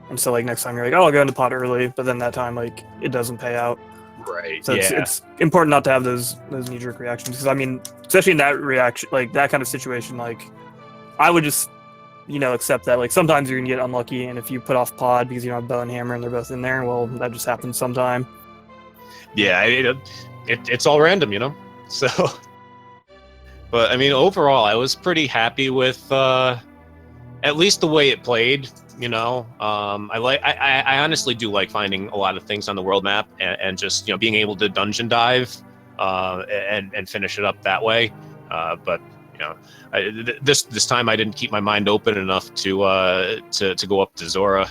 and so like next time you're like, oh, I'll go into pod early, but then that time like it doesn't pay out. Right. So yeah. it's important not to have those knee-jerk reactions, because I mean, especially in that reaction, like that kind of situation, like I would just accept that like sometimes you're gonna get unlucky, and if you put off pod because you don't have bow and hammer and they're both in there, well, that just happens sometime. Yeah, it's all random, So, but I mean, overall, I was pretty happy with at least the way it played. I honestly do like finding a lot of things on the world map and just being able to dungeon dive and finish it up that way. But this time I didn't keep my mind open enough to go up to Zora.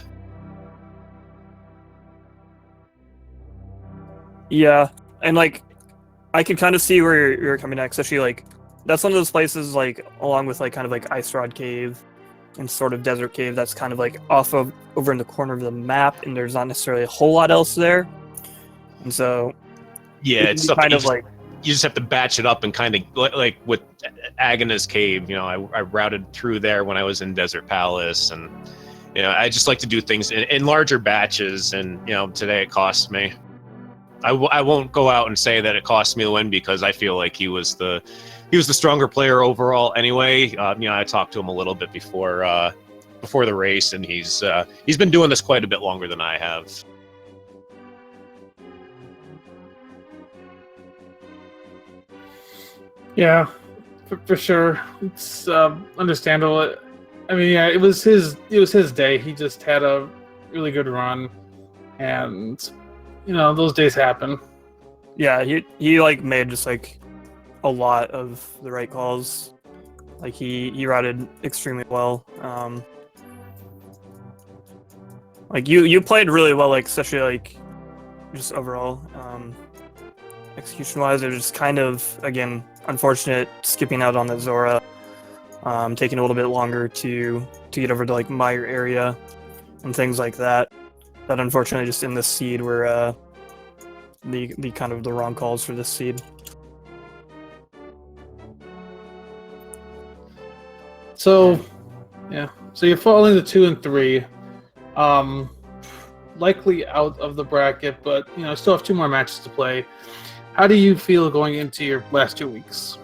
Yeah, and like I can kind of see where you're coming at, especially like that's one of those places, like along with like kind of like Ice Rod Cave and sort of Desert Cave, that's kind of like over in the corner of the map, and there's not necessarily a whole lot else there, and so yeah, it's something kind of like you just have to batch it up and kind of like with Agana's Cave. I routed through there when I was in Desert Palace, and I just like to do things in larger batches, and today it cost me. I won't go out and say that it cost me the win, because I feel like he was the stronger player overall anyway. I talked to him a little bit before the race, and he's been doing this quite a bit longer than I have. Yeah, for sure. It's understandable. I mean, yeah, it was his day. He just had a really good run, and those days happen. Yeah, he like made just like a lot of the right calls. Like he routed extremely well. Like you played really well, like especially like just overall execution wise. It was just kind of, again, unfortunate skipping out on the Zora, taking a little bit longer to get over to like Meyer area and things like that. That unfortunately just in this seed were the kind of the wrong calls for this seed. So, yeah. So you're falling to 2 and 3, likely out of the bracket, but still have 2 more matches to play. How do you feel going into your last 2 weeks?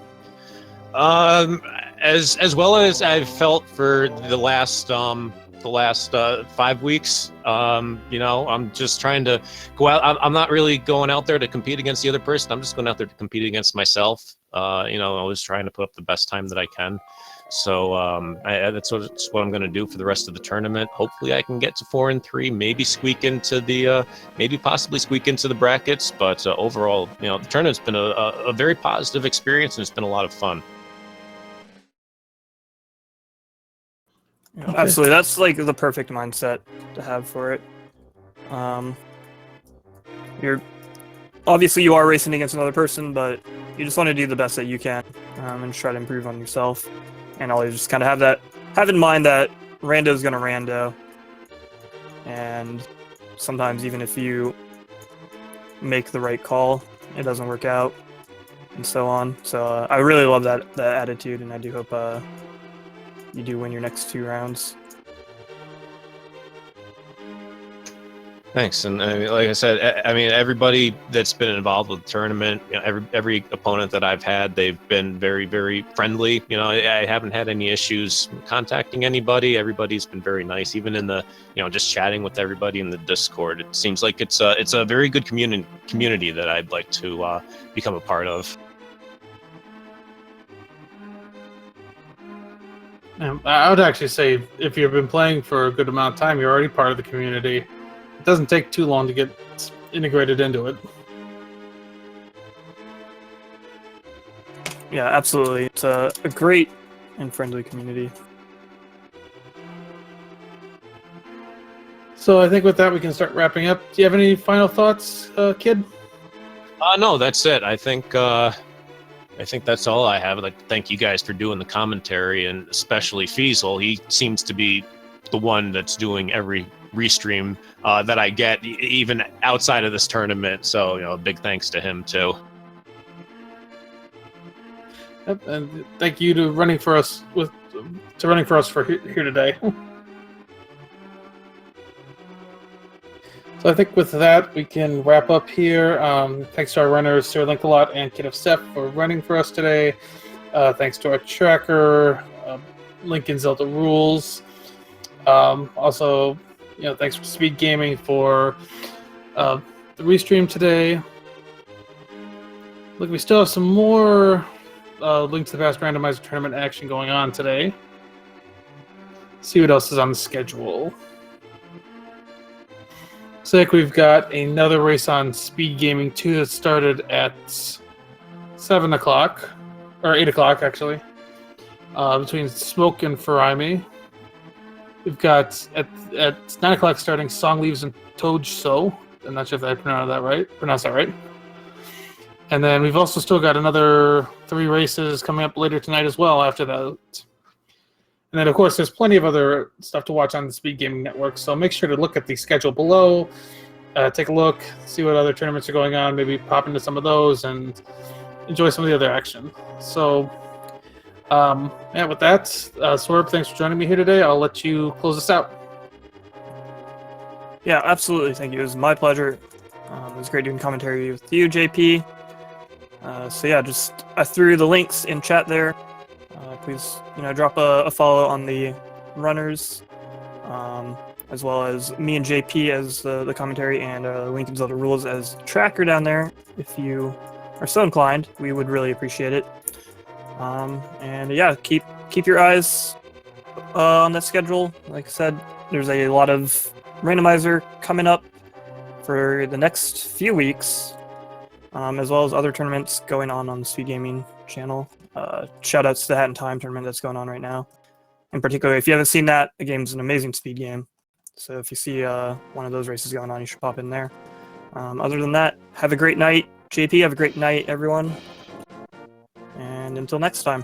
As well as I've felt for the last 5 weeks. I'm just trying to go out. I'm not really going out there to compete against the other person. I'm just going out there to compete against myself. I was trying to put up the best time that I can. So that's what I'm going to do for the rest of the tournament. Hopefully, I can get to 4 and 3. Maybe possibly squeak into the brackets. But overall, the tournament's been a very positive experience, and it's been a lot of fun. Okay. Absolutely, that's like the perfect mindset to have for it. You are racing against another person, but you just want to do the best that you can and try to improve on yourself. And always just kind of have in mind that rando's gonna rando, and sometimes even if you make the right call, it doesn't work out, and so on. So I really love that attitude, and I do hope you do win your next 2 rounds. Thanks, and like I said, everybody that's been involved with the tournament, every opponent that I've had, they've been very, very friendly. I haven't had any issues contacting anybody. Everybody's been very nice, even in the, just chatting with everybody in the Discord. It seems like it's a very good community that I'd like to become a part of. I would actually say if you've been playing for a good amount of time, you're already part of the community. It doesn't take too long to get integrated into it. Yeah, absolutely. It's a great and friendly community. So I think with that, we can start wrapping up. Do you have any final thoughts, Kid? No, that's it. I think that's all I have. I'd like to thank you guys for doing the commentary, and especially Feasel. He seems to be the one that's doing every restream that I get even outside of this tournament. So, a big thanks to him too. Yep, and thank you to running for us for here today. So I think with that we can wrap up here. Thanks to our runners SirLinkalot and Kidofseph for running for us today. Thanks to our tracker, Lincoln Zelda Rules. Also, thanks for Speed Gaming for the restream today. Look, we still have some more Link to the Past Randomizer tournament action going on today. See what else is on the schedule. Looks like we've got another race on Speed Gaming 2 that started at 7 o'clock, or 8 o'clock actually, between Smoke and Faraimi. We've got at 9 o'clock starting Song Leaves and Toj So. I'm not sure if I pronounced that right. And then we've also still got another 3 races coming up later tonight as well after that. And then, of course, there's plenty of other stuff to watch on the Speed Gaming Network, so make sure to look at the schedule below, take a look, see what other tournaments are going on, maybe pop into some of those, and enjoy some of the other action. So, with that, Swerve, thanks for joining me here today. I'll let you close this out. Yeah, absolutely. Thank you. It was my pleasure. It was great doing commentary with you, JP. I threw the links in chat there. Please, drop a follow on the runners, as well as me and JP as the commentary, and Lincoln Zelda Rules as tracker down there. If you are so inclined, we would really appreciate it. Keep your eyes on that schedule. Like I said, there's a lot of randomizer coming up for the next few weeks, as well as other tournaments going on the Speed Gaming channel. Shoutouts to the Hat in Time tournament that's going on right now. In particular, if you haven't seen that, the game's an amazing speed game. So if you see one of those races going on, you should pop in there. Other than that, have a great night. JP, have a great night, everyone. And until next time.